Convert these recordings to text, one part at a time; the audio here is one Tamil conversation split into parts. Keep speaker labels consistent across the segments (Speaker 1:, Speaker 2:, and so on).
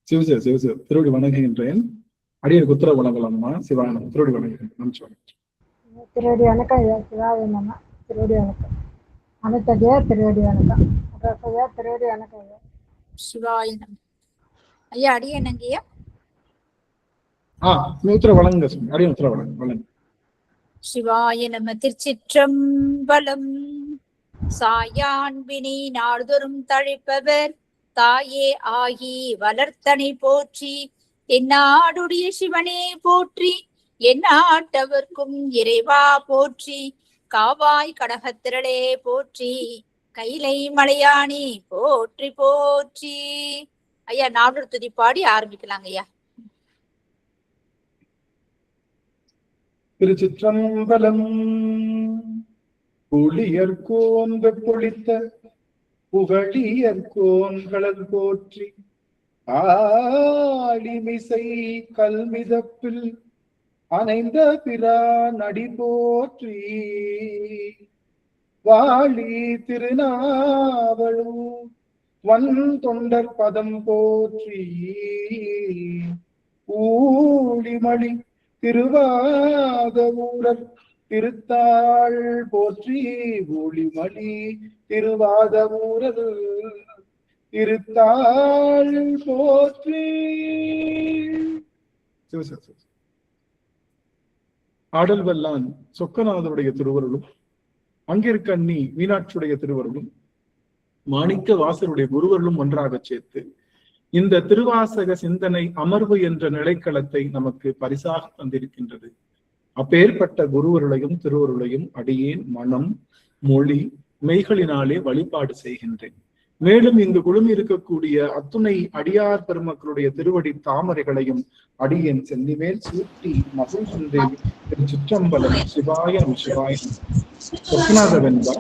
Speaker 1: சிவசிவ சிவசிவ திருவடி வணங்குகின்றேன். அடியனுக்கு உத்தரவு வழங்கலாமா? சிவாயனம் திருவடி வணங்குகின்றேன்.
Speaker 2: திருவடி வணக்கம் ஐயா. சிவாய நம்ம திருவடி வணக்கம். அனைத்தையா திருவடி வணக்கம். ஐயா திருவடி வணக்கம் ஐயா.
Speaker 3: சிவாயனம் ஐயா. அடியனங்கய்யா
Speaker 1: உத்தரவு வழங்குங்க. அடியன் உத்தரவு வழங்க.
Speaker 3: சிவாய நம. திருச்சிற்றம்பலம். சாயான்பினை நாள்தோறும் தழைப்பவர் தாயே ஆகி வளர்த்தனை போற்றி. என்னாடுடைய சிவனே போற்றி. எந்நாட்டவர்க்கும் இறைவா போற்றி. காவாய் கடகத்திரளே போற்றி. கைலை மலையானி போற்றி போற்றி. ஐயா நாடூர் துதி பாடி ஆரம்பிக்கலாங்க ஐயா.
Speaker 1: திருச்சிற்றம்பலம். புலியர் கோந்த பொழித்த புகழியர்கோன்களல் போற்றி. ஆளிமிசை கல்மிதப்பில் அணைந்த பிரான் அடி போற்றி. வாழி திருநாவலூர் வன் தொண்டர் பதம் போற்றி. ஊழிமணி திருவாத ஊரர் திருத்தாள் போற்றி. ஊழிமணி திருவாத ஊரர் திருத்தாள் போற்றி. ஆடல் வல்லான் சொக்கநாதருடைய திருவருளும், அங்கிருக்கண்ணி மீனாட்சியுடைய திருவருளும், மாணிக்க வாசருடைய குருவருளும் ஒன்றாக சேர்த்து இந்த திருவாசக சிந்தனை அமர்வு என்ற நிலைக்களத்தை நமக்கு பரிசாக தந்திருக்கின்றது. அப்பேற்பட்ட குருவருளையும் திருவருளையும் அடியேன் மனம் மொழி மெய்களினாலே வழிபாடு செய்கின்றேன். மேலும் இங்கு குழுமி இருக்கக்கூடிய அத்துணை அடியார் பெருமக்களுடைய திருவடி தாமரைகளையும் அடியேன் சென்னிமேல் சூட்டி மகிழ்கின்றேன். திருச்சிற்றம்பலம். சிவாயம் சிவாயம். சொப்னாத வெண்பா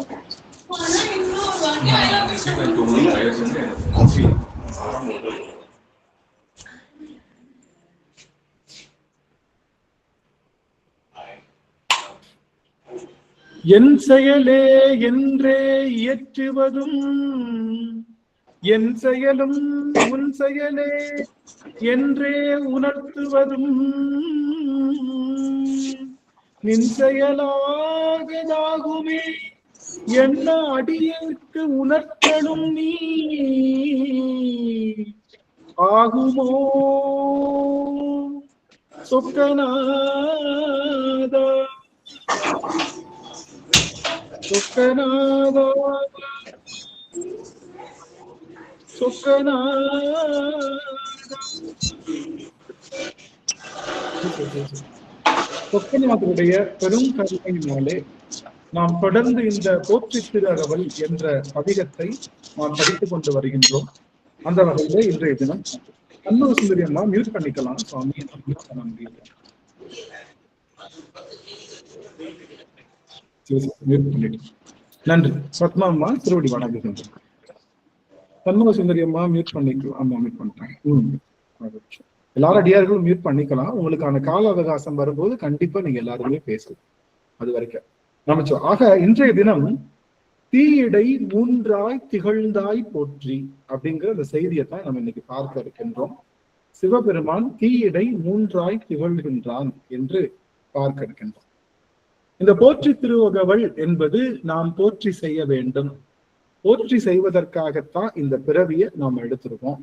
Speaker 1: என் செயலே என்றே இயற்றுவதும், என் செயலும் உன் செயலே என்றே உணர்த்துவதும், நின் செயலாகதாகுமே என்ன அடியேற்கு உணர்த்தலும் நீ ஆகுமோ சொக்கநாதா. சொக்கநாதா சொக்கநாதருடைய பெரும் கருணையினாலே நாம் தொடர்ந்து இந்த போற்றி திருஅகவல் என்ற பதிகத்தை நாம் படித்துக் கொண்டு வருகின்றோம். அந்த வகையில இன்றைய தினம் அன்னூர் சுந்தரி அம்மா மியூட் பண்ணிக்கலாம் சுவாமி. நன்றி. பத்மா அம்மா திருவடி வணங்குகின்றேன். சண்முக சுந்தரி அம்மா மியூட் பண்ணிக்கலாம். அம்மா மியூட் பண்ணிட்டாங்க. எல்லாரும் அடியார்களும் மியூட் பண்ணிக்கலாம். உங்களுக்கான கால அவகாசம் வரும்போது கண்டிப்பா நீங்க எல்லாருமே பேசலாம். அது வரைக்கும் நமச்சோம். ஆக இன்றைய தினம் தீயிடை மூன்றாய் திகழ்ந்தாய் போற்றி அப்படிங்கிற அந்த செய்தியை தான் நம்ம இன்னைக்கு பார்க்க இருக்கின்றோம். சிவபெருமான் தீயிடை மூன்றாய் திகழ்கின்றான் என்று பார்க்க இருக்கின்றோம். இந்த போற்றி திருவகவல் என்பது நாம் போற்றி செய்ய வேண்டும். போற்றி செய்வதற்காகத்தான் இந்த பிறவியை நாம் எடுத்திருக்கோம்.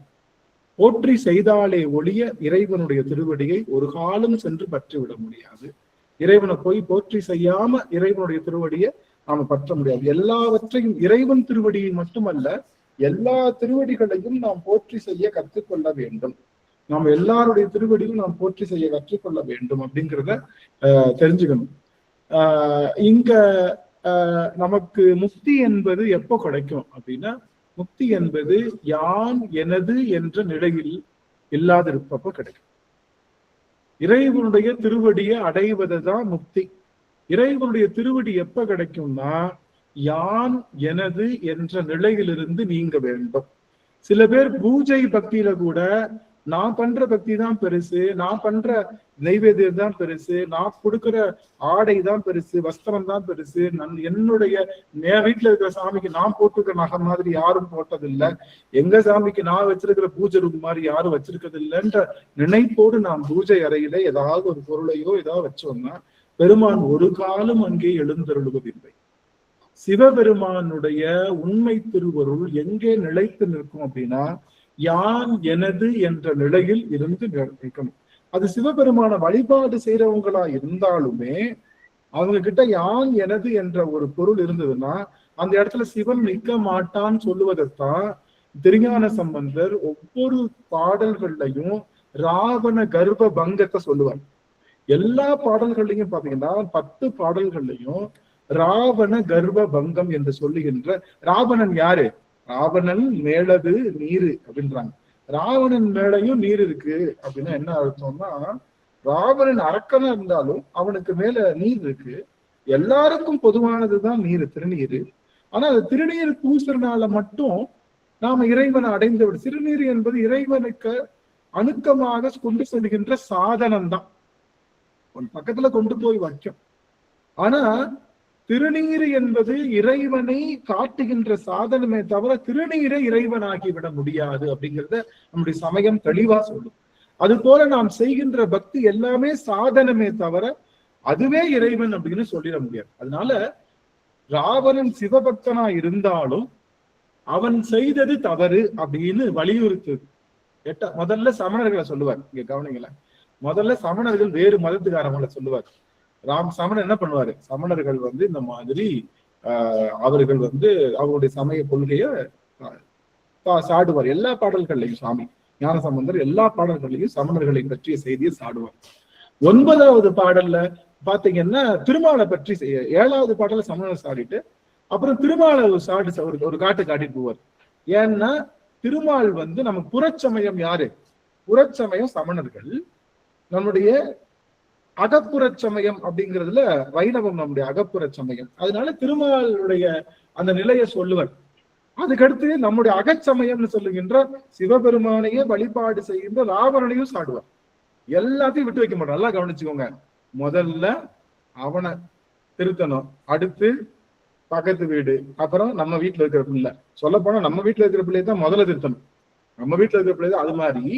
Speaker 1: போற்றி செய்தாலே ஒழிய இறைவனுடைய திருவடியை ஒரு காலம் சென்று பற்றி விட முடியாது. இறைவனை போய் போற்றி செய்யாம இறைவனுடைய திருவடியை நாம பற்ற முடியாது. எல்லாவற்றையும் இறைவன் திருவடியை மட்டுமல்ல, எல்லா திருவடிகளையும் நாம் போற்றி செய்ய கற்றுக்கொள்ள வேண்டும். நாம் எல்லாருடைய திருவடியும் நாம் போற்றி செய்ய கற்றுக்கொள்ள வேண்டும் அப்படிங்கிறத தெரிஞ்சுக்கணும். இங்க நமக்கு முக்தி என்பது எப்போ கிடைக்கும் அப்படின்னா, முக்தி என்பது யான் எனது என்ற நிலையில் இல்லாதிருப்பப்போ கிடைக்கும். இறைவனுடைய திருவடியை அடைவதுதான் முக்தி. இறைவனுடைய திருவடி எப்ப கிடைக்கும்னா, யான் எனது என்ற நிலையிலிருந்து நீங்க வேண்டும். சில பேர் பூஜை பக்தியில கூட நான் பண்ற பக்தி தான் பெருசு, நான் பண்ற நைவேத்தியம் தான் பெருசு, நான் கொடுக்கிற ஆடை தான் பெருசு, வஸ்திரம் தான் பெருசு, என்னுடைய வீட்டுல இருக்கிற சாமிக்கு நான் போட்டுக்கிற நகை மாதிரி யாரும் போட்டதில்லை, எங்க சாமிக்கு நான் வச்சிருக்கிற பூஜை ரூம் மாதிரி யாரும் வச்சிருக்கிறது இல்லைன்ற நினைப்போடு நாம் பூஜை அறையில ஏதாவது ஒரு பொருளையோ ஏதாவது வச்சோம்னா பெருமான் ஒரு காலம் அங்கே எழுந்தருளுவதில்லை. சிவபெருமானுடைய உண்மை திருவருள் எங்கே நிலைத்து நிற்கும் அப்படின்னா யான் எனது என்ற நிலையில் இருந்து நிற்கணும். அது சிவபெருமான வழிபாடு செய்யறவங்களா இருந்தாலுமே அவங்க கிட்ட யான் எனது என்ற ஒரு பொருள் இருந்ததுன்னா அந்த இடத்துல சிவன் நிற்க மாட்டான்னு சொல்லுவதைத்தான் திருஞான சம்பந்தர் ஒவ்வொரு பாடல்கள்லையும் ராவண கர்ப்ப பங்கத்தை சொல்லுவார். எல்லா பாடல்கள்லையும் பாத்தீங்கன்னா 10 பாடல்கள்லையும் ராவண கர்ப்ப பங்கம் என்று சொல்லுகின்ற, ராவணன் யாரு? ராவணன் மேலது நீரு அப்படின்றாங்க. ராவணன் மேலையும் நீர் இருக்கு அப்படின்னா என்ன அர்த்தம்னா, ராவணன் அரக்கனா இருந்தாலும் அவனுக்கு மேல நீர் இருக்கு. எல்லாருக்கும் பொதுவானதுதான் நீர், திருநீரு. ஆனா அது திருநீர் பூசுறதுனால மட்டும் நாம இறைவனை அடைந்து விடும். திருநீர் என்பது இறைவனுக்கு அணுக்கமாக கொண்டு செல்கின்ற சாதனம் தான், பக்கத்துல கொண்டு போய் வைக்கும். ஆனா திருநீர் என்பது இறைவனை காட்டுகின்ற சாதனமே தவிர திருநீரை இறைவனாகி விட முடியாது அப்படிங்கிறத நம்முடைய சமயம் தெளிவா சொல்லும். அது போல நாம் செய்கின்ற பக்தி எல்லாமே சாதனமே தவிர அதுவே இறைவன் அப்படின்னு சொல்லிட முடியாது. அதனால ராவணன் சிவபக்தனா இருந்தாலும் அவன் செய்தது தவறு அப்படின்னு வலியுறுத்துது. முதல்ல சமணர்களை சொல்லுவார். இங்க கவனிங்களேன், முதல்ல சமணர்கள் வேறு மதத்துக்காரங்களை சொல்லுவார். சமணன் என்ன பண்ணுவாரு, சமணர்கள் இந்த மாதிரி அவர்கள் அவருடைய சமய கொள்கைய சாடுவார். எல்லா பாடல்கள்லையும் சாமி ஞானசம்பந்தர் எல்லா பாடல்கள்லையும் சமணர்களை பற்றிய செய்தியை சாடுவார். 9வது பாடல்ல பாத்தீங்கன்னா திருமாலை பற்றி 7வது பாடல்ல சமணர் சாடிட்டு அப்புறம் திருமாலை ஒரு காட்டு காட்டிட்டு போவார். ஏன்னா திருமால் நமக்கு புறச்சமயம் யாரு? புறச்சமயம் சமணர்கள். நம்முடைய அகப்புற சமயம் அப்படிங்கிறதுல வைணவம் நம்முடைய அகப்புற சமயம். அதனால திருமாலுடைய அந்த நிலையை சொல்லுவர். அதுக்கடுத்து நம்முடைய அகச்சமயம்னு சொல்லுகின்ற சிவபெருமானையே வழிபாடு செய்கின்ற ராவணனையும் சாடுவார். எல்லாத்தையும் விட்டு வைக்க மாட்டோம். நல்லா கவனிச்சுக்கோங்க. முதல்ல அவனை திருத்தணும், அடுத்து பக்கத்து வீடு, அப்புறம் நம்ம வீட்டுல இருக்கிற பிள்ளை. சொல்ல போனா நம்ம வீட்டுல இருக்கிற பிள்ளையை தான் முதல்ல திருத்தணும். நம்ம வீட்டுல இருக்கிற பிள்ளை தான். அது மாதிரி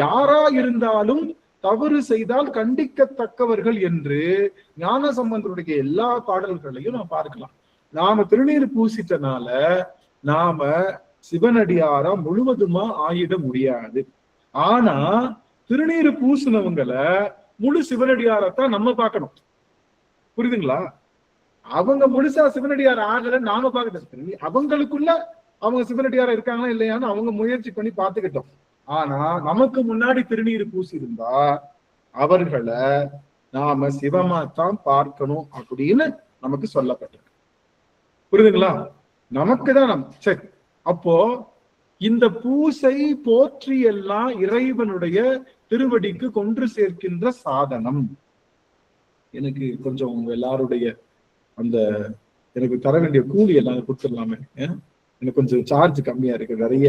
Speaker 1: யாரா இருந்தாலும் தவறு செய்தால் கண்டிக்கத்தக்கவர்கள் என்று ஞான சம்பந்தருடைய எல்லா பாடல்களையும் நாம் பார்க்கலாம். நாம திருநீர் பூசிட்டனால நாம சிவனடியாரா முழுவதுமா ஆயிட முடியாது. ஆனா திருநீர் பூசினவங்களை முழு சிவனடியாரத்தான் நம்ம பார்க்கணும். புரியுதுங்களா? அவங்க முழுசா சிவனடியார் ஆகல நாம பார்க்கணும். அவங்களுக்குள்ள அவங்க சிவனடியாரா இருக்காங்களா இல்லையான்னு அவங்க முயற்சி பண்ணி பார்த்துக்கிட்டோம். ஆனா நமக்கு முன்னாடி திருநீர் பூசி இருந்தா அவர்களை நாம சிவமாத்தான் பார்க்கணும் அப்படின்னு நமக்கு சொல்லப்பட்டிருக்கு. புரியுதுங்களா? நமக்கு தான் சரி. அப்போ இந்த பூசை போற்றி எல்லாம் இறைவனுடைய திருவடிக்கு கொன்று சேர்க்கின்ற சாதனம். எனக்கு கொஞ்சம் உங்க எல்லாருடைய அந்த எனக்கு தர வேண்டிய கூலி எல்லாம் கொடுத்துடலாமே. எனக்கு கொஞ்சம் சார்ஜ் கம்மியா இருக்கு. நிறைய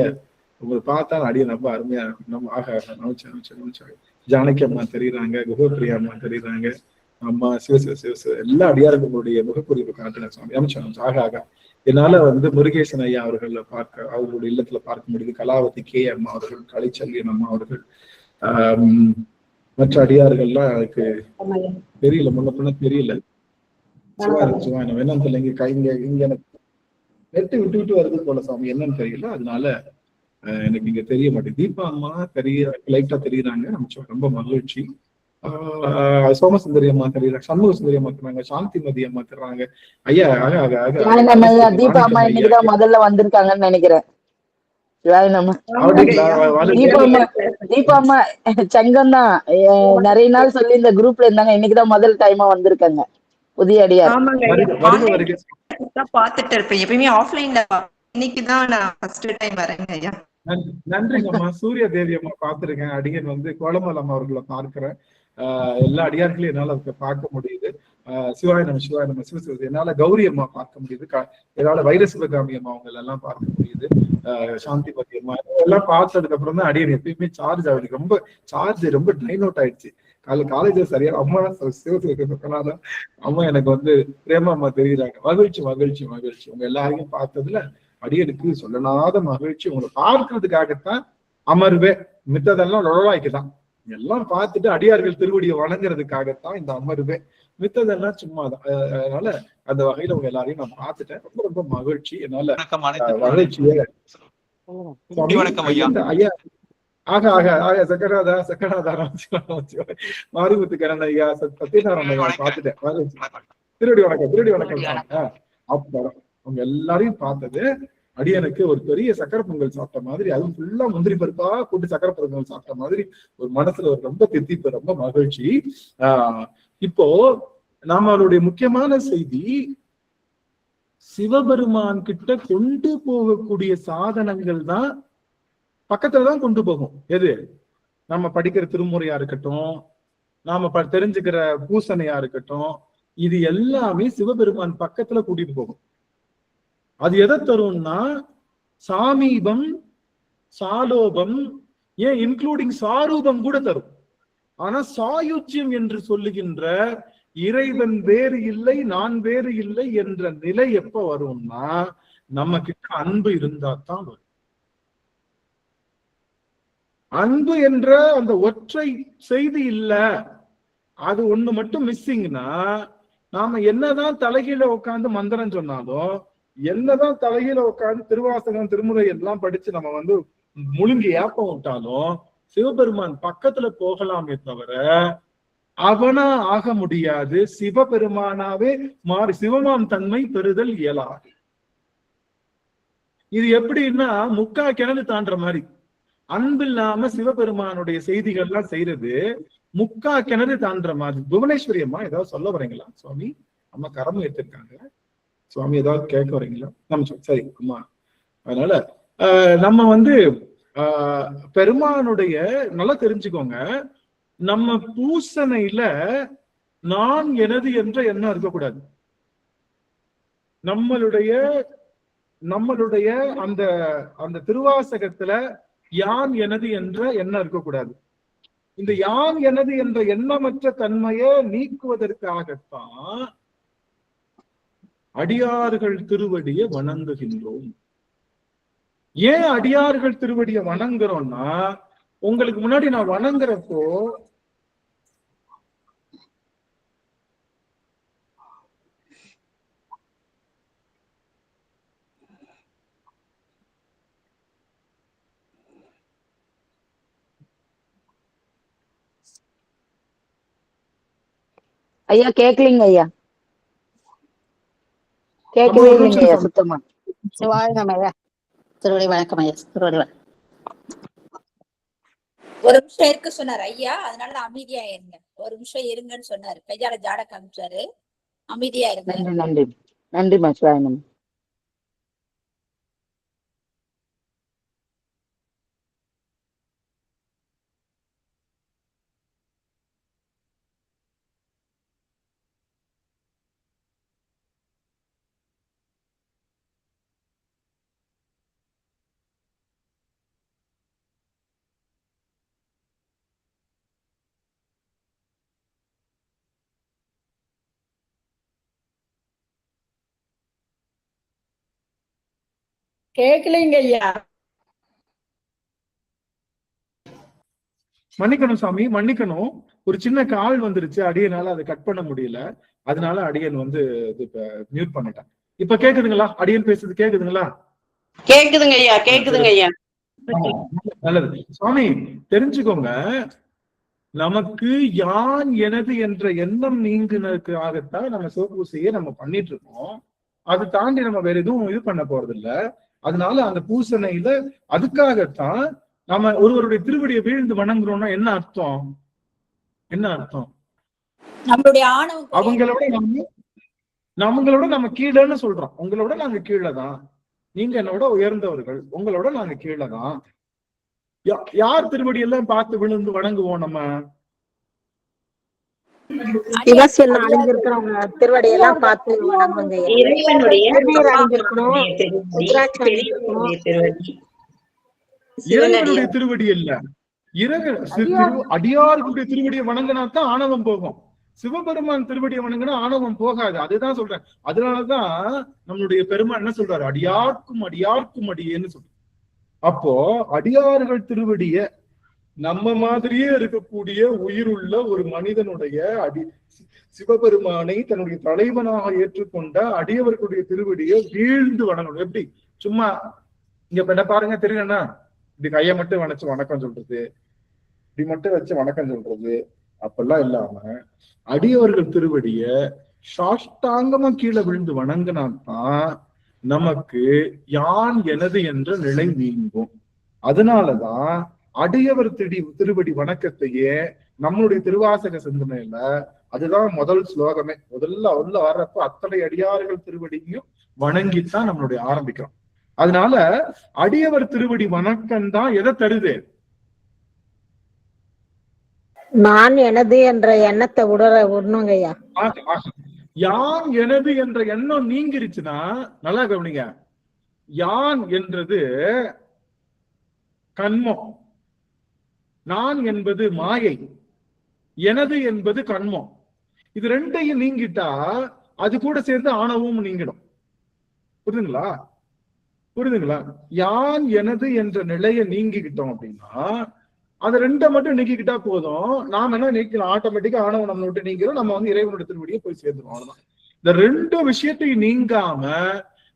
Speaker 1: உங்களை பார்த்தா அடிய ரொம்ப அருமையா ஜானகி அம்மா தெரியுறாங்க, குகப்பிரியா அம்மா தெரியுறாங்க, அம்மா சிவ எல்லா அடியார்களுடைய முகக்குறிப்பு காட்டின சுவாமி அமைச்சர் ஆக ஆக என்னால முருகேசன் ஐயா அவர்களை பார்க்க அவர்களுடைய இல்லத்துல பார்க்க முடியுது. கலாவதி கே அம்மா அவர்கள், கலைச்செல்வியன் அம்மா அவர்கள், மற்ற அடியார்கள்லாம் எனக்கு தெரியல, முன்ன பின்ன தெரியல. சிவாயனம் என்னன்னு தெரியல. இங்க எனக்கு நெட்டு விட்டு விட்டு வருது போல சாமி, என்னன்னு தெரியல. அதனால எனக்கு இங்க தெரிய மாட்டேங்குது. தீபா அம்மா லைட்டா தெரியுறாங்க, நமக்கு ரொம்ப மகிழ்ச்சி. சோமசுந்தரி அம்மா தெரியுறாங்க, சண்முக சுந்தரி அம்மா தெரியுறாங்க, சாந்தி மதி அம்மா தெரியுறாங்க. ஐயா
Speaker 4: தீபா அம்மா இன்னைக்குதான் முதல்ல வந்திருக்காங்கன்னு நினைக்கிறேன். தீபா அம்மா சங்கம் தான் நிறைய நாள் சொல்லி இந்த குரூப்ல இருந்தாங்க. இன்னைக்குதான் முதல் டைமா வந்திருக்காங்க புதிய அடியார்.
Speaker 5: பாத்துட்டு இருப்பேன் எப்பயுமே ஆஃப்லைன்ல, இன்னைக்குதான் நான் ஃபர்ஸ்ட் டைம் வரேங்க ஐயா.
Speaker 1: நன்றிங்கம்மா. சூர்யா தேவி அம்மா பாத்துருக்கேன். அடியன் கோலமால் அம்மா அவர்களை பார்க்கிறேன். எல்லா அடியார்களையும் என்னால பார்க்க முடியுது. சிவாய நம்ம சிவசிவ என்னால கௌரி அம்மா பார்க்க முடியுது. என்னால வைர சிவகாமி அம்மா அவங்க எல்லாம் பார்க்க முடியுது. சாந்தி பத்தி அம்மா எல்லாம் பார்த்ததுக்கு அப்புறம் தான் அடியன் எப்பயுமே சார்ஜ் ஆகுது. ரொம்ப சார்ஜ் ரொம்ப ட்ரைன் அவுட் ஆயிடுச்சு. காலேஜ் சரியா அம்மா சிவசிவ அம்மா எனக்கு வந்து பிரேமா அம்மா தெரியுறாங்க. மகிழ்ச்சி மகிழ்ச்சி மகிழ்ச்சி. உங்க எல்லாரையும் பார்த்ததுல அடியனுக்கு சொல்லனாத மகிழ்ச்சி. உங்களை பார்க்கறதுக்காகத்தான் அமர்வே, மித்ததெல்லாம் லொழலாய்க்குதான். எல்லாம் பார்த்துட்டு அடியார்கள் திருவடியை வணங்குறதுக்காகத்தான் இந்த அமர்வே, மித்ததெல்லாம் சும்மாதான். அதனால அந்த வகையில உங்க எல்லாரையும் நான் பார்த்துட்டேன். ரொம்ப ரொம்ப மகிழ்ச்சி. என்னால மகிழ்ச்சியே ஐயா சக்கராதா மாரிமுத்து கரண் ஐயா, சத்யநாராயண ஐயா பார்த்துட்டேன். திருவடி வணக்கம். அப்புறம் அவங்க எல்லாரையும் பார்த்தது அடியனுக்கு ஒரு பெரிய சக்கரை பொங்கல் சாப்பிட்ட மாதிரி, அதுவும் ஃபுல்லா முந்திரி பருப்பா கூட்டு சக்கரை பொங்கல் சாப்பிட்ட மாதிரி ஒரு மனசுல ஒரு ரொம்ப தித்திப்பு, ரொம்ப மகிழ்ச்சி. இப்போ நம்மளுடைய முக்கியமான செய்தி, சிவபெருமான் கிட்ட கொண்டு போகக்கூடிய சாதனங்கள் தான் பக்கத்துலதான் கொண்டு போகும். எது? நம்ம படிக்கிற திருமுறையா இருக்கட்டும், நாம தெரிஞ்சுக்கிற பூசணையா இருக்கட்டும், இது எல்லாமே சிவபெருமான் பக்கத்துல கூட்டிட்டு போகும். அது எதை தரும்னா சாமீபம், சாலோபம், ஏன் இன்க்ளூடிங் சாரூபம் கூட தரும். ஆனா சாயுஜ்யம் என்று சொல்லுகின்ற இறைவன் வேறு இல்லை, நான் வேறு இல்லை என்ற நிலை எப்ப வரும்னா நம்ம கிட்ட அன்பு இருந்தா தான் வரும். அன்பு என்ற அந்த ஒற்றை செய்தி இல்ல, அது ஒண்ணு மட்டும் மிஸ்ஸிங்னா நாம என்னதான் தலைகீழ உட்காந்து மந்திரம் சொன்னாலும், என்னதான் தலைகீழ உட்காந்து திருவாசகம் திருமுறை எல்லாம் படிச்சு நம்ம வந்து முழுங்கி ஏப்பம் விட்டாலும் சிவபெருமான் பக்கத்துல போகலாமே தவிர அவனா ஆக முடியாது. சிவபெருமானாவே மாறி சிவமாம் தன்மை பெறுதல் இயலாது. இது எப்படின்னா முக்கா கிணறு தாண்டுற மாதிரி. அன்பு இல்லாம சிவபெருமானுடைய செய்திகள்லாம் செய்யறது முக்கா கிணறு தாண்டுற மாதிரி. புவனேஸ்வரி அம்மா ஏதாவது சொல்ல வரீங்களா? சுவாமி அம்மா கரம் எடுத்திருக்காங்க. சுவாமி ஏதாவது கேட்க வரீங்களா? நம்ம சரி அம்மா. அதனால நம்ம வந்து பெருமானுடைய நல்லா தெரிஞ்சுக்கோங்க, நம்ம பூசணையில நான் எனது என்ற எண்ணம் இருக்கக்கூடாது. நம்மளுடைய அந்த அந்த திருவாசகத்துல யான் எனது என்ற எண்ணம் இருக்கக்கூடாது. இந்த யான் எனது என்ற எண்ணமற்ற தன்மையை நீக்குவதற்காகத்தான் அடியார்கள் திருவடியை வணங்குகின்றோம். ஏன் அடியார்கள் திருவடியை வணங்குறோம்னா, உங்களுக்கு முன்னாடி நான் வணங்குறப்போ
Speaker 4: ஐயா கேட்கலீங்க ஐயா, கேட்கவே இல்லைங்க ஐயா சுத்தமா.
Speaker 6: சிவாயம் ஐயா, திருவடி வணக்கம் ஐயா. திருவடி
Speaker 3: ஒரு நிமிஷம் இருக்க சொன்னார் ஐயா, அதனால அமைதியா இருங்க. ஒரு நிமிஷம் இருங்கன்னு சொன்னாரு. கையால ஜாட காமிச்சாரு, அமைதியா இருங்க.
Speaker 4: நன்றி நன்றி நன்றிமா சிவாயம்.
Speaker 6: கேட்கலைங்க ஐயா.
Speaker 1: மன்னிக்கணும் சாமி, மன்னிக்கணும். ஒரு சின்ன கால் வந்துருச்சு, அடியனால அதை கட் பண்ண முடியல. அதனால அடியன் வந்து இப்ப மியூட் பண்ணிட்டேன். இப்ப கேக்குதுங்களா? அடியன் பேசுறது கேக்குதுங்களா?
Speaker 6: கேக்குதுங்க ஐயா, கேக்குதுங்க ஐயா.
Speaker 1: நல்லது சுவாமி. தெரிஞ்சுக்கோங்க, நமக்கு யான் எனது என்ற எண்ணம் நீங்கினதுக்காகத்தான் நம்ம சிவபூசையை நம்ம பண்ணிட்டு இருக்கோம். அது தாண்டி நம்ம வேற எதுவும் இது பண்ண போறது இல்ல. அதனால அந்த பூசணையில அதுக்காகத்தான் நம்ம ஒருவருடைய திருவடியை வீழ்ந்து வணங்குறோம்னா என்ன அர்த்தம்? என்ன அர்த்தம்?
Speaker 3: நம்மளுடைய ஆணவம்
Speaker 1: நம்மளோட நம்ம கீழேன்னு சொல்றோம். உங்களோட நாங்க கீழேதான், நீங்க என்னோட உயர்ந்தவர்கள், உங்களோட நாங்க கீழேதான். யார் திருவடி எல்லாம் பார்த்து விழுந்து வணங்குவோம் நம்ம?
Speaker 7: சிவசெல்லம் அணிஞ்சிருக்கிறவங்க திருவடியெல்லாம் பார்த்து வணங்குங்க.
Speaker 5: இறைவனுடைய
Speaker 7: திருநீர் அணிஞ்சிருக்கணும்,
Speaker 5: திருவடி,
Speaker 7: ருத்ராட்சம் அணிஞ்சிருக்கணும்.
Speaker 5: பெரியவருடைய திருவடி,
Speaker 1: இறைவனுடைய திருவடி இல்ல, அடியார்களுடைய திருவடியை வணங்கினாத்தான் ஆணவம் போகும். சிவபெருமான் திருவடியை வணங்கினா ஆணவம் போகாது. அதுதான் சொல்றேன். அதனாலதான் நம்மளுடைய பெருமான் என்ன சொல்றாரு, அடியார்க்கும் அடியார்க்கும் அடியேன்னு சொல்ற. அப்போ அடியார்கள் திருவடிய நம்ம மாதிரியே இருக்கக்கூடிய உயிருள்ள ஒரு மனிதனுடைய சிவபெருமானை தன்னுடைய தலைவனாக ஏற்றுக்கொண்ட அடியவர்களுடைய திருவடியை வீழ்ந்து வணங்கணும். எப்படி சும்மா இங்க என்ன பாருங்க, தெரியும்னா இப்படி கையை மட்டும் வணைச்சு வணக்கம் சொல்றது, இப்படி மட்டும் வச்சு வணக்கம் சொல்றது அப்பெல்லாம் இல்லாம அடியவர்கள் திருவடிய சாஷ்டாங்கமா கீழே விழுந்து வணங்கினால்தான் நமக்கு யான் எனது என்ற நிலை நீங்கும். அதனாலதான் அடியவர் திருவடி வணக்கத்தையே நம்மளுடைய திருவாசக சிந்தனையில அதுதான் முதல் ஸ்லோகமே. முதல்ல உள்ள வர்றப்ப அத்தனை அடியார்கள் திருவடியும் வணங்கித்தான் நம்மளுடைய ஆரம்பிக்கிறோம். அதனால அடியவர் திருவடி வணக்கம் தான் எதை தருது,
Speaker 7: நான் எனது என்ற எண்ணத்தை விடணுங்கய்யா.
Speaker 1: யான் எனது என்ற எண்ணம் நீங்கிருச்சுன்னா, நல்லா கவனிங்க, யான் என்றது கண்மம், நான் என்பது மாயை, எனது என்பது கண்மம். இது ரெண்டையும் நீங்கிட்டா அது கூட சேர்ந்து ஆணவமும் நீங்கிடும். புரியுதுங்களா? புரியுதுங்களா? யான் எனது என்ற நிலையை நீங்கிக்கிட்டோம் அப்படின்னா அந்த ரெண்டை மட்டும் நீக்கிக்கிட்டா போதும். நாம என்ன நீக்கலாம், ஆட்டோமேட்டிக்கா ஆணவம் நம்ம விட்டு நீங்கிறோம், நம்ம இறைவனுடைய திருவடியை போய் சேர்ந்துடும். அவ்வளவுதான். இந்த ரெண்டு விஷயத்தை நீங்காம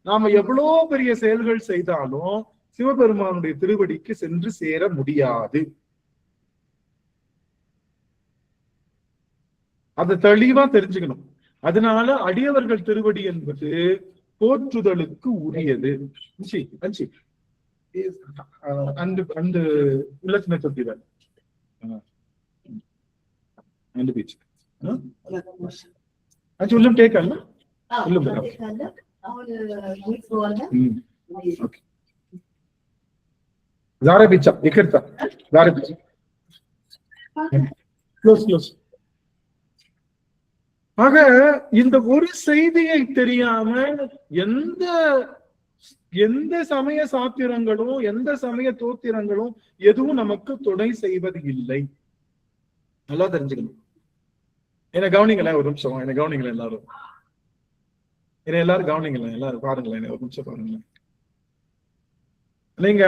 Speaker 1: நாம எவ்வளவு பெரிய செயல்கள் செய்தாலும் சிவபெருமானுடைய திருவடிக்கு சென்று சேர முடியாது. அதை தெளிவா தெரிஞ்சுக்கணும். அதனால அடியவர்கள் திருவடி என்பது போற்றுதலுக்கு உரியது. அந்த இலக்கண சொல்லிடுற கேட்கல ஆக இந்த ஒரு செய்தியை தெரியாம எந்த சமய சாத்திரங்களும் எந்த சமய தோத்திரங்களும் எதுவும் நமக்கு துணை செய்வது இல்லை. நல்லா தெரிஞ்சுக்கணும். என்ன கவனிங்களேன் ஒரு நிமிஷம், என்ன கவனிங்களேன் எல்லாரும், என்ன எல்லாரும் கவனிங்களேன், எல்லாரும் பாருங்களேன், என்ன ஒரு நிமிஷம் பாருங்களேன். நீங்க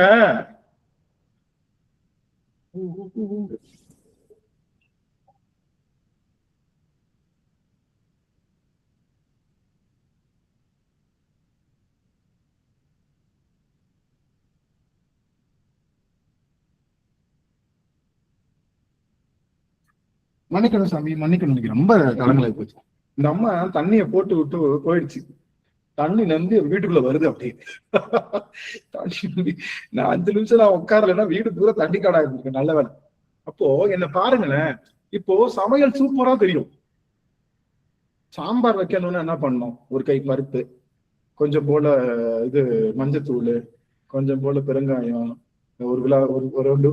Speaker 1: மன்னிக்கணும் சாமி, மன்னிக்கணும், இன்னைக்கு ரொம்ப தடங்களாகி போச்சு. இந்த அம்மா தண்ணியை போட்டு விட்டு போயிடுச்சு, தண்ணி நம்பி வீட்டுக்குள்ள வருது. அப்படி தண்ணி நான் 5 நிமிஷம் நான் உட்காரலைன்னா வீடு பூரா தண்ணி காடா இருக்கு. நல்ல வேலை. அப்போ என்ன பாருங்களேன், இப்போ சமையல் சூப்பரா தெரியும். சாம்பார் வைக்கணும்னு என்ன பண்ணோம், ஒரு கை பருப்பு, கொஞ்சம் போல இது மஞ்சத்தூள், கொஞ்சம் போல பெருங்காயம்,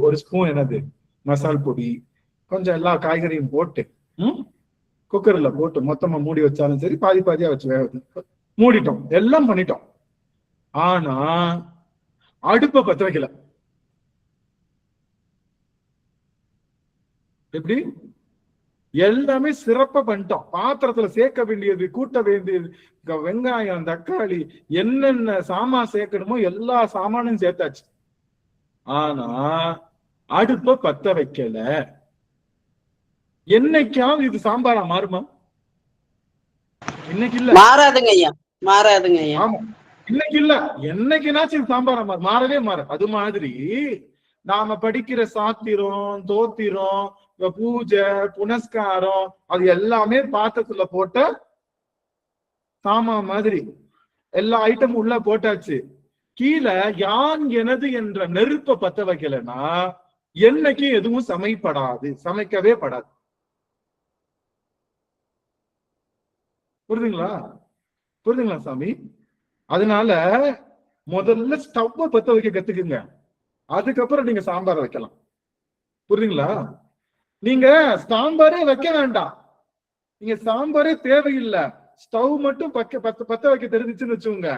Speaker 1: ஒரு ஸ்பூன் என்னது மசால் பொடி, கொஞ்சம் எல்லா காய்கறியும் போட்டு குக்கர்ல போட்டு மொத்தமா மூடி வச்சாலும் சரி, பாதி பாதியா வச்சு வேக மூடிட்டோம், எல்லாம் பண்ணிட்டோம். ஆனா அடுப்பை பத்த வைக்கல. எப்படி? எல்லாமே சிறப்பா பண்ணிட்டோம். பாத்திரத்துல சேர்க்க வேண்டியது, கூட்ட வேண்டியது, வெங்காயம், தக்காளி, என்னென்ன சாமான் சேர்க்கணுமோ எல்லா சாமானும் சேர்த்தாச்சு. ஆனா அடுப்பை பத்த வைக்கல. என்னைக்காவது இது சாம்பாரா மாறுமா? இன்னைக்கு இல்ல,
Speaker 4: மாறாதுங்க ஐயா, மாறாதுங்க ஐயா.
Speaker 1: ஆமா, இன்னைக்கு இல்ல, என்னைக்குனாச்சும் சாம்பாரா மாறவே மாற. அது மாதிரி நாம படிக்கிற சாத்திரம், தோத்திரம், பூஜை, புனஸ்காரம், அது எல்லாமே பாத்திரத்துல போட்ட சாமா மாதிரி எல்லா ஐட்டமும் உள்ள போட்டாச்சு. கீழே யான் எனது என்ற நெருப்பை பத்த வைக்கலன்னா என்னைக்கு எதுவும் சமைப்படாது, சமைக்கவே படாது. புரியுதுங்களா? புரியுதுங்களா சாமி? அதனால முதல்ல ஸ்டவ்வை பத்த வைக்க கத்துக்குங்க, அதுக்கப்புறம் நீங்க சாம்பார் வைக்கலாம். புரியுதுங்களா? நீங்க சாம்பாரே வைக்க வேண்டாம், நீங்க சாம்பாரே தேவையில்லை, ஸ்டவ் மட்டும் பத்த வைக்க தெரிஞ்சிச்சுன்னு வச்சுக்கோங்க.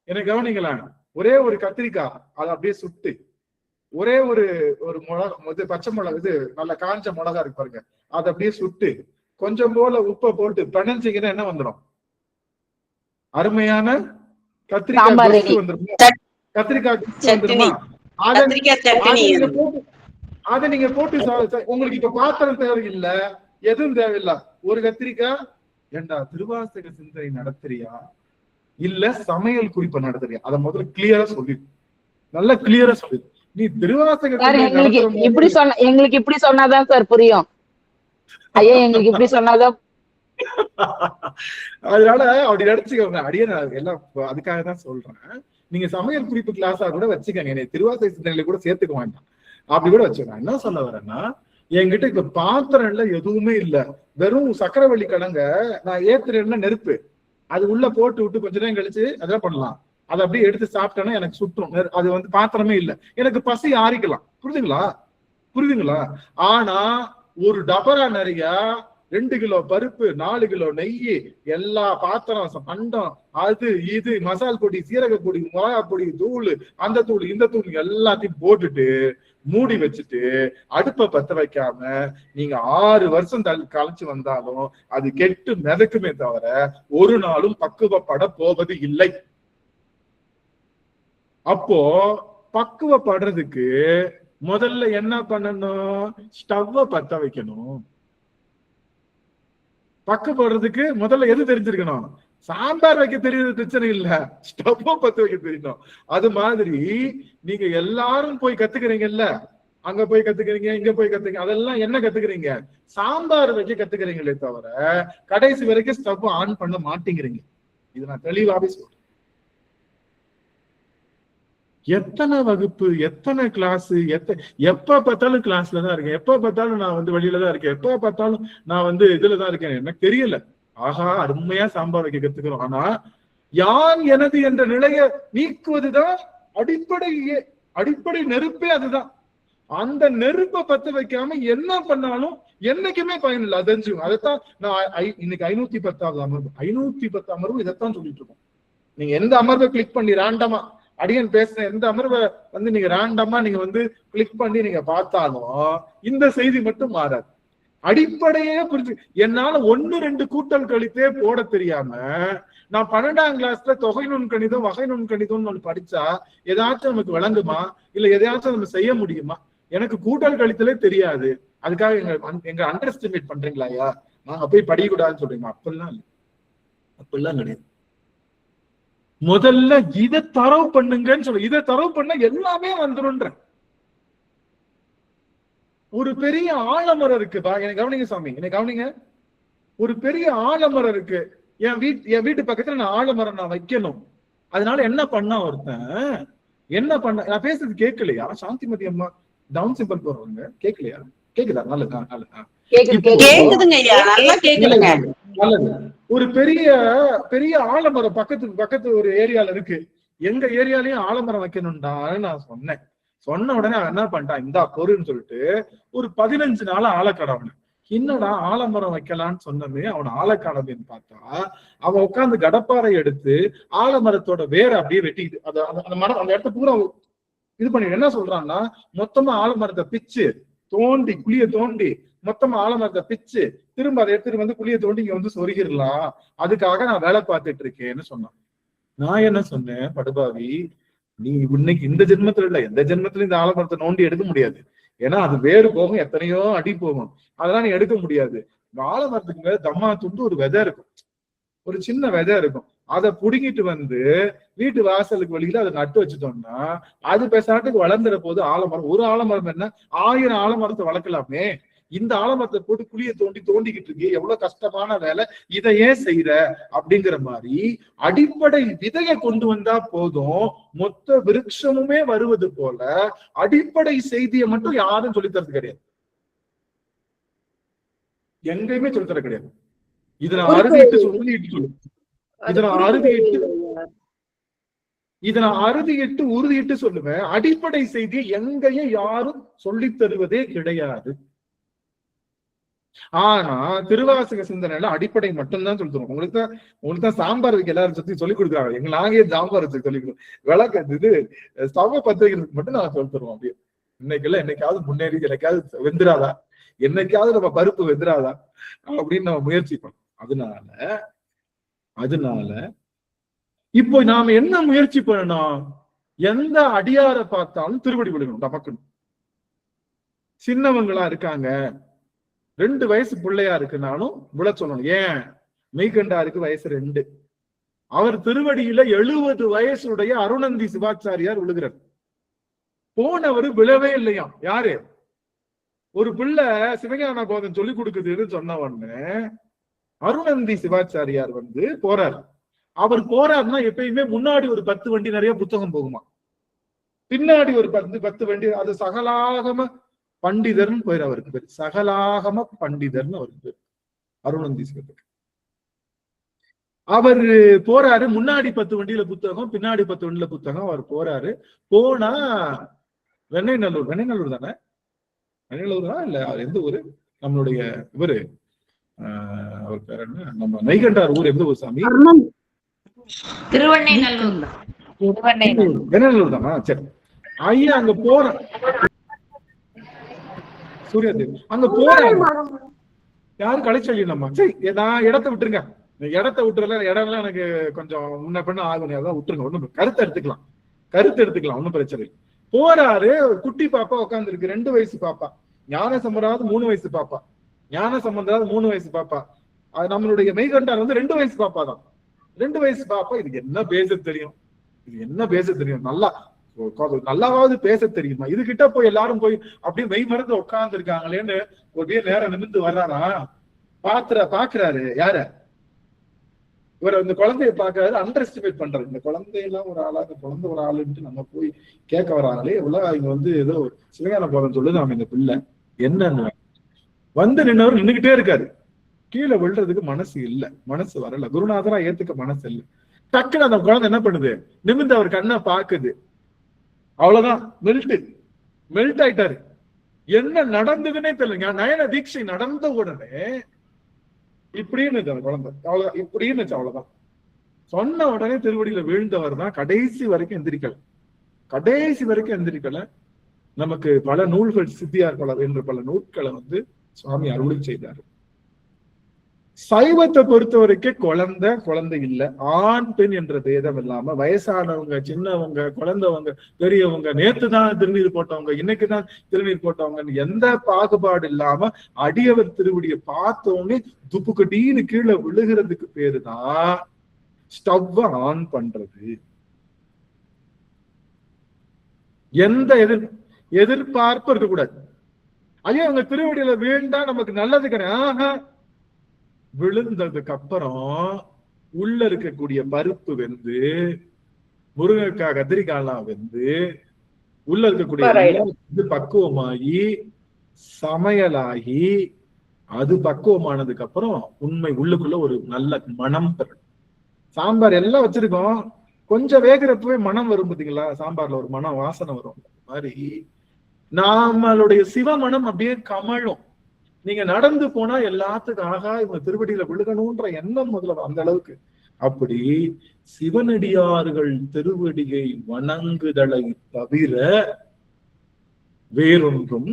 Speaker 1: எனக்கு கவனிக்கலாம், ஒரே ஒரு கத்திரிக்காய் அதை அப்படியே சுட்டு, ஒரே ஒரு மிளகா, பச்சை மிளகா, இது நல்ல காஞ்ச மிளகா இருக்கு பாருங்க, அதை அப்படியே சுட்டு கொஞ்சம் போல உப்பை போட்டு பிணைஞ்சிங்கன்னா என்ன வந்துடும்? அருமையான கத்திரிக்காய் வந்துருமா? கத்திரிக்காய் வந்துருமா? அதை நீங்க போட்டு உங்களுக்கு இப்ப பாத்திரம் தேவையில்லை, எதுவும் தேவையில்லை. ஒரு கத்திரிக்காய், ஏண்டா திருவாசக சிந்தனை நடத்துறியா இல்ல சமையல் குறிப்பை நடத்துறியா? அதை முதல்ல கிளியரா சொல்லி, நல்லா கிளியரா சொல்லி. நீ திருவாசக
Speaker 4: எங்களுக்கு இப்படி சொன்னாதான் சார் புரியும். ஐயா எங்களுக்கு இப்படி சொன்னாதான்.
Speaker 1: அதனால அப்படி நினைச்சுக்கோங்க. அடியே நான் எல்லாம் அதுக்காக தான் சொல்றேன். நீங்க சமையல் குறிப்பு கிளாஸா கூட வச்சுக்கோங்க, என்னை திருவாசக சிந்தனையில கூட சேர்த்துக்க வேண்டாம், அப்படி கூட வச்சுக்கோங்க. என்ன சொல்ல வரேன்னா, என்கிட்ட இப்ப பாத்திரம் இல்ல, எதுவுமே இல்ல, வெறும் சக்கரவள்ளி கிழங்க நான் ஏத்துறேன்னா நெருப்பு, அது உள்ள போட்டு விட்டு கொஞ்ச நேரம் கழிச்சு அதெல்லாம் பண்ணலாம், அதை அப்படியே எடுத்து சாப்பிட்டேன்னா எனக்கு சுற்றும். அது வந்து பாத்திரமே இல்லை, எனக்கு பசி ஆறிக்கலாம். புரியுதுங்களா? ஆனா ஒரு டபரா நிறைய 2 கிலோ பருப்பு, 4 கிலோ நெய், எல்லா பாத்திரம் பண்டம், அது இது மசால் பொடி, சீரக பொடி, மிளகா பொடி, தூள், அந்த தூள், இந்த தூள் எல்லாத்தையும் போட்டுட்டு மூடி வச்சுட்டு அடுப்பை பத்த வைக்காம நீங்க 6 வருஷம் கழிச்சு வந்தாலும் அது கெட்டு மிதக்குமே தவிர ஒரு நாளும் பக்குவப்பட போவது இல்லை. அப்போ பக்குவப்படுறதுக்கு முதல்ல என்ன பண்ணணும்? ஸ்டவ்வை பத்த வைக்கணும். பக்குவப்படுறதுக்கு முதல்ல எது தெரிஞ்சிருக்கணும்? சாம்பார் வைக்க தெரியுது பிரச்சனை இல்ல, ஸ்டவ்வ பத்த வைக்க தெரியணும். அது மாதிரி நீங்க எல்லாரும் போய் கத்துக்கிறீங்கல்ல, அங்க போய் கத்துக்கிறீங்க, இங்க போய் கத்துக்கிறீங்க, அதெல்லாம் என்ன கத்துக்கிறீங்க? சாம்பார் வைக்க கத்துக்கிறீங்களே தவிர கடைசி வரைக்கும் ஸ்டவ் ஆன் பண்ண மாட்டேங்கிறீங்க. இது நான் தெளிவாவே சொல்றேன். எத்தனை வகுப்பு, எத்தனை கிளாஸ், எப்ப பார்த்தாலும் கிளாஸ்ல தான் இருக்கேன், எப்ப பார்த்தாலும் நான் வந்து வெளியில தான் இருக்கேன், எப்ப பார்த்தாலும் நான் வந்து இதுலதான் இருக்கேன், எனக்கு தெரியல. ஆகா அருமையா சாம்பார் வைக்க கத்துக்கிறோம். ஆனா யான் எனது என்ற நிலையை நீக்குவதுதான் அடிப்படை நெருப்பே. அதுதான். அந்த நெருப்பை பத்த வைக்காம என்ன பண்ணாலும் என்னைக்குமே பயன் இல்லை. அதஞ்சு அதைத்தான் நான் இன்னைக்கு 510வது அமர்வு, 510 அமர்வு இதைத்தான் சொல்லிட்டு இருக்கோம். நீங்க எந்த அமர்வை கிளிக் பண்ணி ரேண்டமா அடியன் பேசுற எந்த அமர்வை வந்து நீங்க ரேண்டமா நீங்க வந்து கிளிக் பண்ணி நீங்க பார்த்தாலும் இந்த செய்தி மட்டும் மாறாது. அடிப்படையே புரிஞ்சு, என்னால 1-2 கூட்டல் கழித்தே போட தெரியாம நான் 12ஆம் கிளாஸ்ல தொகை நுண்கணிதம், வகை நுண்கணிதம்னு ஒண்ணு படிச்சா ஏதாச்சும் நமக்கு விளங்குமா? இல்ல எதையாச்சும் நம்ம செய்ய முடியுமா? எனக்கு கூட்டல் கழித்தலே தெரியாது, அதுக்காக எங்க அண்டர் எஸ்டிமேட் பண்றீங்களா? ஐயா நாங்க போய் படிக்கக்கூடாதுன்னு சொல்றீங்க? அப்படிலாம் இல்லை, அப்படிலாம் கிடையாது. முதல்ல இதை தரவு பண்ணுங்கன்னு சொல்ல, இதை தரவு பண்ண எல்லாமே வந்துருன்ற. ஒரு பெரிய ஆலமரம் இருக்கு பா, எனக்கு கவனிங்க சாமி, எனக்கு கவனிங்க. ஒரு பெரிய ஆலமரம் இருக்கு, என் வீட்டு பக்கத்துல நான் ஆலமரம் நான் வைக்கணும். அதனால என்ன பண்ணா ஒருத்தன், என்ன பண்ண, நான் பேசுறது கேட்கலையா? சாந்திமதி அம்மா டவுன் சிம்பிள் போடுறாங்க, கேட்கலையா? கேக்குதா? நல்லது நல்லது. ஒரு பெரிய ஆலமரம் பக்கத்து ஒரு ஏரியால இருக்கு. எங்க ஏரியாலயும் ஆலமரம் வைக்கணும்டான்னு நான் சொன்னேன். சொன்ன உடனே அவன் என்ன பண்ணிட்டான், இந்தா பொருன்னு சொல்லிட்டு ஒரு 15 நாள் ஆளக்கடவன. என்னடா ஆலமரம் வைக்கலான்னு சொன்னமே அவன் ஆலக்கானதுன்னு பார்த்தா, அவன் உட்காந்து கடப்பாறை எடுத்து ஆலமரத்தோட வேற அப்படியே வெட்டிட்டு அந்த மரம் அந்த இடத்த பூரா இது பண்ணி என்ன சொல்றான்னா, மொத்தமா ஆலமரத்தை பிச்சு தோண்டி குழிய தோண்டி மொத்தமா ஆலமரத்தை பிச்சு திரும்ப அதை எடுத்துட்டு வந்து குழிய தோண்டி இங்க வந்து சொருகிடலாம், அதுக்காக நான் வேலை பார்த்துட்டு இருக்கேன்னு சொன்னான். நான் என்ன சொன்னேன், படுபாவி நீ இன்னைக்கு இந்த ஜென்மத்துல இல்ல எந்த ஜென்மத்துல இந்த ஆலமரத்தை நோண்டி எடுக்க முடியாது. ஏன்னா அது வேறு போகும், எத்தனையோ அடி போகும், அதெல்லாம் நீ எடுக்க முடியாது. ஆலமரத்துக்கு மேல தம்மா துண்டு ஒரு விதை இருக்கும், ஒரு சின்ன விதை இருக்கும், அதை புடுங்கிட்டு வந்து வீட்டு வாசலுக்கு வெளியில அதை நட்டு வச்சுட்டோம்னா அது பேசாட்டுக்கு வளர்ந்துற போது ஆலமரம். ஒரு ஆலமரம் என்ன 1000 ஆலமரத்தை வளர்க்கலாமே. இந்த ஆலமரத்தை போட்டு குழியை தோண்டிக்கிட்டு இருக்கு, எவ்வளவு கஷ்டமான வேலை, இதை ஏன் செய்யற அப்படிங்கிற மாதிரி அடிப்படை விதையை கொண்டு வந்தா போதும் மொத்த விருட்சமுமே வருவது போல அடிப்படை செய்தியை மட்டும் யாரும் சொல்லித்தரது கிடையாது, எங்கேயுமே சொல்லித்தர கிடையாது. இதை நான் அறுதிட்டு சொல்லிட்டு உறுதியிட்டு சொல்லுவேன். அடிப்படை செய்தியை எங்கேயும் யாரும் சொல்லித் தருவதே கிடையாது. ஆனா திருவாசக சிந்தனையில அடிப்படை மட்டும்தான் சொல்லித்தரும். உங்களுக்கு தான் சாம்பார் வைக்க எல்லாரும் சுத்தி சொல்லிக் கொடுக்குறாங்க. நாங்கே சாம்பார் வச்சு சொல்லிக் கொடுக்கும். விளக்கு இது ஸ்டவ் பத்த வைக்கிறதுக்கு மட்டும் நான் சொல்லி தருவோம். அப்படியே இன்னைக்குள்ள என்னைக்காவது முன்னேறி என்னைக்காவது வெந்துராதா, என்னைக்காவது நம்ம பருப்பு வெந்துராதா அப்படின்னு நம்ம முயற்சி பண்ணோம். அதனால இப்போ நாம என்ன முயற்சி பண்ணணும்? எந்த அடியாரை பார்த்தாலும் திருவடி விழுகணும், டபக்கணும். சின்னவங்களா இருக்காங்க, 2 வயசு பிள்ளையா இருக்குனாலும் விழ சொல்லணும். ஏன்? மெய்கண்டாருக்கு வயசு 2. அவர் திருவடியில 70 வயசுடைய அருணந்தி சிவாச்சாரியார் விழுகிறார். போனவர் விழவே இல்லையாம். யாரு? ஒரு பிள்ளை சிவஞான போதம் சொல்லி கொடுக்குதுன்னு சொன்ன உடனே அருணந்தி சிவாச்சாரியார் போறார். அவர் போறாருன்னா எப்பயுமே முன்னாடி ஒரு 10 வண்டி நிறைய புத்தகம் போகுமா, பின்னாடி ஒரு 10 வண்டி. அது சகலாகம பண்டிதர்னு பேர் அவருக்கு பேர். சகலாகம பண்டிதர்னு அவருக்கு பேர் அருணந்தி சிவத்துக்கு. அவர் போறாரு, முன்னாடி 10 வண்டியில புத்தகம், பின்னாடி 10 வண்டியில புத்தகம். அவர் போறாரு. போனா வெண்ணெய்நல்லூர் தானே? வெண்ணெய்நல்லூர் தான் இல்ல, எந்த ஊரு? நம்மளுடைய இவரு அவர் பேர் என்ன, நம்ம நைகண்டார் ஊர் எந்த ஊர் சாமி? வெண்ணெய்நல்லூர் தானா? சரி. ஐயா அங்க போற சூர்யாதேவ் அங்க போறாங்க. யாரும் கலைச்சொல்லி நம்ம சரி நான் இடத்த விட்டுருங்க. இடத்த விட்டுறல, இடம்லாம் எனக்கு கொஞ்சம் முன்ன பண்ண ஆகும். அதான் விட்டுருங்க. ஒண்ணும் கருத்து எடுத்துக்கலாம், ஒன்னும் பிரச்சனை இல்லை. போறாரு. குட்டி பாப்பா உட்கார்ந்து இருக்கு, 2 வயசு பாப்பா. ஞான சம்பந்தராவது 3 வயசு பாப்பா. ஞான சம்பந்தராவது 3 வயசு பாப்பா. அது நம்மளுடைய மெய்கண்டார் 2 வயசு பாப்பா தான். 2 வயசு பாப்பா. இதுக்கு என்ன பேச தெரியும்? நல்லாவது பேச தெரியுமா? இது கிட்ட போய் எல்லாரும் போய் அப்படியே மெய் மறந்து உட்கார்ந்து இருக்காங்களேன்னு ஒரு நேரம் நிமிர்ந்து வர்றாரா, பாக்குறாரு. யார? இவர் இந்த குழந்தைய பாக்குறாரு, அண்டர் எஸ்டிமேட் பண்றாரு. இந்த குழந்தையெல்லாம் ஒரு ஆளா, இந்த குழந்தை ஒரு ஆளுன்ட்டு நம்ம போய் கேட்க வராங்களே, இவ்வளவு இங்க ஏதோ சிவஞான போதம் சொல்லுது. நாம இந்த பிள்ளை என்னன்னு நின்னவர் நின்னுகிட்டே இருக்காரு. கீழே விழுறதுக்கு மனசு வரல. குருநாதரா ஏத்துக்க மனசு இல்லை. டக்குன்னு அந்த குழந்தை என்ன பண்ணுது? நிமிர்ந்து அவர் கண்ணை பாக்குது. அவ்வளவுதான், மெல்ட் ஆயிட்டாரு. என்ன நடந்ததுன்னே தெரியல. நயன தீட்சை நடந்த உடனே இப்படின்னு குழந்தை, அவ்வளவுதான், இப்படின்னு அவ்வளவுதான். சொன்ன உடனே திருவடியில வீழ்ந்தவர் தான். கடைசி வரைக்கும் எந்திரிக்கல. நமக்கு பல நூல்கள், சித்தியார் பலர் என்று பல நூல்களை சுவாமி அருளி செய்தார். சைவத்தை பொறுத்த வரைக்கும் குழந்தை இல்ல, ஆண் பெண் என்ற பேதம் இல்லாம வயசானவங்க, சின்னவங்க, குழந்தைவங்க, பெரியவங்க, நேத்துதான் திருநீர் போட்டவங்க, இன்னைக்குதான் திருநீர் போட்டவங்க, எந்த பாகுபாடு இல்லாம அடியவர் திருவடியை பார்த்தோன்னே துப்பு கட்டின்னு கீழே விழுகிறதுக்கு பேருதான் ஸ்டவ் ஆன் பண்றது. எந்த எதிர்பார்ப்பு இருக்கக்கூடாது. ஐயோ அவங்க திருவடியில வீழ்ந்தா நமக்கு நல்லது கிடையாது. விழுந்ததுக்கு அப்புறம் உள்ள இருக்கக்கூடிய பருப்பு முருங்கைக்காய், கத்திரிக்காய்லாம் உள்ள இருக்கக்கூடிய பக்குவமாகி சமையலாகி அது பக்குவமானதுக்கு அப்புறம் உண்மை உள்ளுக்குள்ள ஒரு நல்ல மனம் பெறும். சாம்பார் எல்லாம் வச்சிருக்கோம், கொஞ்சம் வேகிறப்பவே மனம் வரும் பாத்தீங்களா? சாம்பார்ல ஒரு மனம், வாசனை வரும். மாதிரி நம்மளுடைய சிவமனம் அப்படியே கமழும். நீங்க நடந்து போனா எல்லாத்துக்கும் ஆகா இவங்க திருவடியில விழுகணும்ன்ற எண்ணம் முதல்ல அந்த அளவுக்கு. அப்படி சிவனடியார்கள் திருவடியை வணங்குதலை தவிர வேறொன்றும்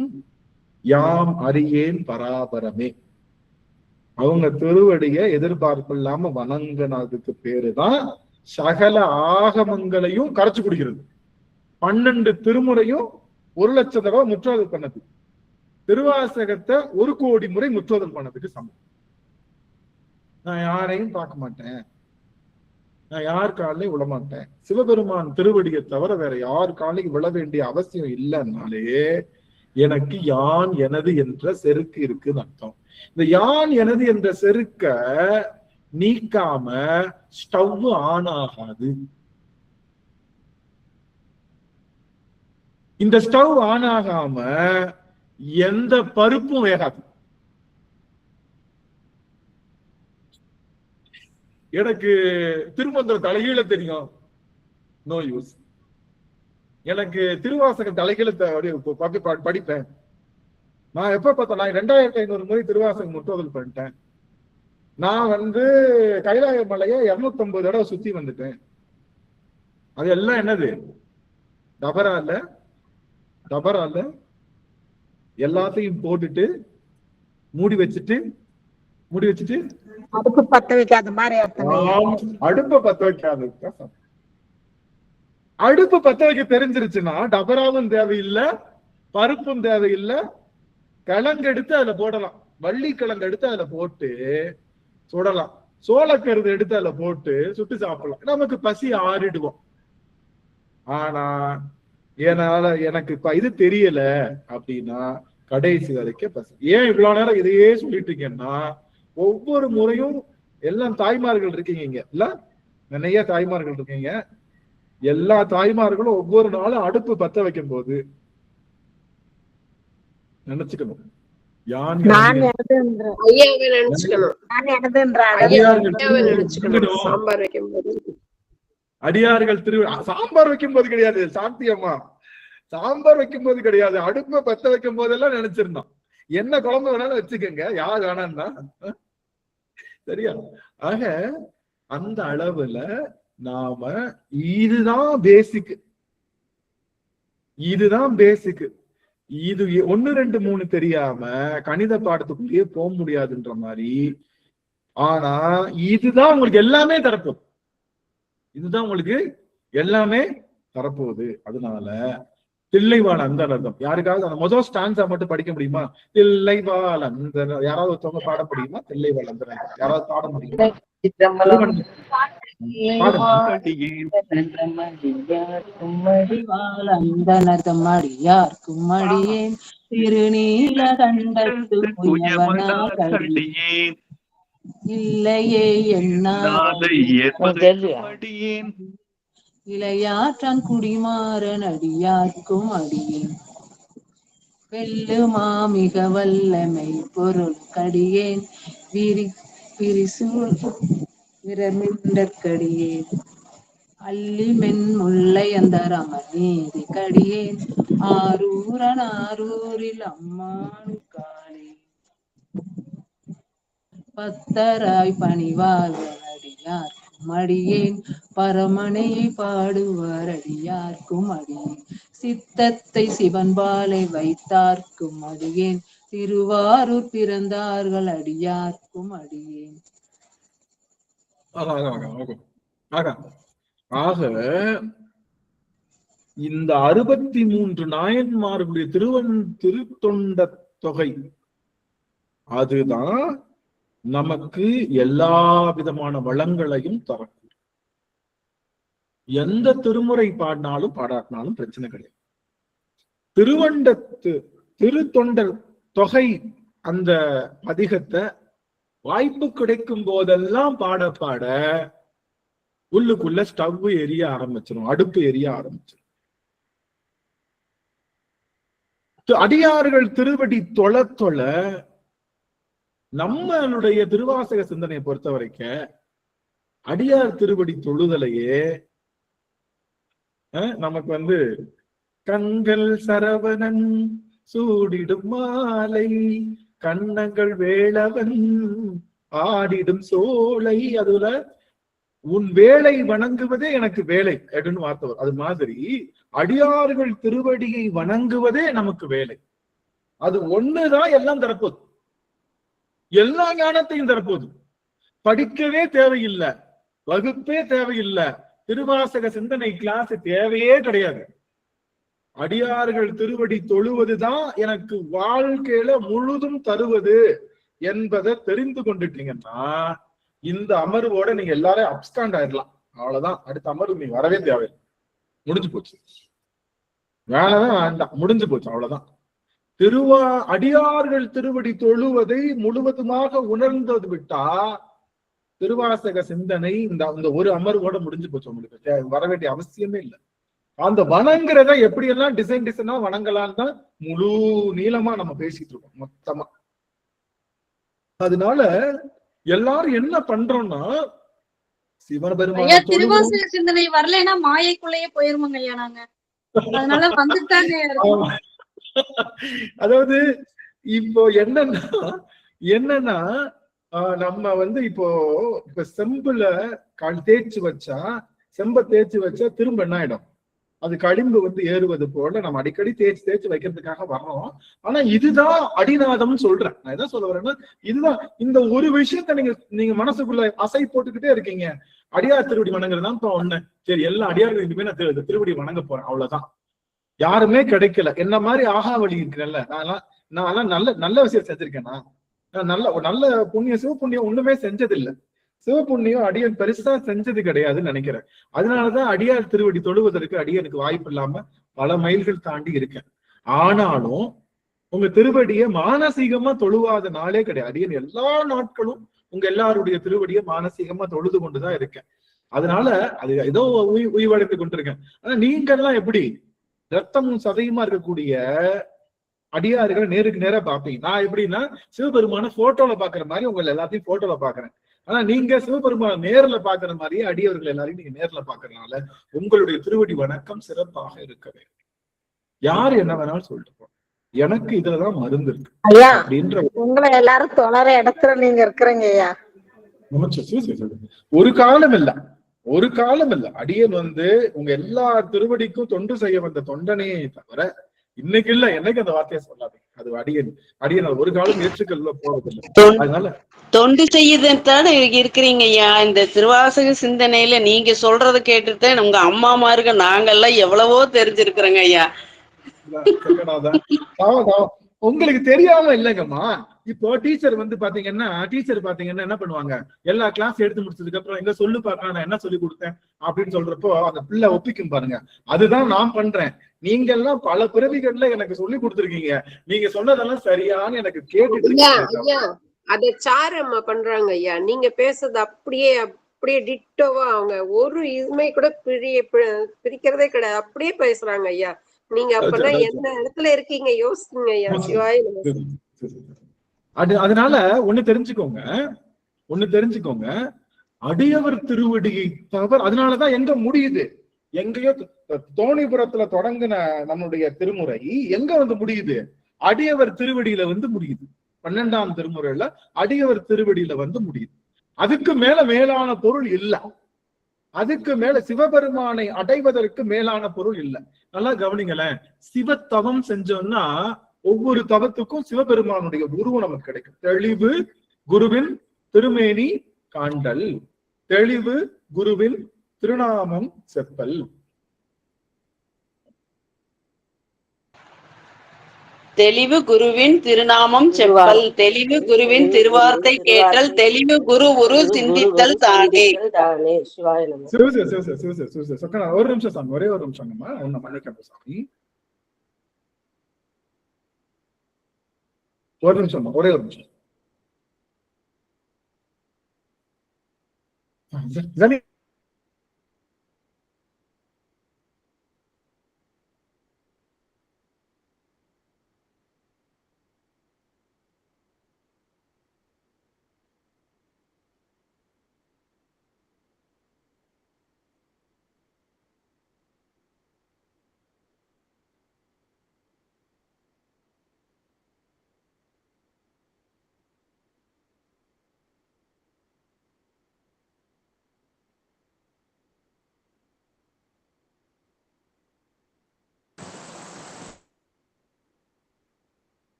Speaker 1: யாம் அறியேன் பராபரமே. அவங்க திருவடிய எதிர்பார்ப்பு இல்லாம வணங்கினதுக்கு பேருதான் சகல ஆகமங்களையும் கரைச்சு குடிக்கிறது. 12 திருமுறையும் 1,00,000 தடவை முற்றோதல் பண்ணது. திருவாசகத்தை 1 கோடி முறை முற்றோதல் பண்ணதுக்கு சமம். நான் யாரையும் பார்க்க மாட்டேன், நான் யார் காலையும் விழமாட்டேன், சிவபெருமான் திருவடியை தவிர வேற யார் காலையும் விழ வேண்டிய அவசியம் இல்லைன்னாலே எனக்கு யான் எனது என்ற செருக்கு இருக்குன்னு அர்த்தம். இந்த யான் எனது என்ற செருக்க நீக்காம ஸ்டவ் ஆன் ஆகாது. இந்த ஸ்டவ் ஆன் ஆகாம எந்த பருப்பும் வேகாது. எனக்கு திருமந்திர தலைகீழ தெரியும், நோ யூஸ். எனக்கு திருவாசகம் தலைகீழ படிப்பேன், நான் எப்ப பார்த்தேன், நான் 2500 முறை திருவாசகம் முற்றுதல் பண்ணிட்டேன். நான் கைலாய மலையை 250 தடவை சுத்தி வந்துட்டேன். அது எல்லாம் என்னது? டபரா இல்ல, எல்லாத்தையும் போட்டுட்டு மூடி வச்சுட்டு
Speaker 7: அடுப்பு பத்த வைக்காத மாதிரி அர்த்தங்க ஐயா.
Speaker 1: அடுப்ப பத்த வைக்காது. அடுப்பு பத்த வைக்க தெரிஞ்சிருச்சுன்னா டபராவும் தேவையில்லை, பருப்பும் தேவையில்லை. கிழங்கு எடுத்து அதுல போடலாம், வள்ளி கிழங்கு எடுத்து அதுல போட்டு சுடலாம், சோளக்கருது எடுத்து அதுல போட்டு சுட்டு சாப்பிடலாம், நமக்கு பசி ஆறிடுவோம். ஆனா எனக்கு இது தெரியல அப்படின்னா கடைசி வரைக்கும் பசி. ஏன் இவ்வளவு நேரம் இதையே சொல்லிட்டு இருக்கேன்னா, ஒவ்வொரு முறையும் எல்லாம் தாய்மார்கள் இருக்கீங்க இங்க இல்ல, நிறைய தாய்மார்கள் இருக்கீங்க. எல்லா தாய்மார்களும் ஒவ்வொரு நாளும் அடுப்பு பத்த வைக்கும் போது நினைச்சுக்கணும்,
Speaker 7: நான் எனதுன்ற
Speaker 8: ஐயாவை நினைச்சுக்கணும்.
Speaker 7: நான் எனதுன்ற
Speaker 8: ஐயாவை நினைச்சுக்கணும். சாம்பார் வைக்கும் போது
Speaker 1: அடியார்கள் சாம்பார் வைக்கும் போது கிடையாது சாந்தி அம்மா, சாம்பார் வைக்கும் போது கிடையாது, அடுப்பை பத்த வைக்கும் போதெல்லாம் நினைச்சிருந்தோம். என்ன குழம்பு வேணாலும் வச்சுக்கோங்க, யார் வேணாம்னா சரியா. ஆக அந்த அளவுல நாம இதுதான் பேசிக், இது 1 2 3 தெரியாம கணித பாடத்துக்குள்ளேயே போக முடியாதுன்ற மாதிரி. ஆனா இதுதான் உங்களுக்கு எல்லாமே தரப்போகுது, இதுதான் உங்களுக்கு எல்லாமே தரப்போகுது. அதனால தில்லைவாழ் அந்தனர்தம், யாருக்காவது அந்த முதல் ஸ்டான்ஸா மட்டும் படிக்க முடியுமா? தில்லைவாழ் அந்த யாராவது ஒருத்தவங்க பாட முடியுமா? தில்லைவாழ் அந்தனர்தம் யாராவது பாட முடியுமா?
Speaker 4: அந்தனர்தமடியார்க்குமடியேன் திருநீலகண்டத்து புயவனாகடியேன் இல்லையே எண்ணாதடியேன் இளையாற்றான் குடிமாறன் அடியார்க்கும் அடியேன் வெல்லுமா மிக வல்லமை பொருள் கடியேன் விரிசூல் விரமிண்டற்கடியேன் அல்லி மென் முல்லை அந்த ரமநீதி கடியேன் ஆரூரன் ஆரூரில் அம்மானு காலே பத்தராய் பணிவார்கள் அடியார்க்கும் அடியேன் பரமனை பாடுவார் அடியார்க்கும் அடியேன் சித்தத்தை சிவன்பாலை வைத்தார்க்கும் அடியேன் திருவாரூர் பிறந்தார்கள் அடியார்க்கும் அடியேன்.
Speaker 1: ஆக இந்த 63 நாயன்மார்களுடைய திருத்தொண்ட தொகை அதுதான் நமக்கு எல்லா விதமான வளங்களையும் தரக்கூடும். எந்த திருமுறை பாடினாலும் பாடாட்டினாலும் பிரச்சனை கிடையாது. திருத்தொண்டர் தொகை அந்த பதிகத்தை வாய்ப்பு கிடைக்கும் போதெல்லாம் பாட பாட உள்ளுக்குள்ள ஸ்டவ் எரிய ஆரம்பிச்சிடும், அடுப்பு எரிய ஆரம்பிச்சிடும். அடியார்கள் திருவடி தொழ தொழ நம்மளுடைய திருவாசக சிந்தனையை பொறுத்த வரைக்கும் அடியார் திருவடி தொழுதலையே நமக்கு கண்கள் சரவணன் சூடிடும் மாலை கண்ணங்கள் வேளவன் ஆடிடும் சோலை, அதுல உன் வேலை வணங்குவதே எனக்கு வேலை அப்படின்னு வார்த்தை. அது மாதிரி அடியார்கள் திருவடியை வணங்குவதே நமக்கு வேலை. அது ஒண்ணுதான் எல்லாம் தரப்போகுது, எல்லா ஞானத்தையும் தரப்போகுது. படிக்கவே தேவையில்லை, வகுப்பே தேவையில்லை, திருவாசக சிந்தனை கிளாஸ் தேவையே கிடையாது. அடியார்கள் திருவடி தொழுவதுதான் எனக்கு வாழ்க்கையில முழுதும் தருவது என்பதை தெரிந்து கொண்டுட்டீங்கன்னா இந்த அமர்வோட நீங்க எல்லாரும் அப்ஸ்காண்ட் ஆயிடலாம். அவ்வளவுதான், அடுத்த அமர்வு நீங்க வரவே தேவையில்லை, முடிஞ்சு போச்சு, வேலைதான் வேண்டாம், முடிஞ்சு போச்சு, அவ்வளவுதான். அடியார்கள் திருவடி தொழுவதை முழுவதுமாக உணர்ந்தது விட்டா திருவாசக சிந்தனை இந்த ஒரு அமர்வோட முடிஞ்சு போச்சு, உங்களுக்கு வர வேண்டிய அவசியமே இல்லை. அந்த வணங்குறத எப்படி எல்லாம் டிசைனா வணங்கலான்னு தான் முழு நீளமா நம்ம பேசிட்டு இருக்கோம் மொத்தமா. அதனால எல்லாரும் என்ன பண்றோம்னா சிவபெருமான
Speaker 9: திருவாசக சிந்தனை வரலைன்னா மாயைக்குள்ளேயே போயிருவோங்க ஐயா நாங்க, அதனால வந்துட்டாங்க.
Speaker 1: அதாவது இப்போ என்னன்னா நம்ம வந்து இப்போ செம்புல தேய்ச்சி வச்சா திரும்ப என்ன ஆயிடும், அது களிம்பு வந்து ஏறுவது போல நம்ம அடிக்கடி தேய்ச்சி வைக்கிறதுக்காக வர்றோம். ஆனா இதுதான் அடிநாதம்னு சொல்றேன். நான் என்ன சொல்ல வரேன்னா, இதுதான் இந்த ஒரு விஷயத்த நீங்க மனசுக்குள்ள அசை போட்டுக்கிட்டே இருக்கீங்க. அடியார் திருவடி வணங்குறது தான் இப்ப ஒண்ணு. சரி, எல்லா அடியார்களும் இனிமே நான் திருவடி வணங்க போறேன், அவ்வளவுதான். யாருமே கிடைக்கல. என்ன மாதிரி ஆகாவளி இருக்கிறல்ல, நான் நல்ல விஷயம் செஞ்சிருக்கேன்னா, நான் நல்ல புண்ணியம் சிவபுண்ணியம் ஒண்ணுமே செஞ்சதில்லை. சிவபுண்ணியம் அடியன் பெருசா செஞ்சது கிடையாதுன்னு நினைக்கிறேன். அதனாலதான் அடியார் திருவடி தொழுவதற்கு அடியனுக்கு வாய்ப்பு இல்லாம பல மைல்கள் தாண்டி இருக்கேன். ஆனாலும் உங்க திருவடியை மானசீகமா தொழுவாத நாளே கிடையாது. அடியன் எல்லா நாட்களும் உங்க எல்லாருடைய திருவடியை மானசீகமா தொழுது கொண்டுதான் இருக்கேன். அதனால அது ஏதோ உய்வடைந்து கொண்டிருக்கேன். ஆனா நீங்க எல்லாம் எப்படி ரத்தமும் சதையுமா இருக்கக்கூடிய அடியார்கள் நேருக்கு நேரா பாப்பீங்க. நான் எப்படின்னா சிவபெருமான போட்டோல பாக்குற மாதிரி உங்களை எல்லாத்தையும் போட்டோல பாக்குறேன். ஆனா நீங்க சிவபெருமான நேர்ல பாக்குற மாதிரியே அடியவர்கள் எல்லாரையும் நீங்க நேர்ல பாக்குறதுனால உங்களுடைய திருவடி வணக்கம் சிறப்பாக இருக்கவே. யாரு என்ன வேணாலும் சொல்லிட்டு போ, எனக்கு இதுலதான் மருந்து இருக்கு அப்படின்ற
Speaker 7: உங்களை எல்லாரும் தொடர இடத்துல நீங்க இருக்கிறீங்க ஐயா.
Speaker 1: ஒரு காலம் இல்ல அடியன் வந்து உங்க எல்லா திருவடிக்கும் தொண்டு செய்ய வந்த தொண்டனே தவிர இன்னைக்கு இல்ல, என்னைக்கு அந்த வார்த்தையை சொல்லாதீங்க. அது அடியன் ஒரு காலம் ஏற்றுக்கல்ல போறதில்லை. அதனால
Speaker 10: தொண்டு செய்யுதுன்னு இருக்கிறீங்க ஐயா. இந்த திருவாசக சிந்தனையில நீங்க சொல்றத கேட்டுதான் உங்க அம்மாமாருக்கு நாங்கெல்லாம் எவ்வளவோ தெரிஞ்சிருக்கிறோங்க ஐயா.
Speaker 1: உங்களுக்கு தெரியாம இல்லைங்கம்மா. இப்போ டீச்சர் பாத்தீங்கன்னா என்ன பண்ணுவாங்க, எல்லா கிளாஸ் எடுத்து முடிச்சதுக்கு அப்புறம் எங்க சொல்லு பாக்க நான் என்ன சொல்லி கொடுத்தேன் அப்படின்னு சொல்றப்போ அந்த பிள்ளை ஒப்பிக்கும் பாருங்க. அதுதான் நான் பண்றேன். நீங்க எல்லாம் பல பிறவிகள்ல எனக்கு சொல்லி கொடுத்துருக்கீங்க. நீங்க சொன்னதெல்லாம் சரியான்னு எனக்கு கேட்டு
Speaker 8: அதை சாரம்மா பண்றாங்க ஐயா. நீங்க பேசுறது அப்படியே டிட்டோவா அவங்க ஒரு இதுமே கூட பிரிக்கிறதே கிடையாது. அப்படியே பேசுறாங்க ஐயா. நீங்க அப்பதான் எந்த இடத்துல இருக்கீங்க யோசிங்க ஐயா. சிவாய
Speaker 1: அதனால ஒண்ணு தெரிஞ்சுக்கோங்க, அடியவர் திருவடியை தவிர அதனாலதான் எங்க முடியுது, எங்கேயோ தோணிபுரத்துல தொடங்கின நம்முடைய திருமுறை எங்க வந்து முடியுது, அடியவர் திருவடியில வந்து முடியுது. 12ஆம் திருமுறையில அடியவர் திருவடியில வந்து முடியுது. அதுக்கு மேலான பொருள் இல்ல. அதுக்கு மேல சிவபெருமானை அடைவதற்கு மேலான பொருள் இல்லை. நல்லா கவனிங்களேன். சிவத்தவம் செஞ்சோம்னா ஒவ்வொரு தவத்துக்கும் சிவபெருமானுடைய உருவம் நமக்கு கிடைக்கும். தெளிவு குருவின் திருமேனி காண்டல், தெளிவு குருவின் திருநாமம் செப்பல்.
Speaker 10: தெளிவு குருவின் திருநாமம் செப்பல், தெளிவு குருவின் திருவார்த்தை கேட்டல், தெளிவு குரு உரு சிந்தித்தல் தானே.
Speaker 1: ஒரு நிமிஷம் சாமி, ஒரே ஒரு நிமிஷம்மா, உன்னை மன்னிக்க சாமி. ஒரு நிமிஷம், ஒரே ஒரு நிமிஷம்.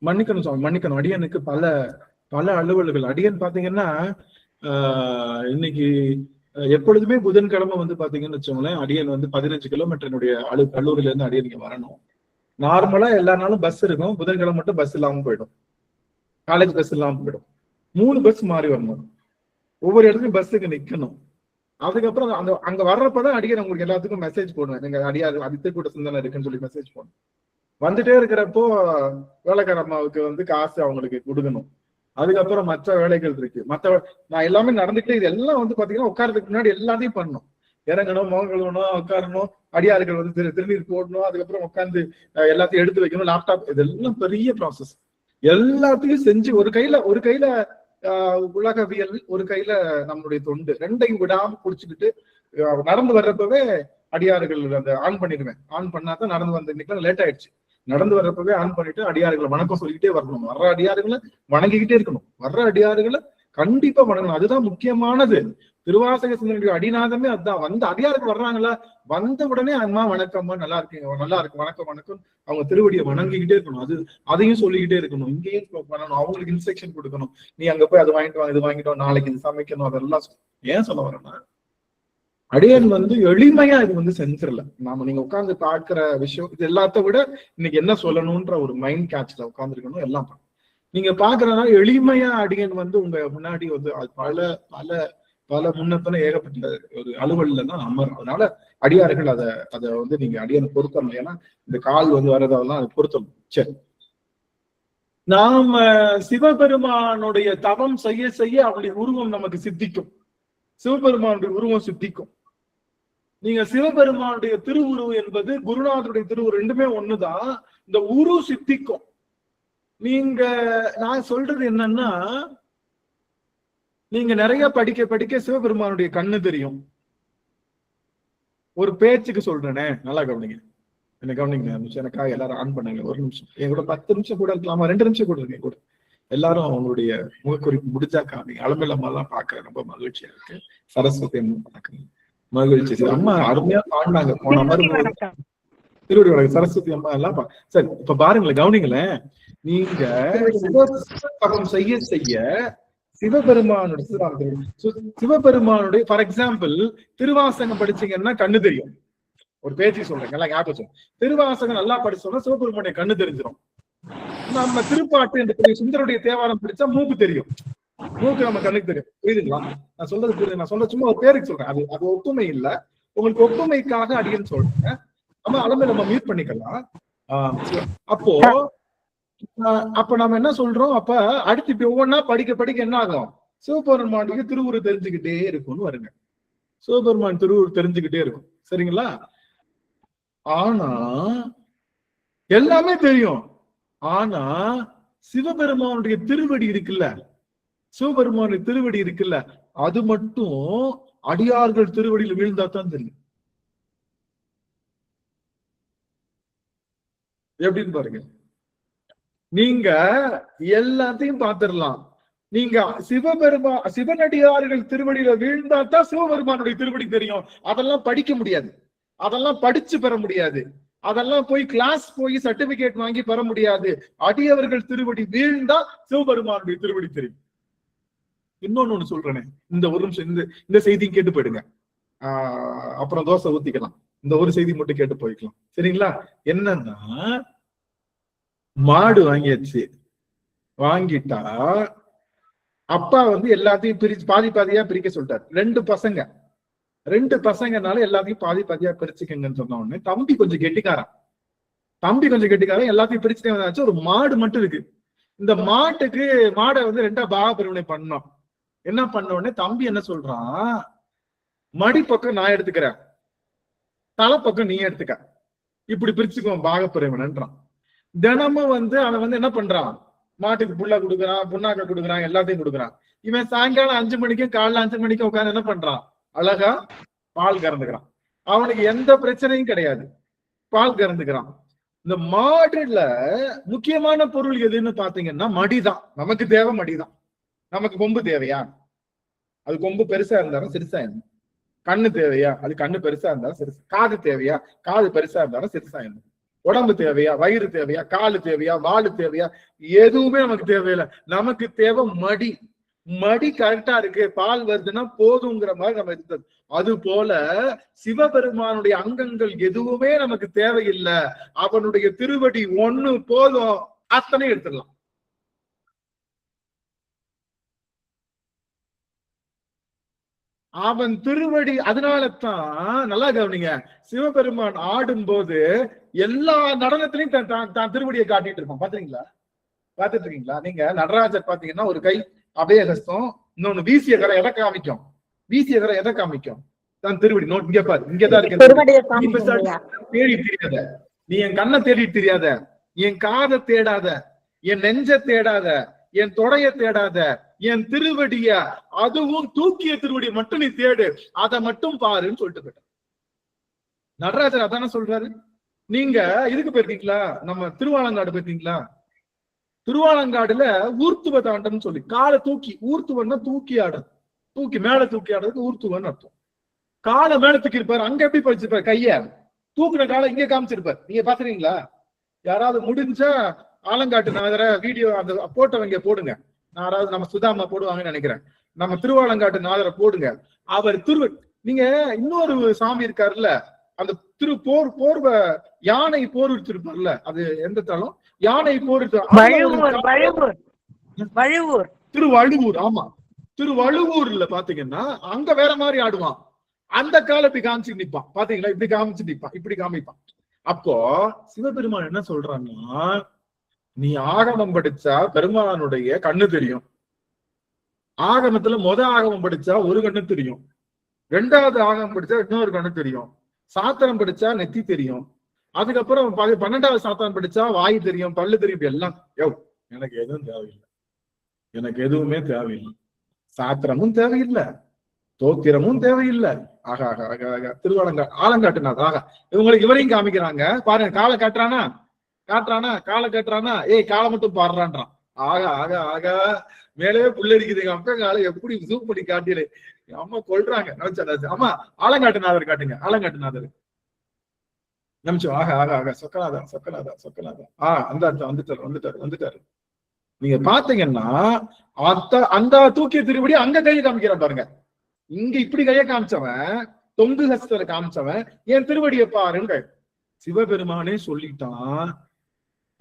Speaker 1: மன்னிக்கணும் சாமி, மன்னிக்கணும். அடியனுக்கு பல அலுவல்கள். அடியன் பாத்தீங்கன்னா இன்னைக்கு எப்பொழுதுமே புதன்கிழமை வந்து பாத்தீங்கன்னு வச்சோங்களேன், அடியன் வந்து 15 கிலோமீட்டர் என்னுடைய கல்லூரியில இருந்து அடியனுக்கு வரணும். நார்மலா எல்லா நாளும் பஸ் இருக்கும், புதன்கிழமை மட்டும் பஸ் இல்லாம போயிடும், காலேஜ் பஸ் இல்லாம போயிடும். 3 பஸ் மாறி வரணும், ஒவ்வொரு இடத்துலயும் பஸ்ஸுக்கு நிக்கணும். அதுக்கப்புறம் அங்க வர்றப்பதான் அடியன் உங்களுக்கு எல்லாத்துக்கும் மெசேஜ் போடுவேன், நீங்க அடியார் அதிர்க்கூட்ட சிந்தனை இருக்குன்னு சொல்லி மெசேஜ் போடுவேன். வந்துட்டே இருக்கிறப்போ வேலைக்கார அம்மாவுக்கு வந்து காசு அவங்களுக்கு கொடுக்கணும். அதுக்கப்புறம் மற்ற வேலைகள் இருக்கு, நான் எல்லாமே நடந்துட்டு இது எல்லாம் வந்து பாத்தீங்கன்னா உட்காரதுக்கு முன்னாடி எல்லாத்தையும் பண்ணணும். இறங்கணும், முகம் கழுவணும், உட்காரணும், அடியார்கள் வந்து திருநீர் போடணும், அதுக்கப்புறம் உட்காந்து எல்லாத்தையும் எடுத்து வைக்கணும், லேப்டாப், இதெல்லாம் பெரிய ப்ராசஸ். எல்லாத்தையும் செஞ்சு ஒரு கையில உலகவியல், ஒரு கையில நம்மளுடைய தொண்டு, ரெண்டையும் விடாம குடிச்சுக்கிட்டு நடந்து வர்றப்பவே அடியார்கள் அந்த ஆன் பண்ணிடுவேன். ஆன் பண்ணாதான் நடந்து வந்த இன்னைக்கு லேட் ஆயிடுச்சு. நடந்து வர்றப்பவே ஆன் பண்ணிட்டு அடியார்களை வணக்கம் சொல்லிக்கிட்டே வரணும். வர்ற அடியார்களை வணங்கிக்கிட்டே இருக்கணும். வர்ற அடியார்களை கண்டிப்பா வணங்கணும். அதுதான் முக்கியமானது. திருவாசக சிந்தனையுடைய அடிநாதமே அதுதான். வந்த அடியாருக்கு வர்றாங்களா, வந்த உடனே அம்மா வணக்கம்மா, நல்லா இருக்கீங்க, நல்லா இருக்கு, வணக்கம் வணக்கம், அவங்க திருவடியை வணங்கிக்கிட்டே இருக்கணும். அதையும் சொல்லிக்கிட்டே இருக்கணும். இங்கேயும் பண்ணணும், அவங்களுக்கு இன்ஸ்ட்ரக்ஷன் கொடுக்கணும். நீ அங்க போய் அது வாங்கிட்டு வாங்க, இது வாங்கிட்டோம், நாளைக்கு இது சமைக்கணும், அதெல்லாம். ஏன் சொல்ல வரேன்னா, அடியன் எளிமையா இது செஞ்சிடல. நாம நீங்க உட்கார்ந்து பார்க்கிற விஷயம் இது எல்லாத்த விட இன்னைக்கு என்ன சொல்லணும்ன்ற ஒரு மைண்ட் கேட்ச்ல உட்கார்ந்துருக்கணும். எல்லாம் நீங்க பாக்குறதுனால எளிமையா அடியன் உங்க முன்னாடி அது பல பல பல முன்னத்தன ஏகப்பட்ட ஒரு அலுவலில் தான் அமரும். அதனால அடியார்கள் அதை நீங்க அடியனை பொருத்தணும். ஏன்னா இந்த கால் வர்றதெல்லாம் அதை பொருத்தணும். சரி, நாம சிவபெருமானுடைய தவம் செய்ய செய்ய அவருடைய உருவம் நமக்கு சித்திக்கும். சிவபெருமானுடைய உருவம் சித்திக்கும். நீங்க சிவபெருமானுடைய திருவுருவம் என்பது குருநாதருடைய திருவுருவம் ரெண்டுமே ஒண்ணுதான். இந்த உரு சித்திக்கும். நான் சொல்றது என்னன்னா, நீங்க நிறைய படிக்க படிக்க சிவபெருமானுடைய கண்ணு தெரியும். ஒரு பேச்சுக்கு சொல்றேனே, நல்லா கவனிங்க, என்ன கவனிங்க. எனக்காக எல்லாரும் ஆன் பண்ணுங்க. ஒரு நிமிஷம், என் கூட 10 நிமிஷம் கூட இருக்கலாமா, 2 நிமிஷம் கூட இருக்கேன் கூட. எல்லாரும் அவங்களுடைய முகக்குறிப்பு முடிச்சா காமி. அலம்பிலம்மா எல்லாம் பார்க்க ரொம்ப மகிழ்ச்சியா இருக்கு. சரஸ்வதி அம்மா பார்க்க மகிழ்ச்சி. சரி, அம்மா அருமையா பாடினாங்க போன மாதிரி. திருவடி வணக்கம் சரஸ்வதி அம்மா எல்லாம். சரி, இப்ப பாருங்களேன், கவனிங்களேன். நீங்க சிவபெருமான் செய்ய செய்ய சிவபெருமானுடைய ஃபார் எக்ஸாம்பிள் திருவாசகம் படிச்சீங்கன்னா கண்ணு தெரியும். ஒரு பேச்சு சொல்றேன், எல்லாம் ஞாபகம். திருவாசகம் நல்லா படிச்சோம்னா சிவபெருமானுடைய கண்ணு தெரிஞ்சிடும். நம்ம திருப்பாட்டு என்று சுந்தருடைய தேவாரம் படிச்சா மூக்கு தெரியும். மூக்கு நம்ம கண்ணுக்கு தெரியும். புரியுதுங்களா? நான் சொல்றது புரியுது. நான் சொல்ல சும்மா ஒரு பேருக்கு சொல்றேன். அது ஒப்புமை இல்ல, உங்களுக்கு ஒப்புமைக்காக அடியன்னு சொல்றேன். நம்ம அளவு நம்ம மீட் பண்ணிக்கலாம். அப்ப நம்ம என்ன சொல்றோம், அப்ப அடுத்து இப்ப ஒவ்வொன்னா படிக்க படிக்க என்ன ஆகும், சிவபெருமானுக்கு திருவுரு தெரிஞ்சுக்கிட்டே இருக்கும்னு வருங்க. சிவபெருமான் திருவுரு தெரிஞ்சுக்கிட்டே இருக்கும். சரிங்களா? ஆனா எல்லாமே தெரியும். ஆனா சிவபெருமானுடைய திருவடி இருக்குல்ல, சிவபெருமானுடைய திருவடி இருக்குல்ல, அது மட்டும் அடியார்கள் திருவடியில் வீழ்ந்தா தான் தெரியும். எப்படின்னு பாருங்க. நீங்க எல்லாத்தையும் பார்த்திடலாம். நீங்க சிவனடியார்கள் திருவடியில வீழ்ந்தா தான் சிவபெருமானுடைய திருவடி தெரியும். அதெல்லாம் படிக்க முடியாது, அதெல்லாம் படிச்சு பெற முடியாது, அதெல்லாம் போய் கிளாஸ் போய் சர்டிபிகேட் வாங்கி பெற முடியாது. அடியவர்கள் திருவடி வீழ்ந்தா சிவபெருமானுடைய திருவடி தெரியும். இன்னொன்னு சொல்றேனே, இந்த ஒரு நிமிஷம் இந்த செய்தியும் கேட்டு போயிடுங்க. அப்புறம் தோசை ஊத்திக்கலாம். இந்த ஒரு செய்தி மட்டும் கேட்டு போய்க்கலாம். சரிங்களா? என்னன்னா, மாடு வாங்கியாச்சு. வாங்கிட்டா அப்பா எல்லாத்தையும் பிரிச்சு பாதி பாதியா பிரிக்க சொல்லிட்டாரு. 2 பசங்கனால எல்லாத்தையும் பாதி பாதியா பிரிச்சுக்கங்கன்னு சொன்ன உடனே தம்பி கொஞ்சம் கெட்டிக்காரன் எல்லாத்தையும் பிரிச்சுட்டே வந்தாச்சு. ஒரு மாடு மட்டும் இருக்கு. இந்த மாடை 2ஆ பாக பிரிவினை பண்ணோம். என்ன பண்ண உடனே தம்பி என்ன சொல்றான், மடி பக்கம் நான் எடுத்துக்கிறேன், தலை பக்கம் நீ எடுத்துக்க, இப்படி பிரிச்சுக்குவோம் பாக பிரிவினைன்றான். தினமும் அவன் என்ன பண்றான், மாட்டுக்கு புல்ல கொடுக்குறான், புண்ணாக்க கொடுக்குறான், எல்லாத்தையும் கொடுக்குறான். இவன் சாயங்காலம் 5 மணிக்கும் காலைல 5 மணிக்கும் உட்காந்து என்ன பண்றான், அழகா பால் கறந்துக்கிறான். அவனுக்கு எந்த பிரச்சனையும் கிடையாது, பால் கறந்துக்கிறான். இந்த மாடுல முக்கியமான பொருள் எதுன்னு பாத்தீங்கன்னா மடிதான். நமக்கு தேவை மடிதான். நமக்கு கொம்பு தேவையா, அது கொம்பு பெருசா இருந்தாலும் சிறுசா இருந்தாலும். கண்ணு தேவையா, அது கண்ணு பெருசா இருந்தாலும் சிறுசா. காது தேவையா, காது பெருசா இருந்தாலும் சிறுசா இருந்தாலும். உடம்பு தேவையா, வயிறு தேவையா, காலு தேவையா, வாலு தேவையா, எதுவுமே நமக்கு தேவையில்லை. நமக்கு தேவை மடி. மடி கரெக்டா இருக்கு, பால் வருதுன்னா போதுங்கிற மாதிரி நம்ம இருந்தது. அது போல சிவபெருமானுடைய அங்கங்கள் எதுவுமே நமக்கு தேவையில்லை. அவனுடைய திருவடி ஒண்ணு போதும், அத்தனை எடுத்துடலாம். அவன் திருவடி. அதனாலதான் நல்லா கவனிங்க, சிவபெருமான் ஆடும் போது எல்லா நடனத்திலையும் தான் திருவடியை காட்டிட்டு இருப்பான். பாத்துட்டு இருக்கீங்களா? நீங்க நடராஜர் பாத்தீங்கன்னா ஒரு கை அபயஹஸ்தம், இன்னொன்னு வீசிய கரை எதை காமிக்கும், தான் திருவடி. நோட் இங்க பாரு, இங்கதான் இருக்கு. தேடி தெரியாத, நீ என் கண்ணை தேடிட்டு தெரியாத, என் காதை தேடாத, என் நெஞ்ச தேடாத, என் தொடைய தேடாத, என் திருவடிய, அதுவும் தூக்கிய திருவடி மட்டும் நீ தேடு, அதை மட்டும் பாருன்னு சொல்லிட்டு போயிட்டார். நடராஜர் அதான சொல்றாரு. நீங்க இதுக்கு போயிருக்கீங்களா? நம்ம திருவாலங்காடு போயிருக்கீங்களா? திருவாலங்காடுல ஊர்த்துவ தாண்டம்னு சொல்லி காலை தூக்கி, ஊர்த்துவன்னா தூக்கி ஆடுறது, தூக்கி மேல தூக்கி ஆடுறதுக்கு ஊர்த்துவன்னு அர்த்தம். காலை மேல தூக்கி இருப்பாரு. அங்க எப்படி படிச்சிருப்பாரு? கைய தூக்குன காலை இங்க காமிச்சிருப்பாரு. நீங்க பாத்துறீங்களா? யாராவது முடிஞ்சா ஆலங்காட்டு நாதர வீடியோ அந்த போட்டவங்க போடுங்க. யாராவது நம்ம சுதாமா போடுவாங்கன்னு நினைக்கிறேன். நம்ம திருவாலங்காட்டு நாதரை போடுங்க. அவர் நீங்க இன்னொரு சாமி இருக்காருல்ல, அந்த போர்வ யானை போர் வச்சிருப்பார்ல, அது எந்த தளம்? யானை போர் திருவழுவூர். ஆமா, திருவழுவூர்ல பாத்தீங்கன்னா அங்க வேற மாதிரி ஆடுவான். அந்த கால இப்படி காமிச்சு நிப்பான். பாத்தீங்களா? இப்படி காமிச்சு நிப்பான், இப்படி காமிப்பான். அப்போ சிவபெருமான் என்ன சொல்றான்னா, நீ ஆகமம் படிச்சா பெருமானுடைய கண்ணு தெரியும். ஆகமத்துல ஆகமம் படிச்சா ஒரு கண்ணு தெரியும், ரெண்டாவது ஆகமம் படிச்சா இன்னொரு கண்ணு தெரியும், சாத்திரம் படிச்சா நெத்தி தெரியும், அதுக்கப்புறம் 12வது சாத்திரம் படிச்சா வாய் தெரியும், பல்லு தெரியும். எல்லாம் எனக்கு எதுவும் தேவையில்லை, எனக்கு எதுவுமே தேவையில்லை. சாத்திரமும் தேவையில்லை, தோத்திரமும் தேவையில்லை. ஆகா ஆகா ஆகா ஆகா ஆலங்காட்டுனாது. ஆகா, இவங்களுக்கு இவரையும் காமிக்கிறாங்க பாருங்க. காலை காட்டுறானா, காலை காட்டுறானா, காலை மட்டும் பாடுறான்றான். ஆகா ஆகா ஆகா, மேலே புல்லரிக்குது. எங்க அப்பா காலை எப்படி ஜூம் பண்ணி காட்டியலே அம்மா கொள்றாங்க. அம்மா ஆலங்காட்டுநாதர் காட்டுங்க, ஆலங்காட்டுநாதர் நிமிஷம். ஆகா ஆகா ஆகா, சொக்கநாதா. வந்துட்டாரு. நீங்க பாத்தீங்கன்னா அந்த தூக்கிய திருப்படி அங்க கையை காமிக்கிறான் பாருங்க. இங்க இப்படி கையை காமிச்சவன், தொங்கு ஹஸ்தரை காமிச்சவன் என் திருவடியை பாருங்க. சிவபெருமானே சொல்லிட்டான்,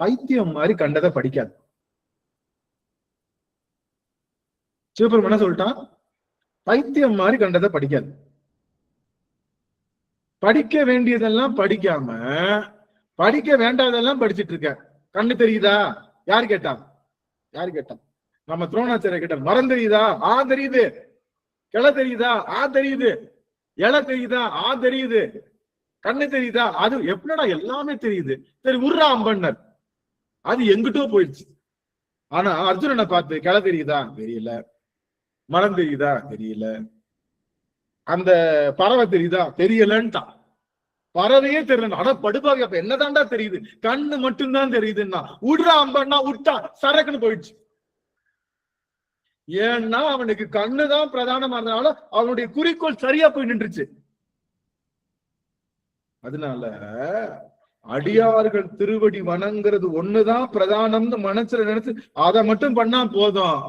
Speaker 1: பைத்தியம் மாதிரி கண்டதை படிக்காது. சிவபெருமான சொல்லிட்டான், பைத்தியம் மாதிரி கண்டதை படிக்காது. படிக்க வேண்டியதெல்லாம் படிக்காம படிக்க வேண்டாதெல்லாம் படிச்சுட்டு இருக்க. கண்ணு தெரியுதா? யாரு கேட்டான்? நம்ம துரோணாச்சாரிய கேட்டான். மரம் தெரியுதா? தெரியுது. கிளை தெரியுதா? தெரியுது. இலை தெரியுதா? தெரியுது. கண்ணு தெரியுதா? அது எப்படிடா எல்லாமே தெரியுது. சரி உர்ரா அம்பன்னர், அது எங்கிட்டோ போயிடுச்சு. ஆனா அர்ஜுனனை பார்த்து கிளை தெரியுதா? தெரியல. மரம் தெரியுதா? தெரியல. அந்த பறவை தெரியுதா? தெரியலன்ட்டான். பறவையே தெரியல. ஆனா படுபாக அப்ப என்னதான்டா தெரியுது? கண்ணு மட்டும்தான் தெரியுதுன்னா உட்ரா அம்பன்னா விட்டா சரக்குன்னு போயிடுச்சு. ஏன்னா அவனுக்கு கண்ணுதான் பிரதானமா இருந்தனால அவனுடைய குறிக்கோள் சரியா போய் நின்றுச்சு. அதனால அடியார்கள் திருவடி வணங்குறது ஒண்ணுதான் பிரதானம்னு மனசுல நினைச்சு அதை மட்டும் பண்ணா போதும்.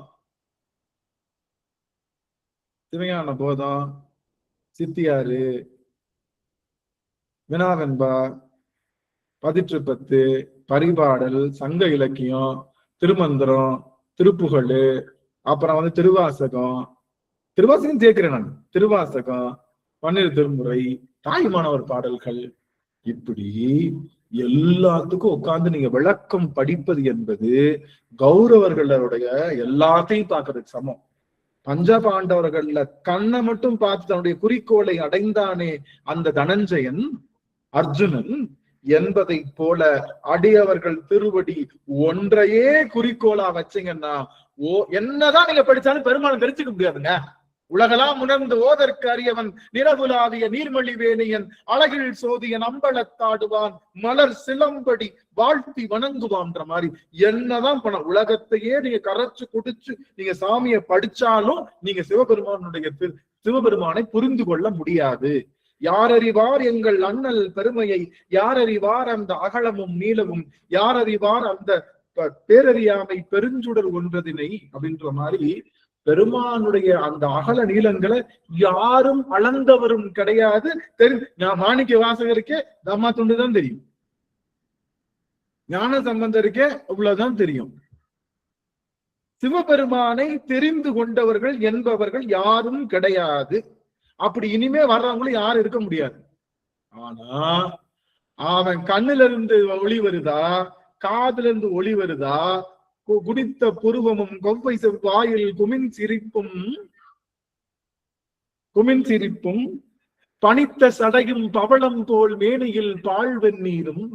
Speaker 1: சிவஞான போதம், சித்தியாரு, வினாவென்பா, பதிற்று பரிபாடல், சங்க இலக்கியம், திருமந்திரம், திருப்புகழ், அப்புறம் திருவாசகம் கேட்கிறேன் நான். திருவாசகம், 12 திருமுறை, தாய்மானவர் பாடல்கள், இப்படி எல்லாத்துக்கும் உட்கார்ந்து நீங்க விளக்கம் படிப்பது என்பது கௌரவர்களுடைய எல்லாத்தையும் பார்க்கறதுக்கு சமம். பஞ்சபாண்டவர்கள்ல கண்ணை மட்டும் பார்த்து தன்னுடைய குறிக்கோளை அடைந்தானே அந்த தனஞ்சயன், அர்ஜுனன் என்பதை போல அடியவர்கள் திருவடி ஒன்றையே குறிக்கோளா வச்சீங்கன்னா என்னதான் நீங்க படிச்சாலும் பெருமாளை தெரிஞ்சுக்க முடியாதுங்க. உலகெல்லாம் உணர்ந்து ஓதற்கு அறியவன், நிறவுலாவிய நீர்மொழி வேணியன், அழகில் சோதியன், அம்பலத்தாடுவான், மலர் சிலம்படி வாழ்த்தி வணங்குவான்ற மாதிரி என்னதான் பண்ண உலகத்தையே நீங்க கரைச்சு குடிச்சு நீங்க சாமியை படிச்சாலும் நீங்க சிவபெருமானை புரிந்து கொள்ள முடியாது. யாரறிவார் எங்கள் அண்ணல் பெருமையை, யாரறிவார் அந்த அகலமும் நீளமும், யாரறிவார் அந்த பேரறியாமை பெருஞ்சுடர் ஒன்றதினை அப்படின்ற மாதிரி பெருமானுடைய அந்த அகல நீளங்களை யாரும் அளந்தவரும் கிடையாது. மாணிக்க வாசகருக்கே தம்மா துண்டுதான் தெரியும், ஞான சம்பந்தருக்கே அவ்வளவுதான் தெரியும். சிவபெருமானை தெரிந்து கொண்டவர்கள் என்பவர்கள் யாரும் கிடையாது. அப்படி இனிமே வர்றவங்களும் யாரும் இருக்க முடியாது. ஆனா அவன் கண்ணுல இருந்து ஒளி வருதா, காதுல இருந்து ஒளி வருதா, குடித்த புருவமும் கொவ்வை செவ்வாயில் குமின் சிரிப்பும் பனித்த சடையும் பவளம் போல் மேனியில் பால் வெந்நீரும்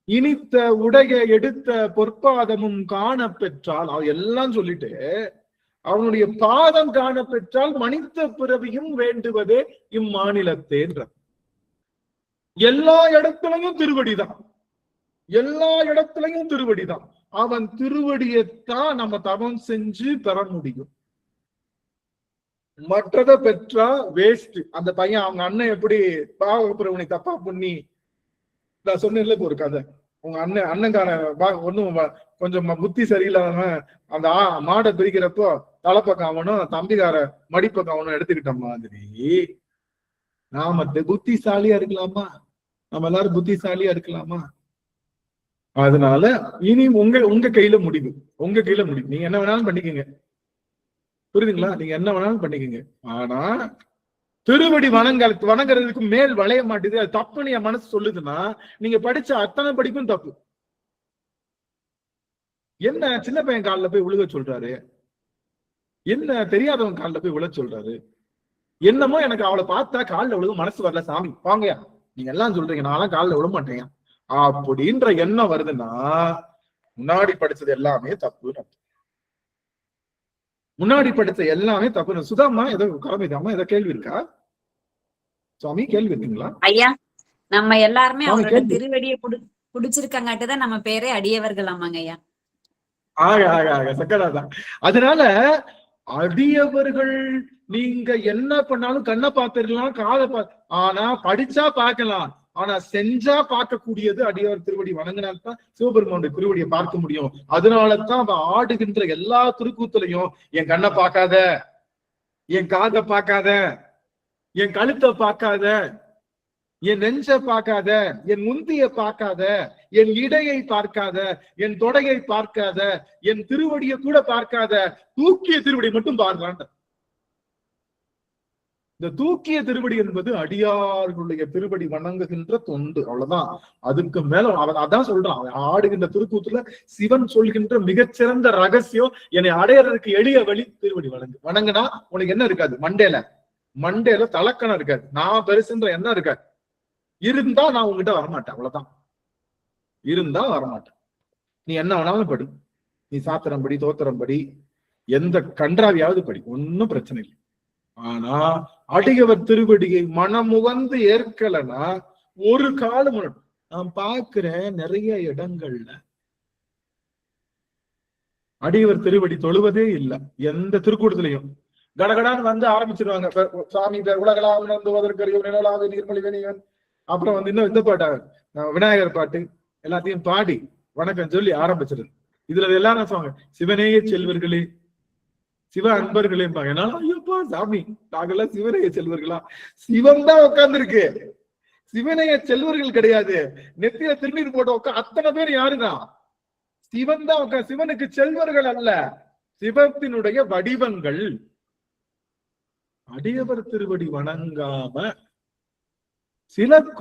Speaker 1: இனித்த உடைய எடுத்த பொற்பாதமும் காண பெற்றால், அவ எல்லாம் சொல்லிட்டு அவனுடைய பாதம் காண பெற்றால் மனித பிறவியும் வேண்டுவதே இம்மாநிலத்தேன்ற. எல்லா இடத்துலயும் திருவடிதான், எல்லா இடத்துலயும் திருவடிதான். அவன் திருவடியைத்தான் நம்ம தவம் செஞ்சு பெற முடியும். மற்றதை பெற்றா வேஸ்ட். அந்த பையன் அவங்க அண்ணன் எப்படி பாவப்பிரவனை தப்பா பண்ணி, நான் சொன்னேன்ல ஒரு கதை, உங்க அண்ணங்கான ஒன்னும் கொஞ்சம் புத்தி சரியில்லாம அந்த மாடை பிரிக்கிறப்போ தலைப்பக்கம் அவனும் தம்பிக்கார மடிப்பக்கம் அவனும் எடுத்துக்கிட்ட மாதிரி நாம புத்திசாலியா இருக்கலாமா? நம்ம எல்லாரும் புத்திசாலியா இருக்கலாமா? அதனால இனி உங்க கையில முடிவு, உங்க கையில முடிவு. நீங்க என்ன வேணாலும் பண்ணிக்கங்க, புரியுதுங்களா? நீங்க என்ன வேணாலும் பண்ணிக்கங்க. ஆனா திருவடி வணங்குறதுக்கு மேல் வளைய மாட்டேது, அது தப்புன்னு என் மனசு சொல்லுதுன்னா நீங்க படிச்ச அத்தனை படிப்பும் தப்பு. என்ன சின்ன பையன் காலில் போய் விழுக சொல்றாரு, என்ன தெரியாதவன் காலில் போய் விழ சொல்றாரு, என்னமோ எனக்கு அவளை பார்த்தா காலில் விழுக மனசு வரல, சாமி வாங்கயா நீங்க எல்லாம் சொல்றீங்க, நான்லாம் காலில் விழ மாட்டேங்க அப்படின்ற எண்ணம் வருதுன்னா முன்னாடி படிச்சது எல்லாமே தப்பு. முன்னாடி படிச்ச எல்லாமே தப்பு. சுதாமா ஏதோ கிளம்பிதாமா, ஏதோ கேள்வி இருக்கா? சுவாமி கேள்வி இருக்குங்களா?
Speaker 11: ஐயா, நம்ம எல்லாருமே அவரோட திருவடியை புடிச்சிருக்காங்கட்டுதான் நம்ம பேரே அடியவர்கள். ஆமாங்க ஐயா.
Speaker 1: சக்கராதான். அதனால அடியவர்கள் நீங்க என்ன பண்ணாலும் கண்ணை பார்த்துடலாம், காதை ஆனா படிச்சா பார்க்கலாம், ஆனா செஞ்சா பார்க்கக்கூடியது அடியவர் திருவடி வணங்கினால்தான் சிவபெருமானுடைய திருவடியை பார்க்க முடியும். அதனாலதான் அவன் ஆடுகின்ற எல்லா திருக்கூத்துலையும் என் கண்ணை பார்க்காத, என் காதை பார்க்காத, என் கழுத்தை பார்க்காத, என் நெஞ்ச பார்க்காத, என் முந்திய பார்க்காத, என் இடையை பார்க்காத, என் தொடையை பார்க்காத, என் திருவடியை கூட பார்க்காத, தூக்கிய திருவடி மட்டும் பார்க்கலான். இந்த தூக்கிய திருவடி என்பது அடியார்களுடைய திருவடி வணங்குகின்ற தொண்டு, அவ்வளவுதான். அதுக்கு மேல அவன் அதான் சொல்றான், அவன் ஆடுகின்ற திருக்கூத்துல சிவன் சொல்கின்ற மிகச்சிறந்த ரகசியம், என்னை அடையறதுக்கு எளிய வழி திருவடி வணங்குனா உனக்கு என்ன இருக்காது, மண்டேல தலக்கணம் இருக்காது, நான் பெருசுன்ற எண்ணம் இருக்காது. இருந்தா நான் உங்ககிட்ட வரமாட்டேன், அவ்வளவுதான். இருந்தா வரமாட்டேன். நீ என்ன வேணாலும் படி, நீ சாத்திரம் படி, தோத்திரம் படி, எந்த கன்றாவியாவது படி, ஒன்னும் பிரச்சனை இல்லை. ஆனா அடியவர் திருவடியை மனமுவந்து ஏற்கலன்னா ஒரு காலம் நான் பாக்குறேன் நிறைய இடங்கள்ல அடியவர் திருவடி தொழுவதே இல்லை. எந்த திருக்கூட்டத்திலையும் கடகடான்னு வந்து ஆரம்பிச்சிருவாங்க, சாமி உலகளாக உணர்ந்துவதற்கரிய நிழலாக நீர்மொழி வேணியன், அப்புறம் வந்து இன்னும் இந்த பாட்டாங்க விநாயகர் பாட்டு எல்லாத்தையும் பாடி வணக்கம் சொல்லி ஆரம்பிச்சிருது. இதுல எல்லாரும் சொல்லுவாங்க சிவனேய செல்வர்களே, சிவ அன்பர்களே. ஐயோப்பா சாமி நாங்கெல்லாம் சிவனைய செல்வர்களா? சிவன் தான் உட்கார்ந்து இருக்கு, சிவனைய செல்வர்கள் கிடையாது. நெத்தியில திருநீர் போட்ட அத்தனை பேர் யாருதான்? சிவன் தான் உட்கார். சிவனுக்கு செல்வர்கள் அல்ல, சிவத்தினுடைய வடிவங்கள். அடியவர் திருவடி வணங்காம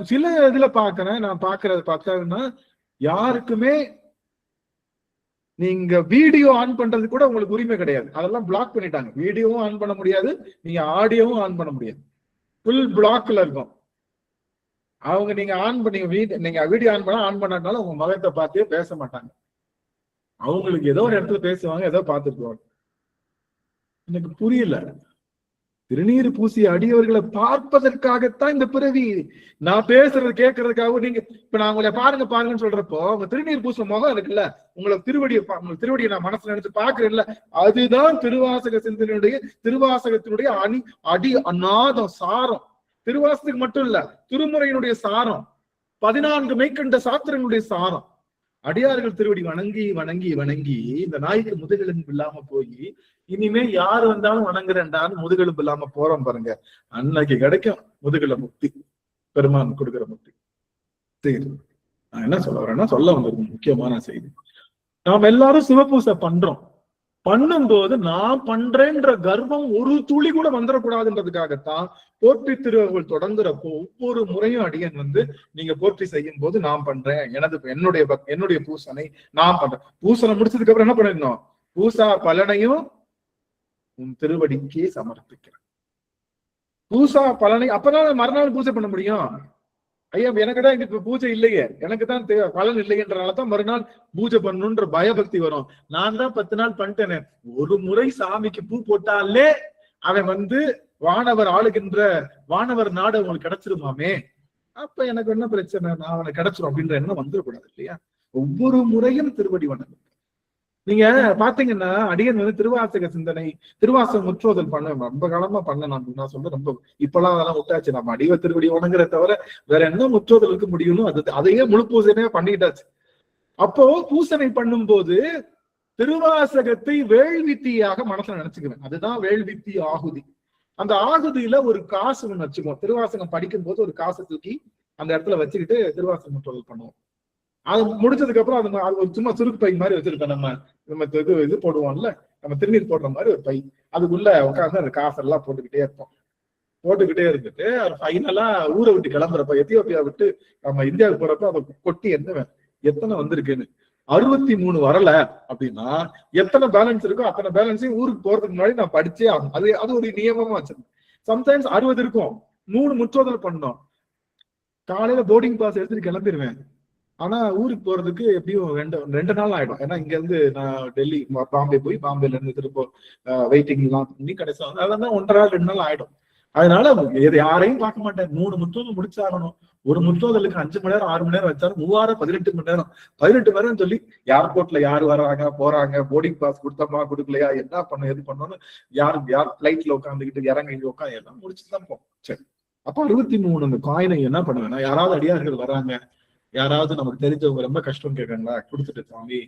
Speaker 1: சில இதுல பாக்குறேன், நான் பாக்குறது பார்த்தா யாருக்குமே நீங்க வீடியோ ஆன் பண்றது கூட உங்களுக்கு உரிமை கிடையாது, அதெல்லாம் பிளாக் பண்ணிட்டாங்க. வீடியோவும் ஆன் பண்ண முடியாது, நீங்க ஆடியோவும் ஆன் பண்ண முடியாது, ஃபுல் பிளாக்ல இருக்கும். அவங்க நீங்க ஆன் பண்ணி நீங்க வீடியோ ஆன் பண்ணாலும் உங்க முகத்தை பார்த்தே பேச மாட்டாங்க. அவங்களுக்கு ஏதோ ஒரு இடத்துல பேசுவாங்க, ஏதோ பார்த்துருக்குவாங்க. எனக்கு புரியல. திருநீர் பூசிய அடியவர்களை பார்ப்பதற்காகத்தான் இந்த பிறவி. நான் பேசுறது கேட்கறதுக்காக நீங்க இப்ப நான் உங்களை பாருங்கன்னு சொல்றப்போ உங்க திருநீர் பூச முகம் இருக்குல்ல, உங்களுக்கு திருவடியை நான் மனசுல நினைச்சு பாக்குறேன்ல, அதுதான் திருவாசகத்தினுடைய அடி அநாதம் சாரம். திருவாசகத்துக்கு மட்டும் இல்ல, திருமுறையினுடைய சாரம், 14 மெய்கண்ட சாத்திரங்களுடைய சாரம். அடியார்கள் திருவடி வணங்கி வணங்கி வணங்கி இந்த நாய்க்கு முதுகெலும்பு இல்லாம போய் இனிமே யாரு வந்தாலும் வணங்குறேன்டான்னு முதுகெலும்பு இல்லாம போறோம் பாருங்க, அன்னைக்கு கிடைக்கும் முதுகெலும்பு முக்தி, பெருமான் கொடுக்குற முக்தி. சரி, நான் என்ன சொல்ல வரேன்னா, சொல்ல வந்திருக்கேன் முக்கியமான செய்தி. நாம் எல்லாரும் சிவபூசை பண்றோம், பண்ணும்போது நான் பண்றேன்ற கர்வம் ஒரு துளி கூட வந்துடக்கூடாதுன்றதுக்காகத்தான் போற்றி திருவர்கள் தொடங்குறப்போ ஒவ்வொரு முறையும் அடியன் வந்து நீங்க போற்றி செய்யும் போது நான் பண்றேன், என்னுடைய பூசனை நான் பண்றேன். பூசனை முடிச்சதுக்கு அப்புறம் என்ன பண்ணிருந்தோம், பூசா பலனையும் உன் திருவடிக்கே சமர்ப்பிக்கிறேன். பூசா பலனை அப்பதான் மறுநாள் பூஜை பண்ண முடியும். ஐயா எனக்கு தான் இங்க பூஜை இல்லையே, எனக்கு தான் பலன் இல்லையன்றனாலதான் மறுநாள் பூஜை பண்ணணுன்ற பயபக்தி வரும். நான் தான் 10 நாள் பண்ணிட்டேனே, ஒரு முறை சாமிக்கு பூ போட்டாலே அவன் வானவர் ஆளுகின்ற வானவர் நாடு அவங்களுக்கு கிடைச்சிருமாமே, அப்ப எனக்கு என்ன பிரச்சனை, நான் அவனை கிடைச்சிரும் அப்படின்ற எண்ணம் வந்துடக்கூடாது இல்லையா? ஒவ்வொரு முறையும் திருவடி வணக்கம். நீங்க பாத்தீங்கன்னா அடியன் திருவாசக சிந்தனை, திருவாசக முற்றோதல் பண்ண ரொம்ப காலமா பண்ண நான் சொல்ல ரொம்ப இப்பெல்லாம் அதெல்லாம் விட்டாச்சு. நம்ம அடிவ திருவடி வணங்குறத தவிர வேற என்ன முற்றோதல் இருக்க முடியும்னு அதையே முழு பூசணையே பண்ணிட்டாச்சு. அப்போ பூசணை பண்ணும் போது திருவாசகத்தை வேள்வித்தியாக மனசுல நினைச்சுக்கிறேன். அதுதான் வேள்வித்தி ஆகுதி. அந்த ஆகுதியில ஒரு காசு ஒண்ணு வச்சுக்குவோம். திருவாசகம் படிக்கும் போது ஒரு காசை தூக்கி அந்த இடத்துல வச்சுக்கிட்டு திருவாசக முற்றோதல் பண்ணுவோம். அது முடிச்சதுக்கு அப்புறம் அது ஒரு சும்மா சுருக்கு பை மாதிரி வச்சிருக்கோம். நம்ம இது போடுவோம்ல, நம்ம திருநீர் போடுற மாதிரி ஒரு பை, அதுக்குள்ள உட்காந்து அந்த காசெல்லாம் போட்டுக்கிட்டே இருப்போம். போட்டுக்கிட்டே இருந்துட்டு ஃபைனலா ஊரை விட்டு கிளம்புறப்ப, எத்தியோப்பியா விட்டு நம்ம இந்தியாவுக்கு போறப்ப அதை கொட்டி எண்ணுவேன் எத்தனை வந்திருக்குன்னு. 63 வரல அப்படின்னா எத்தனை பேலன்ஸ் இருக்கோ அத்தனை பேலன்ஸையும் ஊருக்கு போறதுக்கு முன்னாடி நான் படிச்சே ஆகும். அது ஒரு நியமமா வச்சிருந்தேன். சம்டைம்ஸ் 60 இருக்கும். 3 முற்றோதல் பண்ணோம். காலையில போர்டிங் பாஸ் எடுத்துட்டு கிளம்பிடுவேன். ஆனா ஊருக்கு போறதுக்கு எப்படியும் 2 நாள் ஆயிடும். ஏன்னா இங்க இருந்து நான் டெல்லி பாம்பே போய் பாம்பேல இருந்து திருப்ப வெயிட்டிங் எல்லாம் பண்ணி கடைசியா அதெல்லாம் 1.5 நாள் 2 நாள் ஆயிடும். அதனால யாரையும் பார்க்க மாட்டேன். 3 முற்றோதல் முடிச்சாகணும். ஒரு முற்றோதலுக்கு 5 மணி நேரம் 6 மணி நேரம் வச்சாலும் 18 மணி நேரம் 18 மணி நேரம் சொல்லி ஏர்போர்ட்ல யாரு வர்றாங்க போறாங்க, போர்டிங் பாஸ் கொடுத்தோமா கொடுக்கலையா, என்ன பண்ணணும் எது பண்ணணும்னு யார் பிளைட்ல உட்காந்துக்கிட்டு இறங்க உட்காந்து எல்லாம் முடிச்சுதான் போகும். சரி, அப்ப 63 அந்த காயினை என்ன பண்ணுவேன்னா, யாராவது அடியார்கள் வராங்க, யாராவது நமக்கு தெரிஞ்சவங்க ரொம்ப கஷ்டம் கேட்காங்களா, கொடுத்துட்டு சாமி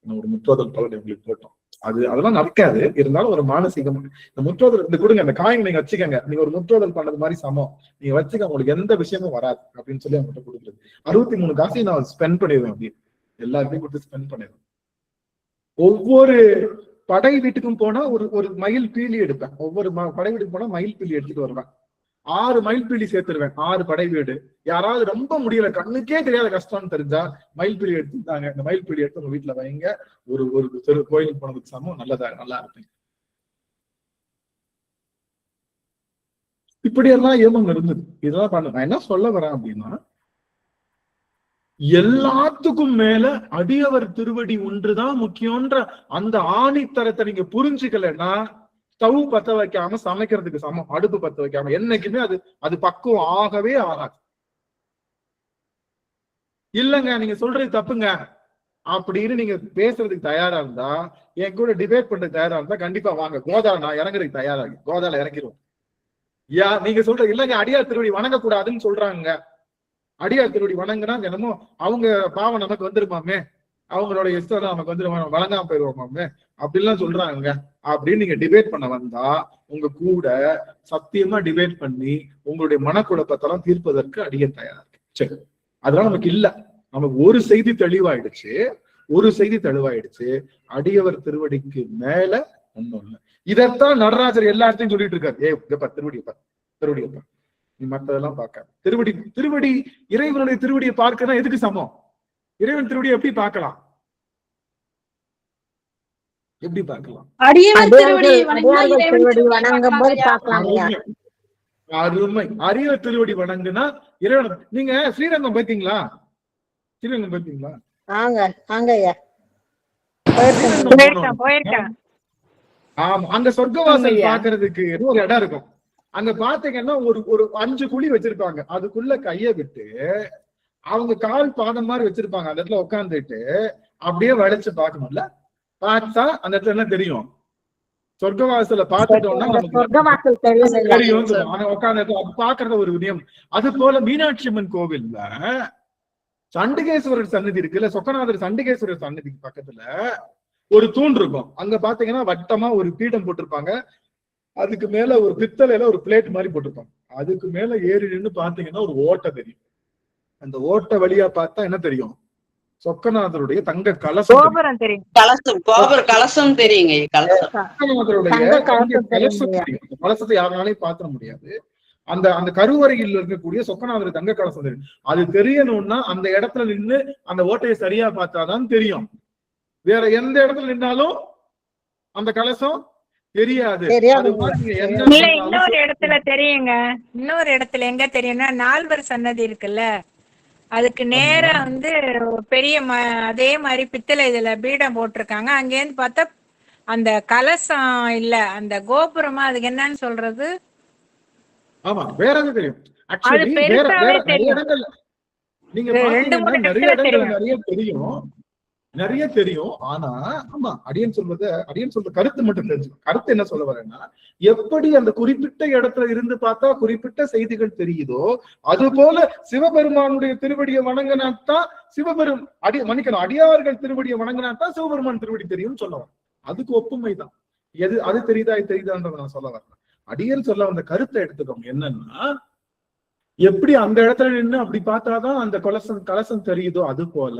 Speaker 1: ஒரு முற்றோதல் பலன் எங்களுக்கு போட்டோம். அதெல்லாம் நடக்காது. இருந்தாலும் ஒரு மானசீகம் இந்த முற்றோதல் இந்த கொடுங்க, அந்த காயின் நீங்க வச்சுக்கங்க, நீங்க ஒரு முற்றோதல் பண்ணது மாதிரி சமம், நீங்க வச்சுக்க, உங்களுக்கு எந்த விஷயமும் வராது அப்படின்னு சொல்லி அவங்ககிட்ட கொடுக்குறது. 63 காசையும் நான் ஸ்பெண்ட் பண்ணிடுவேன். அப்படி எல்லாருமே கொடுத்து ஸ்பெண்ட் பண்ணிடுவேன். ஒவ்வொரு படை வீட்டுக்கும் போனா ஒரு மயில் பீலி எடுப்பேன். ஒவ்வொரு படை வீட்டுக்கு போனா மயில் பீலி எடுத்துட்டு வருவேன். 6 மயில்பீலி சேர்த்துருவேன். 6 படை வீடு. யாராவது ரொம்ப முடியல, கண்ணுக்கே தெரியாத கஷ்டம்னு தெரிஞ்சா மயில்பீலி எடுத்துட்டாங்க, இந்த மயில்பீலி எடுத்து உங்க வீட்டுல வைங்க. ஒரு தெரு கோயிலுக்கு போனதுக்கு சமம், நல்லா இருப்பீங்க. இப்படியெல்லாம் ஏமம் இருந்தது. இதெல்லாம் பண்ண நான் என்ன சொல்ல வரேன் அப்படின்னா, எல்லாத்துக்கும் மேல அடியவர் திருவடி ஒன்றுதான் முக்கியம்ன்ற அந்த ஆணித்தரத்தை நீங்க புரிஞ்சுக்கலன்னா ஸ்டவ் பத்த வைக்காம சமைக்கிறதுக்கு சமம். அடுப்பு பத்த வைக்காம என்னைக்குமே அது பக்குவம் ஆகவே ஆகாது. இல்லங்க நீங்க சொல்றது தப்புங்க அப்படின்னு நீங்க பேசுறதுக்கு தயாரா இருந்தா, என் கூட டிபேட் பண்றதுக்கு தயாரா இருந்தா கண்டிப்பா வாங்க. கோதால நான் இறங்குறதுக்கு தயாராகி கோதால இறங்கிடுவோம். நீங்க சொல்ற இல்லங்க அடியார் திருவடி வணங்கக்கூடாதுன்னு சொல்றாங்க. அடியார் திருவடி வணங்குனா என்னமோ அவங்க பாவம் நமக்கு வந்துருமாமே, அவங்களோட இஷ்டம் தான் நமக்கு வந்துருமா, வழங்காம போயிடுவோமாமே அப்படின்லாம் சொல்றாங்க. அப்படின்னு நீங்க டிபேட் பண்ண வந்தா உங்க கூட சத்தியமா டிபேட் பண்ணி உங்களுடைய மனக்குழப்பத்தெல்லாம் தீர்ப்பதற்கு அடியன் தயாரா இருக்கு. சரி, அதெல்லாம் நமக்கு இல்ல. நமக்கு ஒரு செய்தி தெளிவாயிடுச்சு. அடியவர் திருவடிக்கு மேல ஒண்ணும் இல்லை. இதைத்தான் நடராஜர் எல்லா இடத்தையும் சொல்லிட்டு இருக்காரு. திருவடியப்பா நீ மற்றதெல்லாம் பார்க்க திருவடி இறைவனுடைய திருவடியை பார்க்கணும். எதுக்கு சமம்? இறைவன் திருவடியை எப்படி பார்க்கலாம்? அருமை. அரியவர் திருவடி வணங்குனா இறைவன். நீங்க ஸ்ரீரங்கம் போய்த்தீங்களா? ஆமா, அங்க சொர்க்கவாசல் பாக்குறதுக்கு ஒரு இடம் இருக்கும். அங்க பாத்தீங்கன்னா ஒரு 5 குழி வச்சிருப்பாங்க. அதுக்குள்ள கைய விட்டு அவங்க கால் பாதம் மாதிரி வச்சிருப்பாங்க. அந்த இடத்துல உட்காந்துட்டு அப்படியே வளைச்சு பார்க்கணும்ல. பார்த்தா அந்த இடத்துல என்ன தெரியும்? சொர்க்கவாசல பாத்துட்டோம்னா தெரியும். உட்காந்து பாக்குறத ஒரு விடயம். அது போல மீனாட்சி அம்மன் கோவில்ல சண்டிகேஸ்வரர் சன்னதி இருக்குல்ல, சொக்கநாதர் சண்டிகேஸ்வரர் சன்னதிக்கு பக்கத்துல ஒரு தூண் இருக்கும். அங்க பாத்தீங்கன்னா வட்டமா ஒரு பீடம் போட்டிருப்பாங்க. அதுக்கு மேல ஒரு பித்தளையில ஒரு பிளேட் மாதிரி போட்டிருப்பாங்க. அதுக்கு மேல ஏறி நின்று பாத்தீங்கன்னா ஒரு ஓட்டை தெரியும். அந்த ஓட்டை வழியா பார்த்தா என்ன தெரியும்? சொக்கநாதருடைய தங்க கலசம் தெரியும். கலசத்தை யாருனாலையும் பாத்திர முடியாது. அந்த கருவறையில் இருக்கக்கூடிய சொக்கநாதர் தங்க கலசம் தெரியும். அது தெரியணும்னா அந்த இடத்துல நின்று அந்த ஓட்டையை சரியா பார்த்தாதான் தெரியும். வேற எந்த இடத்துல நின்னாலும் அந்த கலசம் தெரியாது.
Speaker 7: தெரியாது.
Speaker 1: அது மாதிரி நீங்க என்ன
Speaker 2: இல்ல
Speaker 1: சொன்னாலும்
Speaker 2: இன்னொரு இடத்துல தெரியுங்க. இன்னொரு இடத்துல எங்க தெரியும்னா, நால்வர் சன்னதி இருக்குல்ல, அதுக்கு நேரா வந்து பெரிய அதே மாதிரி பித்தளை இதுல பீடம் போட்டிருக்காங்க. அங்கேருந்து பார்த்தா அந்த கலசம் இல்ல, அந்த கோபுரமா, அதுக்கு என்னன்னு சொல்றது?
Speaker 1: ஆமா வேற எது தெரியும்.
Speaker 2: அது
Speaker 1: ஆக்சுவலி வேற வேற
Speaker 2: பெருசாவே
Speaker 1: நிறைய
Speaker 2: தெரியும்.
Speaker 1: இடங்கள்ல நீங்க
Speaker 2: 2, 3
Speaker 1: பாத்தீங்கன்னா நிறைய
Speaker 2: இடத்துல
Speaker 1: இடங்கள்
Speaker 2: தெரியும்.
Speaker 1: நிறைய தெரியும். ஆனா ஆமா அடியன் சொல்ற கருத்து மட்டும் தெரிஞ்சுக்கணும். கருத்து என்ன சொல்ல வரேன்னா, எப்படி அந்த குறிப்பிட்ட இடத்துல இருந்து பார்த்தா குறிப்பிட்ட செய்திகள் தெரியுதோ, அது போல சிவபெருமானுடைய திருவடியை வணங்கினாத்தான் மன்னிக்கணும், அடியார்கள் திருவடியை வணங்கினாத்தான் சிவபெருமான் திருவடி தெரியும்னு சொல்ல வரேன். அதுக்கு ஒப்புமை தான். அது தெரியுதா இது தெரியுதான்றத நான் சொல்ல வரேன். அடியன் சொல்ல வந்த கருத்தை எடுத்துக்கோங்க. என்னன்னா, எப்படி அந்த இடத்துல நின்று அப்படி பார்த்தாதான் அந்த கலசம் தெரியுதோ, அது போல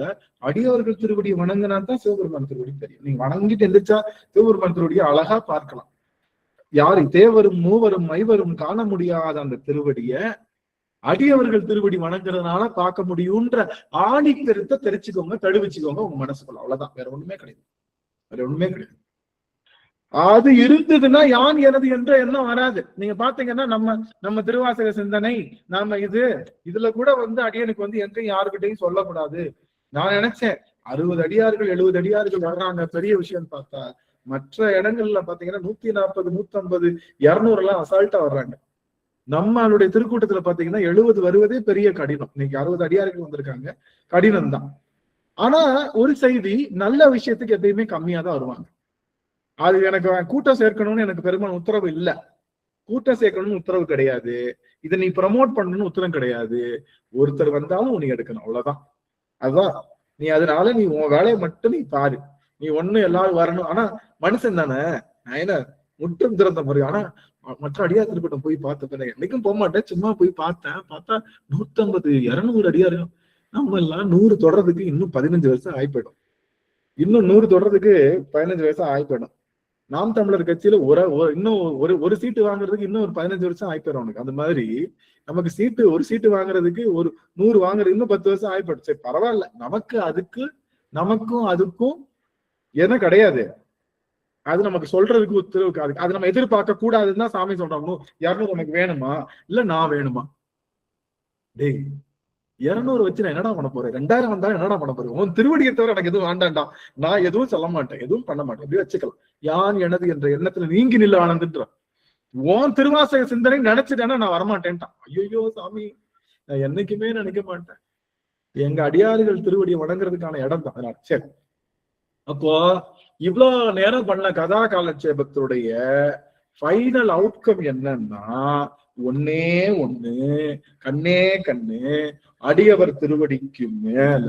Speaker 1: அடியவர்கள் திருவடியை வணங்கினா தான் சிவபெருமான் திருவடி தெரியும். நீங்க வணங்கிட்டு எந்திரிச்சா சிவபெருமான் திருவடியை அழகா பார்க்கலாம். யாரு தேவரும் மூவரும் மைவரும் காண முடியாத அந்த திருவடிய அடியவர்கள் திருவடி வணங்குறதுனால பார்க்க முடியும்ன்ற ஆணி கருத்தை தெரிச்சுக்கோங்க, தடுவிச்சுக்கோங்க உங்க மனசுக்குள்ள. அவ்வளவுதான், வேற ஒண்ணுமே கிடையாது. அது இருந்ததுன்னா யான் எனது என்ற எண்ணம் வராது. நீங்க பாத்தீங்கன்னா நம்ம திருவாசக சிந்தனை நாம இதுல கூட வந்து அடியனுக்கு வந்து எங்கேயும் யாருக்கிட்டையும் சொல்லக்கூடாது. நான் நினைச்சேன் 60 அடியார்கள் 70 அடியார்கள் வர்றாங்க, பெரிய விஷயம் பார்த்தா மற்ற இடங்கள்ல பாத்தீங்கன்னா 140 150 200 எல்லாம் அசால்ட்டா வர்றாங்க. நம்மளுடைய திருக்கூட்டத்துல பாத்தீங்கன்னா 70 வருவதே பெரிய கடினம். இன்னைக்கு 60 அடியார்கள் வந்திருக்காங்க, கடினம் தான். ஆனா ஒரு செய்தி, நல்ல விஷயத்துக்கு எப்பயுமே கம்மியா தான் வருவாங்க. அது எனக்கு கூட்டம் சேர்க்கணும்னு எனக்கு பெரும்பாலும் உத்தரவு இல்லை. கூட்டம் சேர்க்கணும்னு உத்தரவு கிடையாது. இதை நீ ப்ரமோட் பண்ணணும்னு உத்தரவு கிடையாது. ஒருத்தர் வந்தாலும் நீ எடுக்கணும், அவ்வளவுதான். அதுதான் நீ. அதனால நீ உன் வேலையை மட்டும் நீ பாரு. நீ ஒண்ணு எல்லாரும் வரணும். ஆனா மனுஷன் தானே, நான் என்ன முற்றும் திறந்த முறை. ஆனா மற்ற அடியார் திருக்கூட்டம் போய் பார்த்த என்னைக்கும் போக மாட்டேன், சும்மா போய் பார்த்தேன். பார்த்தா 150 200 அடியார்கள். நம்ம எல்லாம் 100 தொடர்றதுக்கு இன்னும் 15 வருஷம் ஆயிப்போயிடும். இன்னும் 100 தொடர்றதுக்கு 15 வருஷம் ஆயிப்போயிடும். நாம் தமிழர் கட்சியில இன்னும் ஒரு சீட்டு வாங்குறதுக்கு இன்னும் ஒரு 15 வருஷம் ஆயிப்போயிடும் உனக்கு. அந்த மாதிரி நமக்கு ஒரு சீட்டு வாங்குறதுக்கு ஒரு 100 வாங்குறது இன்னும் 10 வருஷம் ஆயிப்போயிடும். சரி பரவாயில்ல, நமக்கும் அதுக்கும் என்ன கிடையாது. அது நமக்கு சொல்றதுக்கு உத்தரவு, அது நம்ம எதிர்பார்க்க கூடாதுன்னு தான் சாமி சொல்றாங்க. 200 உனக்கு வேணுமா இல்ல நான் வேணுமா? டேய் 200 வச்சு நான் என்னடா பண்ண போறேன்? 2000 வந்தாலும் என்னடா பண்ண போறேன்? உன் திருவடியை தவிர எனக்கு எதுவும் வேண்டாண்டா. நான் எதுவும் சொல்ல மாட்டேன், எதுவும் பண்ண மாட்டேன். எப்படி வச்சுக்கலாம். யான் எனது என்ற எண்ணத்துல நீங்கி நில்ல ஆனந்துன்ற உன் திருவாசக சிந்தனை நினைச்சிட்டேன்னா நான் வரமாட்டேன்ட்டான். ஐயோ சாமி, நான் என்னைக்குமே நினைக்க மாட்டேன். எங்க அடியார்கள் திருவடியை வணங்குறதுக்கான இடம் தான். அதனால சரி, அப்போ இவ்வளவு நேரம் பண்ண கதா காலட்சேபத்துடைய ஃபைனல் அவுட்கம் என்னன்னா, ஒன்னே ஒண்ணு, கண்ணே கண்ணு, அடியவர் திருவடிக்கு மேல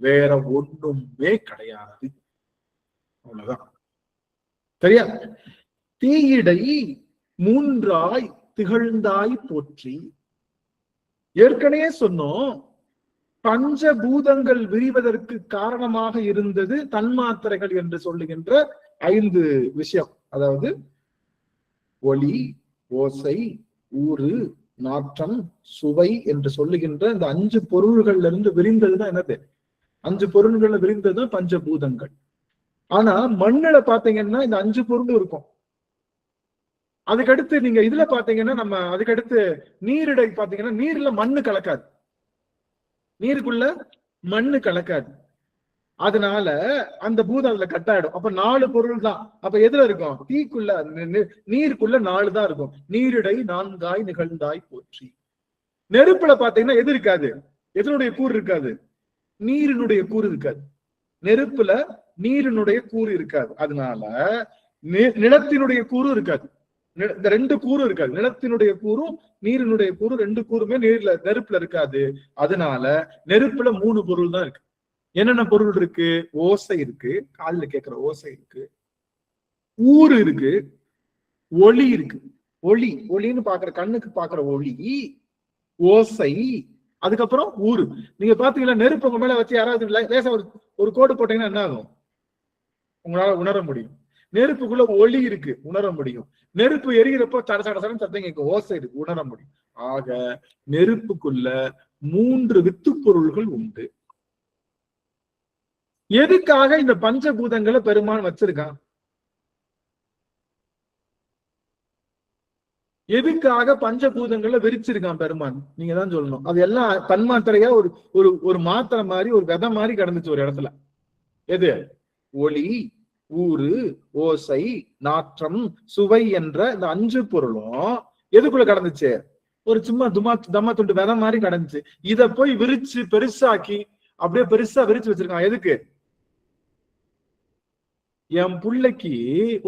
Speaker 1: வேற ஒண்ணுமே கிடையாது. அவ்வளவுதான். சரியா? தீயிடை 3ஆய் திகழ்ந்தாய் போற்றி. ஏற்கனவே சொன்னோம், பஞ்சபூதங்கள் விரிவதற்கு காரணமாக இருந்தது தன்மாத்திரைகள் என்று சொல்லுகின்ற 5 விஷயம். அதாவது ஒளி, ஓசை, ஊறு, நாற்றம், சுவை என்று சொல்லுகின்ற இந்த 5 பொருள்கள்ல இருந்து விரிந்ததுதான் என்னது? 5 பொருள்கள்ல விரிந்ததுதான் பஞ்சபூதங்கள். ஆனா மண்ணுல பாத்தீங்கன்னா இந்த 5 பொருள் இருக்கும். அதுக்கடுத்து நீங்க இதுல பாத்தீங்கன்னா அதுக்கடுத்து நீரிடை பாத்தீங்கன்னா நீர்ல மண்ணு கலக்காது, நீருக்குள்ள மண்ணு கலக்காது. அதனால அந்த பூதம் அதுல கட்டாயிடும். அப்ப 4 பொருள் தான். அப்ப எதுல இருக்கும்? தீக்குள்ள நீருக்குள்ள 4 தான் இருக்கும். நீரிடை 4ஆய் நிகழ்ந்தாய் போற்றி. நெருப்புல பாத்தீங்கன்னா எது இருக்காது? எதனுடைய கூறு இருக்காது? நீரினுடைய கூறு இருக்காது. நெருப்புல நீரினுடைய கூறு இருக்காது. அதனால நிலத்தினுடைய கூறு இருக்காது. இந்த 2 கூறு இருக்காது. நிலத்தினுடைய கூறும் நீரினுடைய கூறு 2 கூறுமே நெருப்புல இருக்காது. அதனால நெருப்புல 3 பொருள் தான் இருக்கு. என்னென்ன பொருள் இருக்கு? ஓசை இருக்கு, காதுல கேட்கிற ஓசை இருக்கு, ஊறு இருக்கு, ஒளி இருக்கு. ஒளின்னு பாக்குற கண்ணுக்கு பாக்குற ஒளி, ஓசை, அதுக்கப்புறம் ஊறு. நீங்க பாத்தீங்கன்னா நெருப்பு உங்க மேல வச்சு யாராவது லேசா ஒரு கோடு போட்டீங்கன்னா என்ன ஆகும்? உங்களால உணர முடியும். நெருப்புக்குள்ள ஒளி இருக்கு, உணர முடியும். நெருப்பு எரிகிறப்போ சடசடன்னு சத்தம் கேட்கும், ஓசை இருக்கு, உணர முடியும். ஆக நெருப்புக்குள்ள 3 வித்து பொருள்கள் உண்டு. எதுக்காக இந்த பஞ்சபூதங்களை பெருமான் வச்சிருக்கான்? எதுக்காக பஞ்சபூதங்கள்ல விரிச்சிருக்கான் பெருமான்? நீங்க தான் சொல்லணும். அது எல்லாம் தன்மாத்திரையா ஒரு ஒரு ஒரு மாத்திரை மாதிரி, ஒரு விதை மாதிரி கிடந்துச்சு ஒரு இடத்துல. எது? ஒளி, ஊறு, ஓசை, நாற்றம், சுவை என்ற இந்த 5 பொருளும் எதுக்குள்ள கடந்துச்சு? ஒரு சும்மா தம்மா துண்டு விதை மாதிரி கடந்துச்சு. இத போய் விரிச்சு பெருசாக்கி அப்படியே பெருசா விரிச்சு வச்சிருக்கான். எதுக்கு? என் பிள்ளைக்கு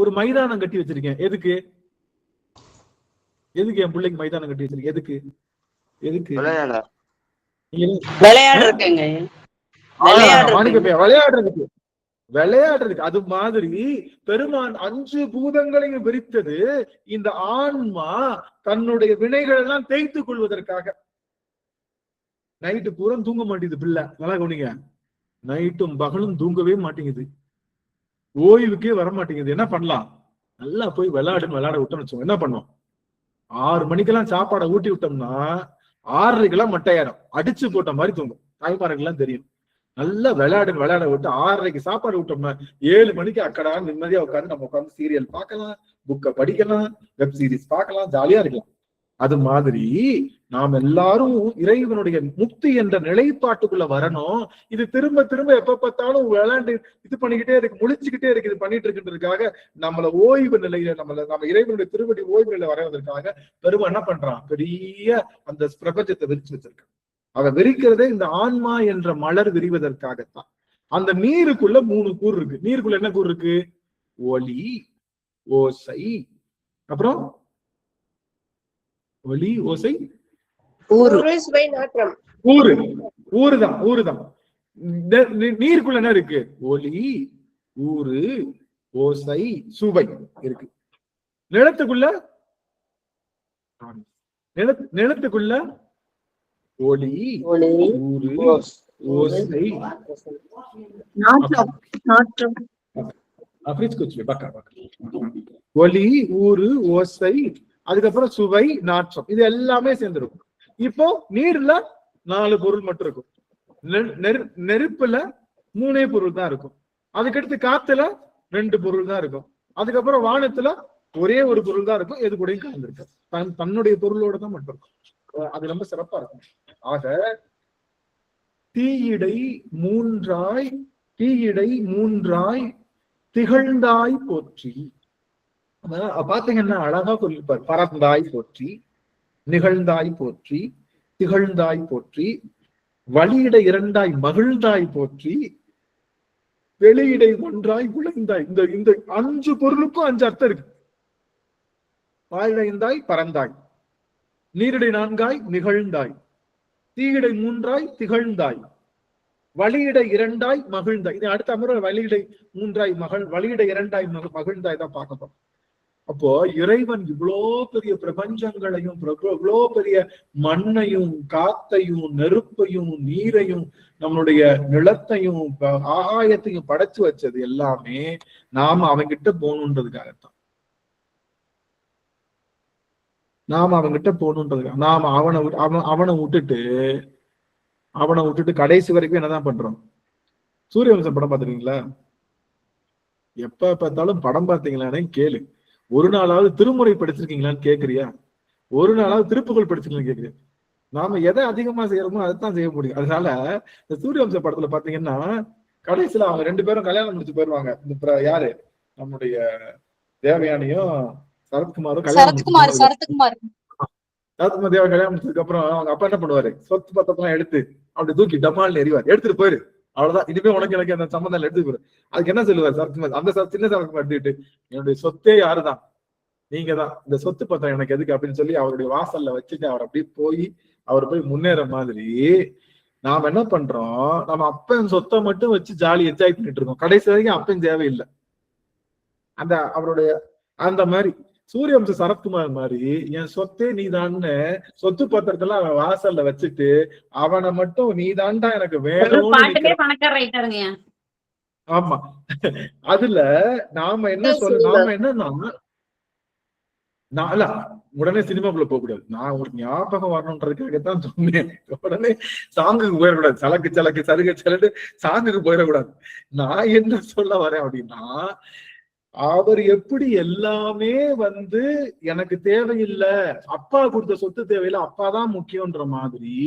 Speaker 1: ஒரு மைதானம் கட்டி வச்சிருக்கேன். எதுக்கு? எதுக்கு என் பிள்ளைக்கு மைதானம் கட்டி வச்சிருக்கேன்? எதுக்கு? எதுக்கு? விளையாடுறதுக்கு. விளையாடுறதுக்கு. அது மாதிரி பெருமான் 5 பூதங்களையும் விரித்தது இந்த ஆன்மா தன்னுடைய வினைகள் எல்லாம் தேய்த்து கொள்வதற்காக. நைட்டு பூரா தூங்க மாட்டேங்குது பிள்ளை. நல்லா கவனிங்க. நைட்டும் பகலும் தூங்கவே மாட்டேங்குது. ஓய்வுக்கே வர மாட்டேங்குது. என்ன பண்ணலாம்? நல்லா போய் விளையாட விட்டோம்னு வச்சோம். என்ன பண்ணோம்? 6 மணிக்கெல்லாம் சாப்பாடை ஊட்டி விட்டோம்னா 6:30 மட்டையாயிரம் அடிச்சு போட்ட மாதிரி தூங்கும். தாய்மார்களுக்கு தெரியும். நல்லா விளையாட விட்டு 6:30 சாப்பாடு விட்டோம்னா 7 மணிக்கு அக்கடா நிம்மதியா உட்காந்து நம்ம உட்காந்து சீரியல் பார்க்கலாம், புக்கை படிக்கலாம், வெப் சீரிஸ் பார்க்கலாம், ஜாலியா இருக்கலாம். அது மாதிரி நாம் எல்லாரும் இறைவனுடைய முக்தி என்ற நிலைப்பாட்டுக்குள்ள வரணும். இது திரும்ப திரும்ப எப்ப பார்த்தாலும் விளையாண்டு இது பண்ணிக்கிட்டே இருக்கு, முழிச்சுக்கிட்டே இருக்கு, இது பண்ணிட்டு இருக்குன்றதுக்காக நம்மள ஓய்வு நிலையில நம்ம இறைவனுடைய திருவடி ஓய்வு நிலை வரைவதற்காக பெருமை என்ன பண்றான்? பெரிய அந்த பிரபஞ்சத்தை விரிச்சு வச்சிருக்கான். அதை விரிக்கிறதே இந்த ஆன்மா என்ற மலர் விரிவதற்காகத்தான். அந்த நீருக்குள்ள 3 கூறு இருக்கு. நீருக்குள்ள என்ன கூறு இருக்கு? ஒளி, ஓசை, அப்புறம் ஒளி, ஓசை, ஊறுதான். நீருக்குள்ள என்ன இருக்கு? ஒளி, ஊறு, ஓசை, சுவை இருக்கு. நிலத்துக்குள்ள ஒளி, ஊறு, ஓசை, ஒளி, ஊறு, ஓசை, அதுக்கப்புறம் சுவை, நாற்றம். இது எல்லாமே சேர்ந்துருக்கும். இப்போ நீர்ல 4 பொருள் மட்டும் இருக்கும். நெருப்புல 3 பொருள் தான் இருக்கும். அதுக்கடுத்து காத்துல 2 பொருள் தான் இருக்கும். அதுக்கப்புறம் வானத்துல ஒரே ஒரு பொருள் தான் இருக்கும். எது கூடயும் கலந்துருக்கு. தன்னுடைய பொருளோட தான் மட்டும் இருக்கும். அது ரொம்ப சிறப்பா இருக்கும். ஆக தீயிடை மூன்றாய் திகழ்ந்தாய் போற்றி. பாத்தீங்கன்னா அழகா சொல்லிருப்பார். பறந்தாய் போற்றி, நிகழ்ந்தாய் போற்றி, திகழ்ந்தாய் போற்றி, வழியிட 2ஆய் மகிழ்ந்தாய் போற்றி, வெளியிடை 1ஆய் விளைந்தாய். இந்த 5 பொருளுக்கும் 5 அர்த்தம் இருக்கு. வாயிடைந்தாய் பறந்தாய், நீரிடை 4ஆய் நிகழ்ந்தாய், தீயிடை 3ஆய் திகழ்ந்தாய், வழியிட 2ஆய் மகிழ்ந்தாய். இது அடுத்த முறை வழியிடை 3ஆய் வழியிடை 2ஆய் மகிழ்ந்தாய் தான் பார்க்க போறோம். அப்போ இறைவன் இவ்வளோ பெரிய பிரபஞ்சங்களையும் இவ்வளோ பெரிய மண்ணையும் காத்தையும் நெருப்பையும் நீரையும் நம்மளுடைய நிலத்தையும் ஆகாயத்தையும் படைச்சு வச்சது எல்லாமே நாம அவன்கிட்ட போகணுன்றதுக்காகத்தான். நாம அவனை விட்டுட்டு கடைசி வரைக்கும் என்னதான் பண்றோம்? சூரியவம்சம் படம் பார்த்துருக்கீங்களா? எப்ப பார்த்தாலும் படம் பார்த்தீங்களானே கேளு. ஒரு நாளாவது திருமுறை படிச்சிருக்கீங்களான்னு கேக்குறியா? ஒரு நாளாவது திருப்புகழ் படிச்சிருக்கீங்கன்னு கேக்குறியா? நாம எதை அதிகமா செய்யறோமோ அதைத்தான் செய்ய முடியும். அதனால இந்த சூரியவம்ச படத்துல பாத்தீங்கன்னா கடைசியில அவங்க 2 பேரும் கல்யாணம் முடிச்சு போயிருவாங்க. இந்த யாரு? நம்முடைய தேவயானியும் சரத்குமாரும் சரத்குமார் தேவ கல்யாணம் முடிச்சதுக்கு அப்புறம் அவங்க அப்பா என்ன பண்ணுவாரு? சொத்து பத்தத்தெல்லாம் எடுத்து அப்படி தூக்கி டமால்னு எறிவார். எடுத்துட்டு போயிரு, அவ்வளவுதான், இனிமே உனக்கு எனக்கு அந்த சம்பந்தம் எடுத்து போயிரு. அதுக்கு என்ன சொல்லுவார் சரத்குமார்? அந்த சின்ன சரத்குமார் எடுத்துக்கிட்டு, என்னுடைய சொத்தே யாருதான்? நீங்க தான். இந்த சொத்து பத்திரம் எனக்கு எதுக்கு அப்படின்னு சொல்லி அவருடைய வாசல்ல வச்சுட்டு அவர் அப்படியே அவர் போய் முன்னேற மாதிரி நாம என்ன பண்றோம்? நம்ம அப்பன் சொத்தை மட்டும் வச்சு ஜாலி என்ஜாய் பண்ணிட்டு இருக்கோம். கடைசி வரைக்கும் அப்பன் தேவையில்லை. அவருடைய அந்த மாதிரி சூரியவம்ச சரத்குமார் மாதிரி என் சொத்தே நீதான்னு சொத்து பத்திரத்துல அவன் வாசல்ல வச்சுட்டு அவனை மட்டும் நீதான்டா எனக்கு வேணும். ஆமா, அதுல நாம என்னன்னா உடனே சினிமாக்குள்ள போக கூடாது. நான் ஒரு ஞாபகம் வரணுன்றதுக்காகத்தான் சொன்னேன். உடனே சாங்குக்கு போயிடக்கூடாது. சலக்கு சருக சாங்குக்கு போயிடக்கூடாது. நான் என்ன சொல்ல வரேன் அப்படின்னா, அவர் எப்படி எல்லாமே வந்து எனக்கு தேவையில்லை, அப்பா கொடுத்த சொத்து தேவையில்லை, அப்பாதான் முக்கியன்ற மாதிரி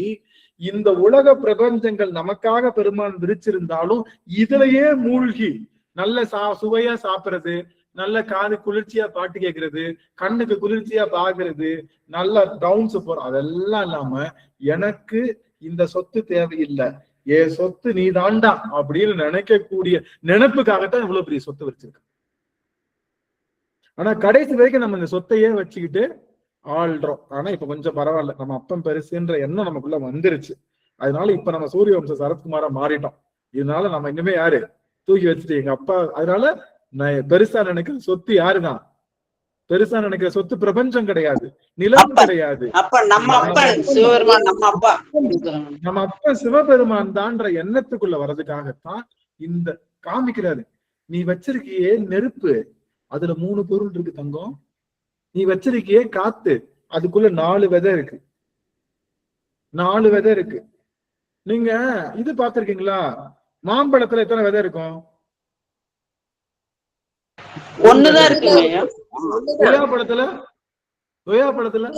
Speaker 1: இந்த உலக பிரபஞ்சங்கள் நமக்காக பெருமான் விரிச்சிருந்தாலும் இதுலயே மூழ்கி நல்ல சுவையா சாப்பிடுறது, நல்ல காது குளிர்ச்சியா பாட்டு கேட்கறது, கண்ணுக்கு குளிர்ச்சியா பாக்குறது, நல்ல டவுன்ஸ் போற, அதெல்லாம் இல்லாம எனக்கு இந்த சொத்து தேவையில்லை, என் சொத்து நீ தாண்டா அப்படின்னு நினைக்கக்கூடிய நினைப்புக்காகத்தான் இவ்வளவு பெரிய சொத்து வச்சிருக்க. ஆனா கடைசி வரைக்கும் நம்ம இந்த சொத்தையே வச்சுக்கிட்டு ஆள்றோம். ஆனா இப்ப கொஞ்சம் பரவாயில்ல, நம்ம அப்பன் பெருசுன்ற எண்ணம் நமக்குள்ள வந்துருச்சு. அதனால இப்ப நம்ம சூரிய வம்ச சரத்குமாரா மாறிட்டோம். இதனால நம்ம இன்னுமே யாரு தூக்கி வச்சுட்டு எங்க அப்பா. அதனால நான் பெருசா நினைக்கிற சொத்து யாருதான்? பெருசா நினைக்கிற சொத்து பிரபஞ்சம் கிடையாது, நிலம் கிடையாது, நம்ம அப்பன் சிவபெருமான் தான்ற எண்ணத்துக்குள்ள வர்றதுக்காகத்தான் இந்த காமிக்கிறாரு. நீ வச்சிருக்கியே நெருப்பு, அதுல 3 பொருள் இருக்கு தங்கம். நீ வச்சிருக்கியே காத்து, அதுக்குள்ள 4 விதை இருக்கு, 4 விதை இருக்கு. நீங்க இது பாத்திருக்கீங்களா? மாம்பழத்துல எத்தனை விதை இருக்கும்?
Speaker 10: ஒண்ணுதான் இருக்குங்க.
Speaker 1: கொய்யாப்பழத்துல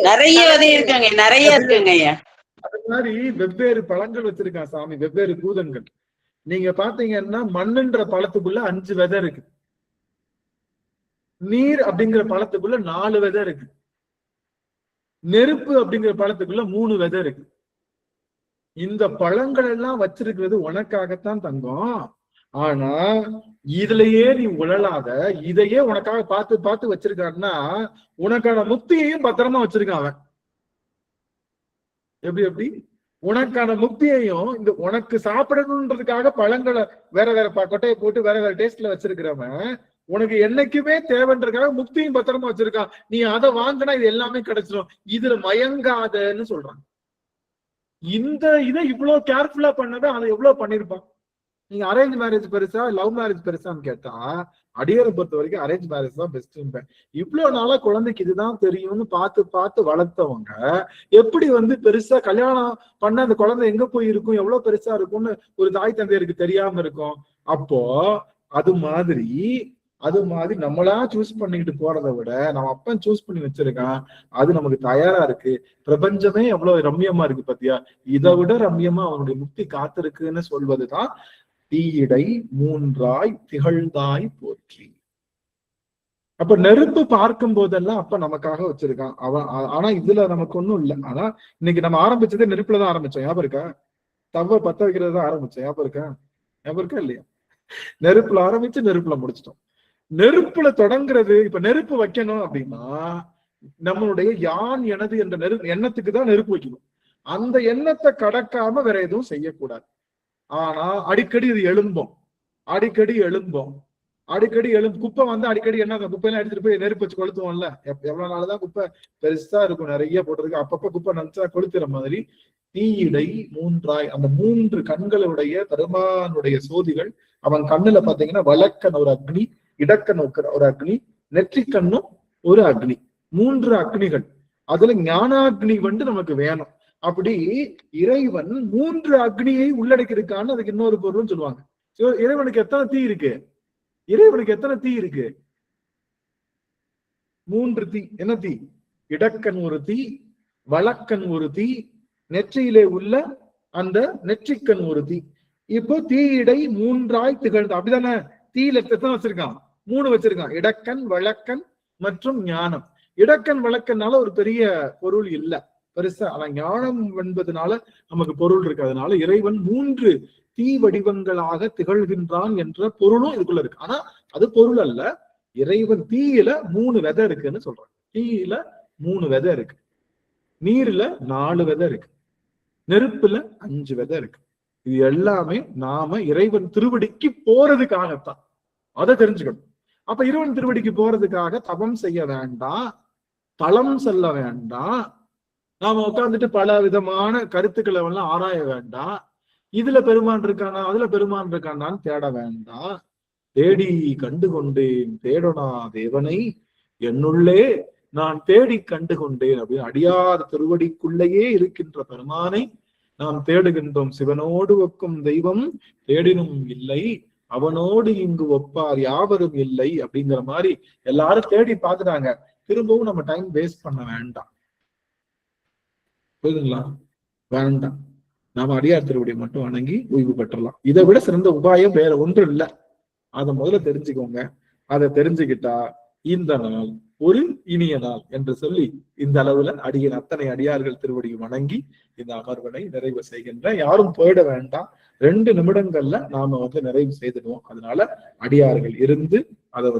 Speaker 10: நிறைய விதை இருக்குங்க, நிறைய இருக்குங்க.
Speaker 1: அது மாதிரி வெவ்வேறு பழங்கள் வச்சிருக்கான் சாமி, வெவ்வேறு பூதங்கள். நீங்க பாத்தீங்கன்னா மண்ணுன்ற பழத்துக்குள்ள 5 விதை இருக்கு, நீர் அப்படிங்கிற பழத்துக்குள்ள 4 விதை இருக்கு, நெருப்பு அப்படிங்கிற பழத்துக்குள்ள 3 விதை இருக்கு. இந்த பழங்கள் எல்லாம் வச்சிருக்கிறது உனக்காகத்தான் தங்கம். ஆனா இதுலயே நீ உழலாத, இதையே உனக்காக பார்த்து பார்த்து வச்சிருக்கான்னா உனக்கான முக்தியையும் பத்திரமா வச்சிருக்கான் அவன். எப்படி உனக்கான முக்தியையும் இந்த உனக்கு சாப்பிடணுன்றதுக்காக பழங்களை வேற வேற கொட்டையை போட்டு வேற வேற டேஸ்ட்ல வச்சிருக்கிறவன் உனக்கு என்னைக்குமே தேவைன்றதுக்காக முக்தியும் பத்திரமா வச்சிருக்கான். நீ அதை வாங்கினா இது எல்லாமே கிடைச்சிடும், இதுல மயங்காதன்னு சொல்றான். இந்த இதை இவ்வளவு கேர்ஃபுல்லா பண்ணதை அதை எவ்வளவு பண்ணிருப்பான். நீங்க அரேஞ்ச் மேரேஜ் பெருசா லவ் மேரேஜ் பெருசான்னு கேட்டா அடியரை பொறுத்த வரைக்கும் அரேஞ்ச் மேரேஜ் தான் பெஸ்ட். இவ்வளவு நாளா குழந்தைக்கு இதுதான் தெரியும்னு பார்த்து பார்த்து வளர்த்தவங்க எப்படி வந்து பெருசா கல்யாணம் பண்ண அந்த குழந்தை எங்க போய் இருக்கும், எவ்வளவு பெருசா இருக்கும்னு ஒரு தாய் தந்தையருக்கு தெரியாம இருக்கும். அப்போ அது மாதிரி நம்மளா சூஸ் பண்ணிக்கிட்டு போறதை விட நம்ம அப்பன் சூஸ் பண்ணி வச்சிருக்கான், அது நமக்கு தயாரா இருக்கு. பிரபஞ்சமே எவ்வளவு ரம்யமா இருக்கு பாத்தியா, இதை விட ரம்யமா அவனுடைய முக்தி காத்திருக்குன்னு சொல்வதுதான் தீயிடை 3ஆய் திகழ்ந்தாய் போற்றி. அப்ப நெருப்பு பார்க்கும் போதெல்லாம் அப்ப நமக்காக வச்சிருக்கான் அவன். ஆனா இதுல நமக்கு ஒண்ணும் இல்லை. ஆனா இன்னைக்கு நம்ம ஆரம்பிச்சதே நெருப்புலதான் ஆரம்பிச்சோம், ஞாபகம் இருக்கா? தவ பத்த வைக்கிறது தான் ஆரம்பிச்சோம், ஞாபகம் இருக்கா இல்லையா? நெருப்புல ஆரம்பிச்சு நெருப்புல முடிச்சிட்டோம். நெருப்புல தொடங்குறது, இப்ப நெருப்பு வைக்கணும் அப்படின்னா நம்மளுடைய யான் எனது என்ற எண்ணத்துக்கு தான் நெருப்பு வைக்கணும். அந்த எண்ணத்தை கடக்காம வேற எதுவும் செய்யக்கூடாது. ஆனா அடிக்கடி இது எழும்பும், குப்பை வந்து அடிக்கடி என்ன குப்பையெல்லாம் எடுத்துட்டு போய் நெருப்பு வச்சு கொளுத்துவோம்ல. எவ்வளவு நாள்தான் குப்பை பெருசா இருக்கும், நிறைய போட்டிருக்கு, அப்பப்ப குப்பை நினைச்சா கொளுத்துற மாதிரி தீயிடை 3ஆய், அந்த 3 கண்களுடைய பெருமானுடைய சோதிகள் அவன் கண்ணுல பாத்தீங்கன்னா வலக்கன் ஒரு அக்னி, இடக்கன் ஒரு அக்னி, நெற்றிக்கண்ணும் ஒரு அக்னி, 3 அக்னிகள். அதுல ஞானாக்னி வந்து நமக்கு வேணும். அப்படி இறைவன் 3 அக்னியை உள்ளடக்கியிருக்கான்னு அதுக்கு இன்னொரு பொருள்னு சொல்லுவாங்க. இறைவனுக்கு எத்தனை தீ இருக்கு? 3 தீ. என்ன தீ? இடக்கண் ஒரு தீ, வலக்கண் ஒரு தீ, நெற்றியிலே உள்ள அந்த நெற்றிக்கண் ஒரு தீ. இப்போ தீயிடை 3ஆய் திகழ்ந்து, அப்படிதானே? தீயில எத்தனை வச்சிருக்கான்? 3 வச்சிருக்கான், இடக்கண் வழக்கன் மற்றும் ஞானம். இடக்கண் வழக்கன்னால ஒரு பெரிய பொருள் இல்ல பெருசா, ஆனா ஞானம் என்பதனால நமக்கு பொருள் இருக்கு. அதனால இறைவன் 3 தீ வடிவங்களாக திகழ்கின்றான் என்ற பொருளும் இதுக்குள்ள இருக்கு. ஆனா அது பொருள் அல்ல. இறைவன் தீயில 3 விதை இருக்குன்னு சொல்றாங்க. தீயில 3 விதை இருக்கு, நீர்ல 4 விதை இருக்கு, நெருப்புல 5 விதை இருக்கு. இது எல்லாமே நாம இறைவன் திருவடிக்கு போறதுக்காகத்தான். அதை தெரிஞ்சுக்கணும். அப்ப இறைவன் திருவடிக்கு போறதுக்காக தவம் செய்ய வேண்டாம், தளம் செல்ல வேண்டாம், நாம உட்கார்ந்துட்டு பல விதமான கருத்துக்களை எல்லாம் ஆராய வேண்டாம். இதுல பெருமான் இருக்கானா அதுல பெருமான் இருக்கானான்னு தேட வேண்டாம். தேடி கண்டு கொண்டேன் தேடனா தேவனை, என்னுள்ளே நான் தேடி கண்டு கொண்டேன் அப்படின்னு அடியாத திருவடிக்குள்ளேயே இருக்கின்ற பெருமானை நாம் தேடுகின்றோம். சிவனோடு ஒக்கும் தெய்வம் தேடினும் இல்லை, அவனோடு இங்கு ஒப்பார் யாவரும் இல்லை அப்படிங்கிற மாதிரி எல்லாரும் தேடி பார்த்துட்டாங்க. திரும்பவும் நம்ம டைம் வேஸ்ட் பண்ண வேண்டாம். புரியுதுங்களா? வேண்டாம். நாம அடியார் திருவடி மட்டும் வணங்கி ஓய்வு பெற்றலாம். இதை விட சிறந்த உபாயம் வேற ஒன்றும் இல்லை. அதை முதல்ல தெரிஞ்சுக்கோங்க. அதை தெரிஞ்சுக்கிட்டா இந்த நாள் ஒரு இனிய நாள் என்று சொல்லி இந்த அளவுல அத்தனை அடியார்கள் திருவடி வணங்கி இந்த அமர்வினை நிறைவு செய்கின்ற. யாரும் போயிட வேண்டாம். 2 நிமிடங்கள்ல நாம நிறைவு செய்துடுவோம். அதனால அடியார்கள் இருந்து அதை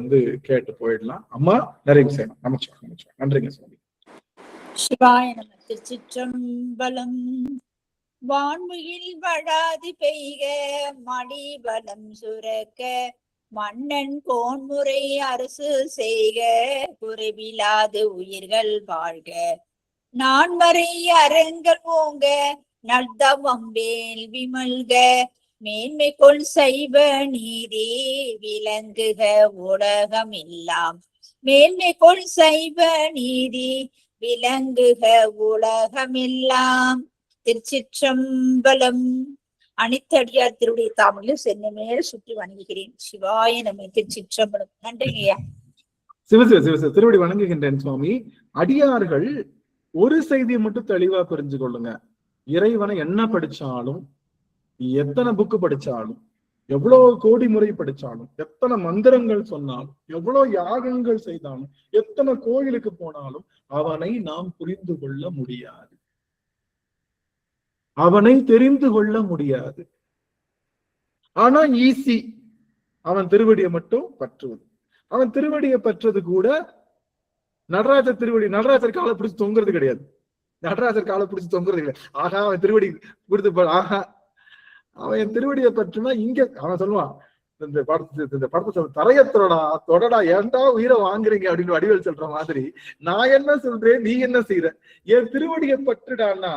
Speaker 1: கேட்டு போயிடலாம். அம்மா நிறைவு செய்யலாம். நமச்சிவாயம். நன்றிங்க சுவாமி.
Speaker 3: சிவாய நம. திருச்சிற்றம்பலம். வான்முகில் வடாது பெய்க மடிபலம் சுரக்க மன்னன் கோன்முறை அரசு செய்க குறைவிலாது உயிர்கள் வாழ்க நான்மறை அரங்கல் ஓங்க நல்தவம் வேள்வி மல்க மேன்மை கொள் சைவ நீதி விளங்குக உலகம் எல்லாம் மேன்மை கொள் சைவ நீதி விளங்குக உலகமெல்லாம். திருச்சிற்றம்பலம். அனைத்தடியார் திருடைய தாமரையில் சென்னை மேல் சுற்றி வணங்குகிறேன். சிவாய நம்ம. திருச்சிற்றம்பலம். நன்றிங்கய்யா.
Speaker 1: சிவசிவ திருவடி வணங்குகின்றேன் சுவாமி. அடியார்கள் ஒரு செய்தியை மட்டும் தெளிவா புரிஞ்சு கொள்ளுங்க. இறைவனை என்ன படிச்சாலும், எத்தனை புக்கு படிச்சாலும், எவ்வளவு கோடி முறை படிச்சாலும், எத்தனை மந்திரங்கள் சொன்னாலும், எவ்வளவு யாகங்கள் செய்தாலும், எத்தனை கோயிலுக்கு போனாலும் அவனை நாம் புரிந்து கொள்ள முடியாது. அவனை தெரிந்து கொள்ள முடியாது. ஆனா ஈஸி அவன் திருவடியை மட்டும் பற்றுவது. அவன் திருவடியை பற்றது கூட நடராஜர் திருவடி, நடராஜர் காலை பிடிச்சு தொங்குறது கிடையாது. நடராஜர் காலை பிடிச்சு தொங்குறது கிடையாது. ஆகா அவன் திருவடி கொடுத்து ஆகா அவன் என் திருவடியை பற்றுனா இங்க அவன் சொல்லுவான், இந்த படத்தை தரைய தொடடா ஏன்டா உயிரை வாங்குறீங்க அப்படின்னு வடிவேல் சொல்ற மாதிரி, நான் என்ன சொல்றேன் நீ என்ன செய்யற, என் திருவடியை பற்றுடான்னா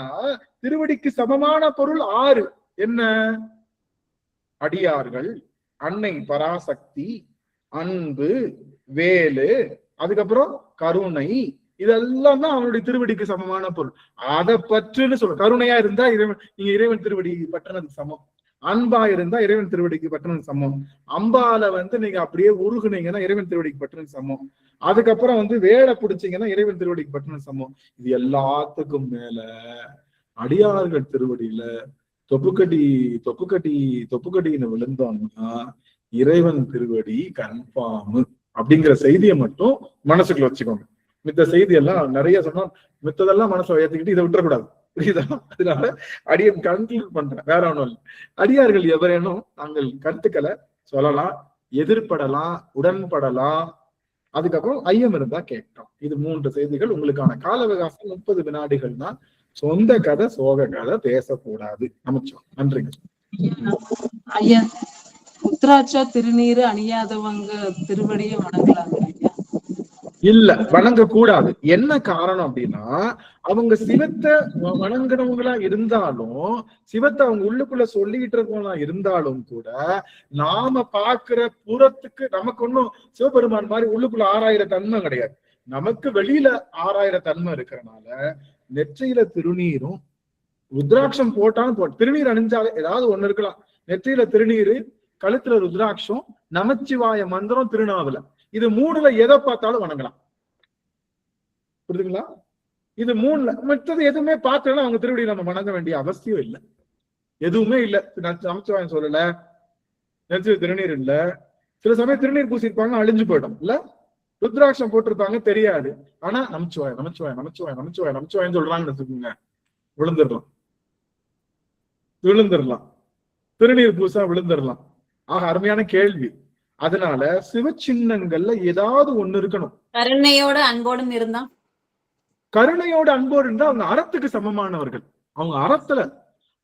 Speaker 1: திருவடிக்கு சமமான பொருள் 6. என்ன? அடியார்கள், அன்னை பராசக்தி, அன்பு, வேலு, அதுக்கப்புறம் கருணை, இதெல்லாம் தான் அவனுடைய திருவடிக்கு சமமான பொருள். அதை பற்றுன்னு சொல்ற. கருணையா இருந்தா நீங்க இறைவன் திருவடி பற்றினது சமம். அன்பா இருந்தா இறைவன் திருவடிக்கு பற்றினது சமம். அம்பால நீங்க அப்படியே உருகுனீங்கன்னா இறைவன் திருவடிக்கு பற்றினது சமம். அதுக்கப்புறம் வேலை பிடிச்சீங்கன்னா இறைவன் திருவடிக்கு பற்றினது சமம். இது எல்லாத்துக்கும் மேல அடியார்கள் திருவடியில தொப்புக்கட்டின்னு விழுந்தோம்னா இறைவன் திருவடி கன்ஃபார்ம் அப்படிங்கிற செய்தியை மட்டும் மனசுக்குள்ள வச்சுக்கோங்க. மித்த செய்தி எல்லாம் நிறைய சொன்னா மித்ததெல்லாம் மனசுல ஏத்துக்கிட்டு இதை விட்டுறக்கூடாது. புரியுதா? அதனால அடியன் கன்க்ளூட் பண்றேன். வேற ஒண்ணும் இல்லை. அடியார்கள் எவரேனும் தங்கள் கருத்துக்களை சொல்லலாம், எதிர்படலாம், உடன்படலாம், அதுக்கப்புறம் ஐயம் இருந்தா கேட்கலாம். இது 3 செய்திகள். உங்களுக்கான கால அவகாசம் 30 வினாடிகள் தான். சொந்த கதை சோக கதை பேசக்கூடாது. அமைச்சோம். நன்றிங்க
Speaker 12: ஐயா. உத்ராட்சா திருநீரு அணியாதவங்க திருவடியை வணங்கலாங்க ஐயா?
Speaker 1: இல்ல, வணங்க கூடாது. என்ன காரணம் அப்படின்னா, அவங்க சிவத்தை வணங்குறவங்களா இருந்தாலும், சிவத்தை அவங்க உள்ளுக்குள்ள சொல்லிட்டு இருக்கவங்களா இருந்தாலும் கூட, நாம பாக்குற புறத்துக்கு நமக்கு ஒன்னும் சிவபெருமான் மாதிரி உள்ளுக்குள்ள 6000 தன்மை கிடையாது. நமக்கு வெளியில 6000 தன்மை இருக்கிறனால நெற்றியில திருநீரும் ருத்ராட்சம் போட்டாலும் திருநீர் அணிஞ்சாலே ஏதாவது ஒண்ணு இருக்கலாம். நெற்றியில திருநீரு, கழுத்துல ருத்ராட்சம், நமச்சிவாய மந்திரம், திருநாவல, இது 3ல எதை பார்த்தாலும் வணங்கலாம். புரியுதுங்களா? இது 3ல மற்றது எதுவுமே பார்த்தோம்னா அவங்க திருவடி நம்ம வணங்க வேண்டிய அவசியம் இல்லை. எதுவுமே இல்லை. நமச்சிவாயம் சொல்லல, நெற்றியில திருநீர் இல்ல, சில சமயம் திருநீர் பூசிருப்பாங்க அழிஞ்சு போயிடும் இல்ல, ருத்ராட்சம் போட்டிருப்பாங்க தெரியாது, ஆனா நமச்சிவாயம் நமச்சிவாயம் நமச்சிவாயம் நமச்சிவாயம் நமச்சிவாயம் சொல்றாங்கன்னு வச்சுக்கோங்க, விழுந்துடலாம். திருநீர் பூசா விழுந்துடலாம். ஆக அருமையான கேள்வி. அதனால சிவ சின்னங்கள்ல ஏதாவது ஒண்ணு இருக்கணும்.
Speaker 11: கருணையோட அன்போடும் இருந்தா,
Speaker 1: கருணையோட அன்போடு இருந்தா அவங்க அறத்துக்கு சமமானவர்கள். அவங்க அறத்துல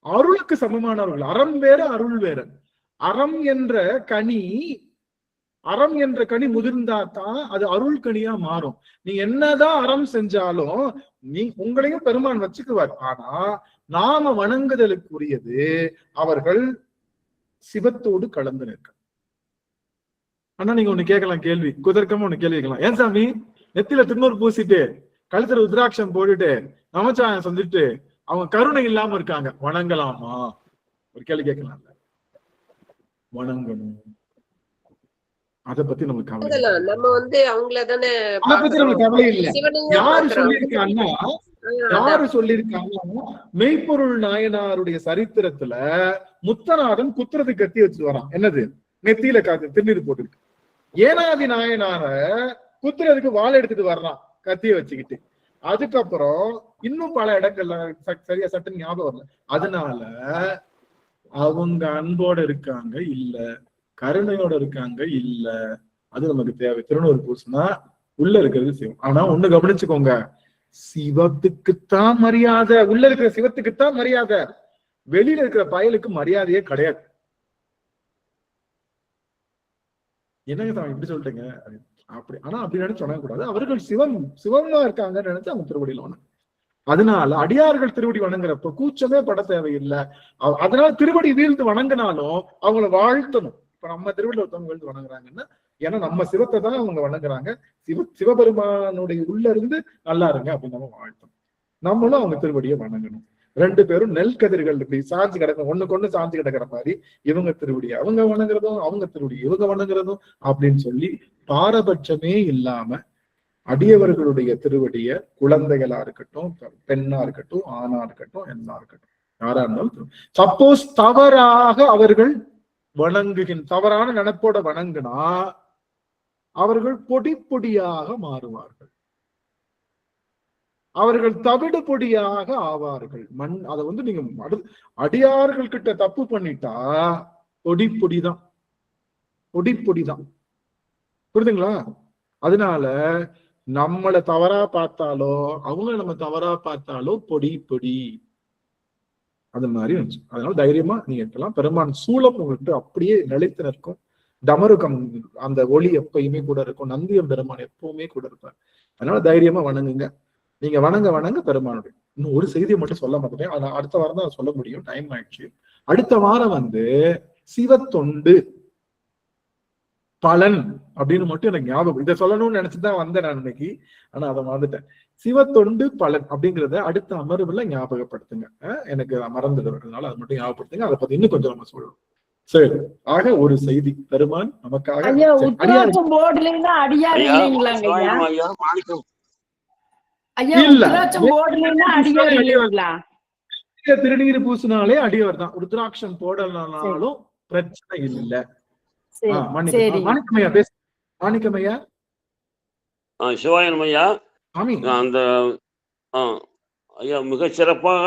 Speaker 1: அருளுக்கு சமமானவர்கள். அறம் வேற, அருள் வேற. அறம் என்ற கனி முதிர்ந்தாதான் அது அருள் கனியா மாறும். நீ என்னதான் அறம் செஞ்சாலும் உங்களையும் பெருமான் வச்சுக்குவார். ஆனா நாம வணங்குதலுக்குரியது அவர்கள் சிவத்தோடு கலந்து நிற்க. ஆனா நீங்க ஒண்ணு கேட்கலாம், கேள்வி குதர்க்கமா ஒண்ணு கேள்வி கேட்கலாம். ஏன் சாமி நெத்தில திருநூறு பூசிட்டு கழுத்துல ருத்ராட்சம் போட்டுட்டு நமச்சாயம் செஞ்சுட்டு அவங்க கருணை இல்லாம இருக்காங்க, வணங்கலாமா? ஒரு கேள்வி கேட்கலாம்ல. வணங்கணும். அத பத்தி நமக்கு கவலை
Speaker 8: வணங்கலாம். நம்ம வந்து அவங்கள தானே
Speaker 1: அத பத்தி நமக்கு கவலை இல்லை.
Speaker 8: சிவனையா
Speaker 1: யாரு
Speaker 8: பாக்குறோம்.
Speaker 1: சொல்லியிருக்காங்கன்னா மெய்ப்பொருள் நாயனாருடைய சரித்திரத்துல முத்தநாதன் குத்துறது கத்தி வச்சு வரான். என்னது? நெத்தியில திருநீர் போட்டுருக்கு. ஏனாதி நாயனார குத்துறதுக்கு வாள் எடுத்துட்டு வர்றான் கத்திய வச்சுக்கிட்டு. அதுக்கப்புறம் இன்னும் பல இடங்கள்ல சரியா சட்டம் ஞாபகம் வரல. அதனால அவங்க அன்போட இருக்காங்க இல்ல, கருணையோட இருக்காங்க இல்ல, அது நமக்கு தேவை. திருநூறு பூசினா உள்ள இருக்கிறது சிவம். ஆனா ஒண்ணு கவனிச்சுக்கோங்க, சிவத்துக்குத்தான் மரியாதை, உள்ள இருக்கிற சிவத்துக்குத்தான் மரியாதை, வெளியில இருக்கிற பயலுக்கு மரியாதையே கிடையாது. என்னங்க சாமி இப்படி சொல்லிட்டீங்க? அப்படி ஆனா அப்படி நினைச்சு வணங்க கூடாது. அவர்கள் சிவமா இருக்காங்கன்னு நினைச்சு அவங்க திருவடியில வணங்க. அதனால அடியார்கள் திருவடி வணங்குறப்ப கூச்சமே பட தேவையில்லை. அதனால திருவடி வீழ்ந்து வணங்கினாலும் அவங்கள வாழ்த்தணும். இப்ப நம்ம திருவடியில ஒருத்தவங்க வீழ்ந்து வணங்குறாங்கன்னா ஏன்னா நம்ம சிவத்தை தான் அவங்க வணங்குறாங்க. சிவபெருமானுடைய உள்ள இருந்து நல்லா இருங்க அப்படின்னு நம்ம வாழ்த்தணும். நம்மளும் அவங்க திருவடியை வணங்கணும். ரெண்டு பேரும் நெல் கதிர்கள் இப்படி சாஞ்சு கிடக்கும், ஒண்ணுக்கு ஒண்ணு சாஞ்சு கிடக்கிற மாதிரி இவங்க திருவடி அவங்க வணங்குறதும் அவங்க திருவடி இவங்க வணங்குறதும் அப்படின்னு சொல்லி பாரபட்சமே இல்லாம அடியவர்களுடைய திருவடிய குழந்தைகளா இருக்கட்டும், பெண்ணா இருக்கட்டும், ஆணா இருக்கட்டும், என்ன இருக்கட்டும், யாரா இருந்தாலும் சப்போஸ் தவறாக அவர்கள் தவறான நினைப்போட வணங்குனா அவர்கள் பொடி பொடியாக மாறுவார்கள். அவர்கள் தவிடு பொடியாக ஆவார்கள். அதை வந்து நீங்க அடியார்கள் கிட்ட தப்பு பண்ணிட்டா பொடி பொடிதான், பொடி பொடிதான். புரியுதுங்களா? அதனால நம்மளை தவறா பார்த்தாலோ அவங்க நம்ம தவறா பார்த்தாலோ பொடி பொடி அது மாதிரி இருந்துச்சு. அதனால தைரியமா நீங்க இருக்கலாம். பெருமான் சூலம் உங்களுக்கு அப்படியே நிலைத்து நிற்கும். டமருகம் அந்த ஒளி எப்பயுமே கூட இருக்கும். நந்தியம் பெருமான் எப்பவுமே கூட இருப்பார். அதனால தைரியமா வணங்குங்க. நீங்க வணங்க வணங்க பெருமானுடைய இன்னும் ஒரு செய்தியை மட்டும் சொல்ல மாட்டேன். ஆனா அடுத்த வாரம் தான் சொல்ல முடியும், டைம் ஆயிடுச்சு. அடுத்த வாரம் வந்து சிவத்தொண்டு பலன் அப்படின்னு மட்டும் எனக்கு ஞாபகம், இதை சொல்லணும்னு நினைச்சுதான் வந்தேன் நான் இன்னைக்கு. ஆனா அதை மறந்துட்டேன். சிவத்தொண்டு பலன் அப்படிங்கிறத அடுத்த அமர்வுல ஞாபகப்படுத்துங்க. எனக்கு மறந்துடுறதுனால அதை மட்டும் ஞாபகப்படுத்துங்க. அதை பத்தி இன்னும் கொஞ்சம் நம்ம சொல்லணும். சரி, ஆக ஒரு செய்தி பெருமான் நமக்காக திருநீர் பூசினாலே அடியவர் தான். ருத்ராட்சம் போடலனாலும் பிரச்சனை இல்லை. மாணிக்கமையா பேச. மாணிக்கமையா
Speaker 13: சிவாயனமையா அந்த ஐயா மிக சிறப்பாக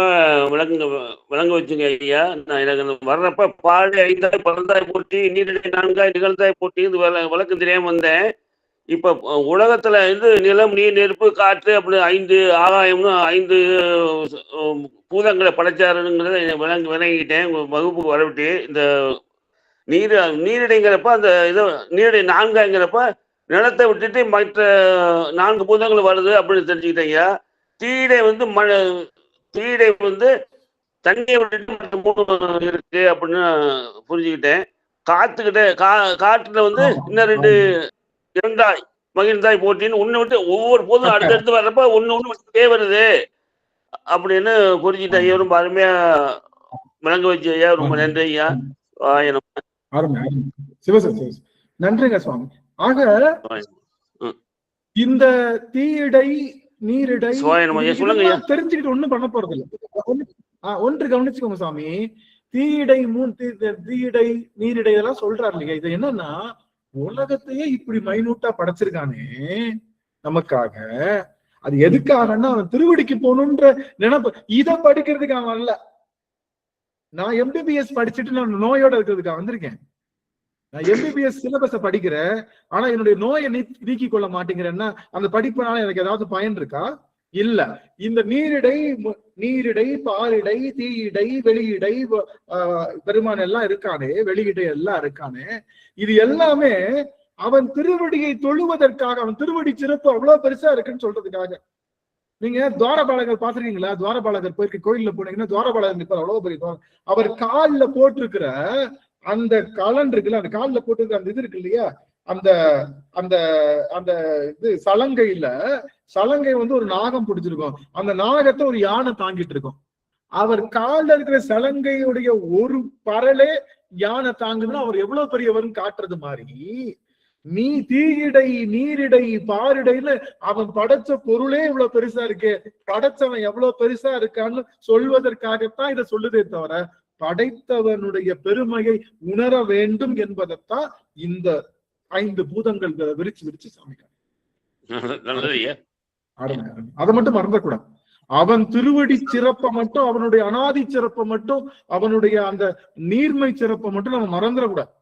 Speaker 13: விளங்க வச்சுங்க ஐயா. நான் எனக்கு வர்றப்ப பாடு 5 10 போட்டி, நீரிடை 4 நிகழ்ந்தாய் போட்டி இது விளக்கம் தெரியாம வந்தேன். இப்ப உலகத்துல நிலம், நீர், நெருப்பு, காற்று அப்படி 5 ஆகாயம்னு 5 பூதங்களை படைச்சாருங்கிறத விளங்கிட்டேன். வகுப்புக்கு வரவிட்டு இந்த நீரிடைங்கிறப்ப அந்த இது நீரிடை 4ங்கிறப்ப நிலத்தை விட்டுட்டு மற்ற 4 பூதங்கள் வருது அப்படின்னு தெரிஞ்சுக்கிட்டேங்க. தீடை வந்து தீடை வந்து தண்ணியை விட்டுட்டு மற்ற 3 இருக்கு அப்படின்னு புரிஞ்சுக்கிட்டேன். காற்றுல வந்து இன்னும் 2 இரண்டாய் மகிழ்ந்தாய் போட்டின்னு ஒண்ணு விட்டு ஒவ்வொரு போதும் அடுத்தடுத்து வர்றப்ப ஒண்ணு விட்டுட்டே வருது அப்படின்னு புரிஞ்சுக்கிட்டேன் ஐயா. ரொம்ப அருமையா விளங்க வச்சு ஐயா. ரொம்ப நன்றி ஐயா.
Speaker 1: நன்றிங்க சுவாமி. ஆக இந்த தீயிடை நீரிடை தெரிஞ்சுக்கிட்டு ஒண்ணும் பண்ண போறது இல்லை. ஒன்று கவனிச்சுக்கோங்க சுவாமி. தீயிடை தீயிடை நீரிடை இதெல்லாம் சொல்றாரு இல்லையா? இது என்னன்னா உலகத்தையே இப்படி மைனூட்டா படைச்சிருக்கானே நமக்காக. அது எதுக்காகன்னா அவன் திருவடிக்கு போகணுன்ற நினைப்பு. இதை படிக்கிறதுக்கு அவன் அல்ல. நான் எம்பிபிஎஸ் படிச்சுட்டு நான் நோயோட இருக்கிறதுக்காக வந்திருக்கேன். நான் எம்பிபிஎஸ் சிலபஸ படிக்கிறேன், ஆனா என்னுடைய நோயை நீக்கி கொள்ள மாட்டேங்கிறேன்னா அந்த படிப்புனால எனக்கு ஏதாவது பயன் இருக்கா? இல்ல. இந்த நீரிடை பாரிடை தீயிடை வெளியிடை பெருமான் எல்லாம் இருக்கானே, வெளியிடை எல்லாம் இருக்கானே, இது எல்லாமே அவன் திருவடியை தொழுவதற்காக. அவன் திருவடி சிறப்பு அவ்வளவு பெருசா இருக்குன்னு சொல்றதுக்காக. நீங்க துவாரபாலகர் பாத்துருக்கீங்களா? துவாரபாலகர் போயிருக்கு கோயில்ல போனீங்கன்னா துவாரபாலகர் நிற்பார். அவ்வளவு பெரிய அவர் கால்ல போட்டிருக்கிற அந்த கலன் இருக்குல்ல, அந்த காலில் போட்டு அந்த இது இருக்கு இல்லையா, அந்த அந்த அந்த இது சலங்கை வந்து ஒரு நாகம் பிடிச்சிருக்கும். அந்த நாகத்தை ஒரு யானை தாங்கிட்டு இருக்கும். அவர் காலில் இருக்கிற சலங்கையுடைய ஒரு பரலே யானை தாங்குதுன்னா அவர் எவ்வளவு பெரியவர்னு காட்டுறது மாதிரி, நீ தீயிடை நீரிடை பாரிடைன்னு அவன் படைச்ச பொருளே இவ்வளவு பெருசா இருக்கே, படைச்சவன் எவ்வளவு பெருசா இருக்கான்னு சொல்வதற்காகத்தான் இதை சொல்லுதே தவிர படைத்தவனுடைய பெருமையை உணர வேண்டும் என்பதைத்தான் இந்த 5 பூதங்கள் விரிச்சு விரிச்சு சாமிக்காங்க. அதை மட்டும் மறந்துடக்கூடாது. அவன் திருவடி சிறப்பை மட்டும், அவனுடைய அனாதி சிறப்பை மட்டும், அவனுடைய அந்த நீர்மை சிறப்பை மட்டும் நம்ம மறந்துடக்கூடாது.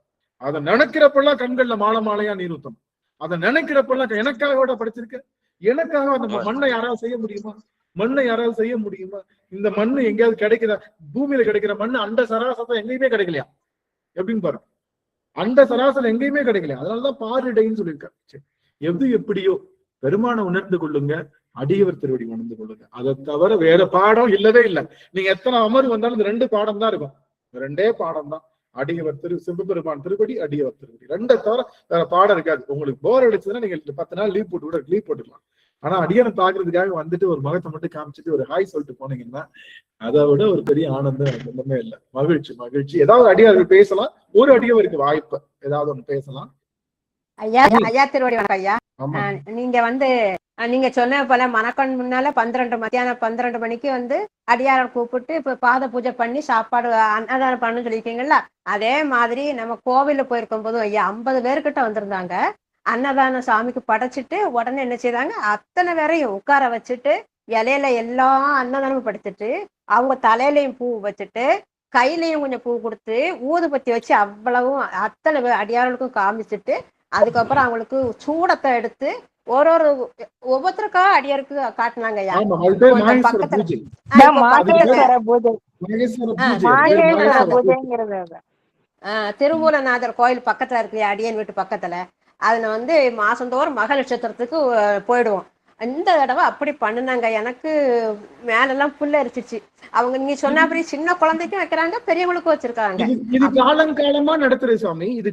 Speaker 1: அதை நினைக்கிறப்பெல்லாம் கண்கள்ல மாலை மாலையா நீர் ஊத்தணும். அதை நினைக்கிறப்பெல்லாம் எனக்காக படிச்சிருக்க, எனக்காக அந்த மண்ணை யாராவது செய்ய முடியுமா? மண்ணை யாராவது செய்ய முடியுமா? இந்த மண்ணு எங்கேயாவது கிடைக்குதா? பூமியில கிடைக்கிற மண்ணு அண்ட சராசரம் எங்கேயுமே கிடைக்கலையா? எப்படின்னு பாருங்க, அண்ட சராசரம் எங்கேயுமே கிடைக்கலையா? அதனாலதான் பாரிடைன்னு சொல்லியிருக்காரு. எது எப்படியோ பெருமான உணர்ந்து கொள்ளுங்க, அடியவர் திருவடி உணர்ந்து கொள்ளுங்க. அதை தவிர வேற பாடம் இல்லவே இல்லை. நீங்க எத்தனை அமர்வு வந்தாலும் இந்த 2 பாடம் தான் இருக்கும். 2 பாடம் தான், அடியவர் சிவபெருமான் திருவடி, அடியவர் திருவடி. 2 தவிர வேற பாடம் இருக்காது. உங்களுக்கு போர் அடிச்சதுன்னா நீங்க 10 நாள் லீவ் போட்டுக்கலாம். ஆனா அடியனை பாக்குறதுக்காக வந்துட்டு ஒரு முகத்தை மட்டும் காமிச்சிட்டு ஒரு ஹாய் சொல்லிட்டு போனீங்கன்னா அதை விட ஒரு பெரிய ஆனந்தம் எனக்கு ஒண்ணுமே இல்லை. மகிழ்ச்சி. ஏதாவது அடியார்கள் பேசலாம், ஒரு அடியவருக்கு வாய்ப்பு ஏதாவது ஒண்ணு பேசலாம்.
Speaker 14: ஐயா திருவடி வணக்கம் ஐயா. நீங்க சொன்ன போல மணக்கண் முன்னால மத்தியானம் 12 மணிக்கு அடியாரை கூப்பிட்டு இப்ப பாத பூஜை பண்ணி சாப்பாடு அன்னதானம் பண்ணு சொல்லியிருக்கீங்கல்ல, அதே மாதிரி நம்ம கோவில்ல போயிருக்கும் போதும் ஐயா 50 பேர்கிட்ட வந்திருந்தாங்க. அன்னதானம் சாமிக்கு படைச்சிட்டு உடனே என்ன செய்தாங்க, அத்தனை பேரையும் உட்கார வச்சுட்டு இலையில எல்லா அன்னதானமும் படைச்சிட்டு அவங்க தலையிலையும் பூ வச்சுட்டு கையிலையும் கொஞ்சம் பூ கொடுத்து ஊதுபத்தி வச்சு அவ்வளவும் அத்தனை பேர் அடியார்களுக்கும் காமிச்சிட்டு அதுக்கப்புறம் அவங்களுக்கு சூடத்தை எடுத்து ஒவ்வொருத்தருக்கா அடியாருக்கு காட்டினாங்க. திருமூலநாதர் கோயில் பக்கத்துல இருக்கு, அடியன் வீட்டு பக்கத்துல. அதுல மாசந்தோறும் மக நட்சத்திரத்துக்கு போயிடுவோம். இந்த தடவை அப்படி பண்ணுனாங்க. எனக்கு மேலெல்லாம் புல்ல அரிச்சிச்சு. அவங்க நீங்க சொன்னபடி சின்ன குழந்தைக்கும் வைக்கிறாங்க, பெரியவங்களுக்கும் வச்சிருக்காங்க.
Speaker 1: இது காலமா நடத்துற சுவாமி. இது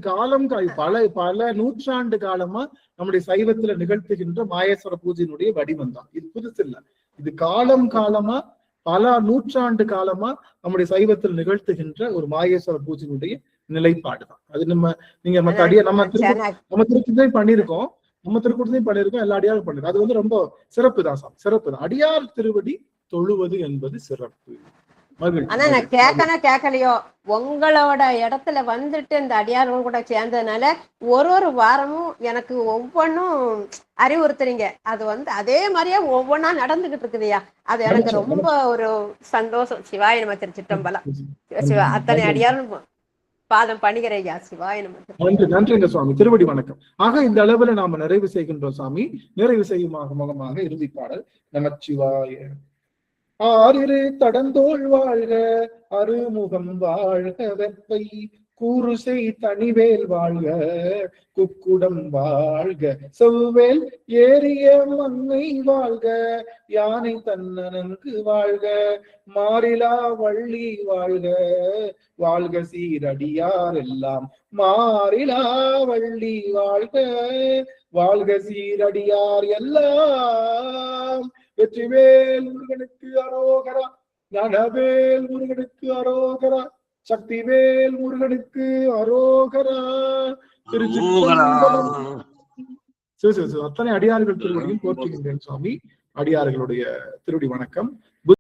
Speaker 1: பல நூற்றாண்டு காலமா நம்முடைய சைவத்துல நிகழ்த்துகின்ற மாயேஸ்வர பூஜையினுடைய வடிவம் தான். இது புதுசு இல்ல. இது காலமா பல நூற்றாண்டு காலமா நம்முடைய சைவத்தில் நிகழ்த்துகின்ற ஒரு மாயேஸ்வர பூஜையினுடைய நிலைப்பாடுதான். அது நீங்க நம்ம திருப்பதியும் பண்ணிருக்கோம், எல்லா அடியாரும் பண்ணிருக்கோம். அது ரொம்ப சிறப்பு தான், சிறப்பு தான். அடியார் திருவடி தொழுவது என்பது சிறப்பு.
Speaker 14: ஆனா நான் கேட்கலையோ, உங்களோட இடத்துல இந்த அடியார்கள் கூட சேர்ந்ததுனால ஒரு வாரமும் எனக்கு ஒவ்வொன்னும் அறிவுறுத்துறீங்க. அது அதே மாதிரியே ஒவ்வொன்னா நடந்துகிட்டு இருக்குதுயா. அது எனக்கு ரொம்ப ஒரு சந்தோஷம். சிவாய நம. திருச்சிற்றம்பலம். அத்தனை அடியாரும் பாதம் பணிகிறையா. சிவாய நம.
Speaker 1: நன்றிங்க சுவாமி. திருவடி வணக்கம். ஆக இந்த அளவுல நாம நிறைவு செய்கின்றோம் சாமி. நிறைவு செய்யுமாக முகமாக இறுதி பாடல் நமச்சிவாய. ஆறிரு தடந்தோள் வாழ்க, அருமுகம் வாழ்க, வெப்பை கூறுசை தனிவேல் வாழ்க, குக்குடம் வாழ்க, செவ்வேல் ஏறிய மங்கை வாழ்க, யானை தன்னனங்கு வாழ்க, மாறிலா வள்ளி வாழ்க, வாழ்க சீரடியார் எல்லாம் மாறிலா வள்ளி வாழ்க, வாழ்க சீரடியார் எல்லாம். வெற்றிவேல் முருகனுக்கு அரோகரா, ஞானவேல் முருகனுக்கு அரோகரா, சக்திவேல் முருகனுக்கு அரோகரா. அத்தனை அடியார்கள் திருவடியும் போற்றுகின்றேன் சுவாமி. அடியார்களுடைய திருவடி வணக்கம்.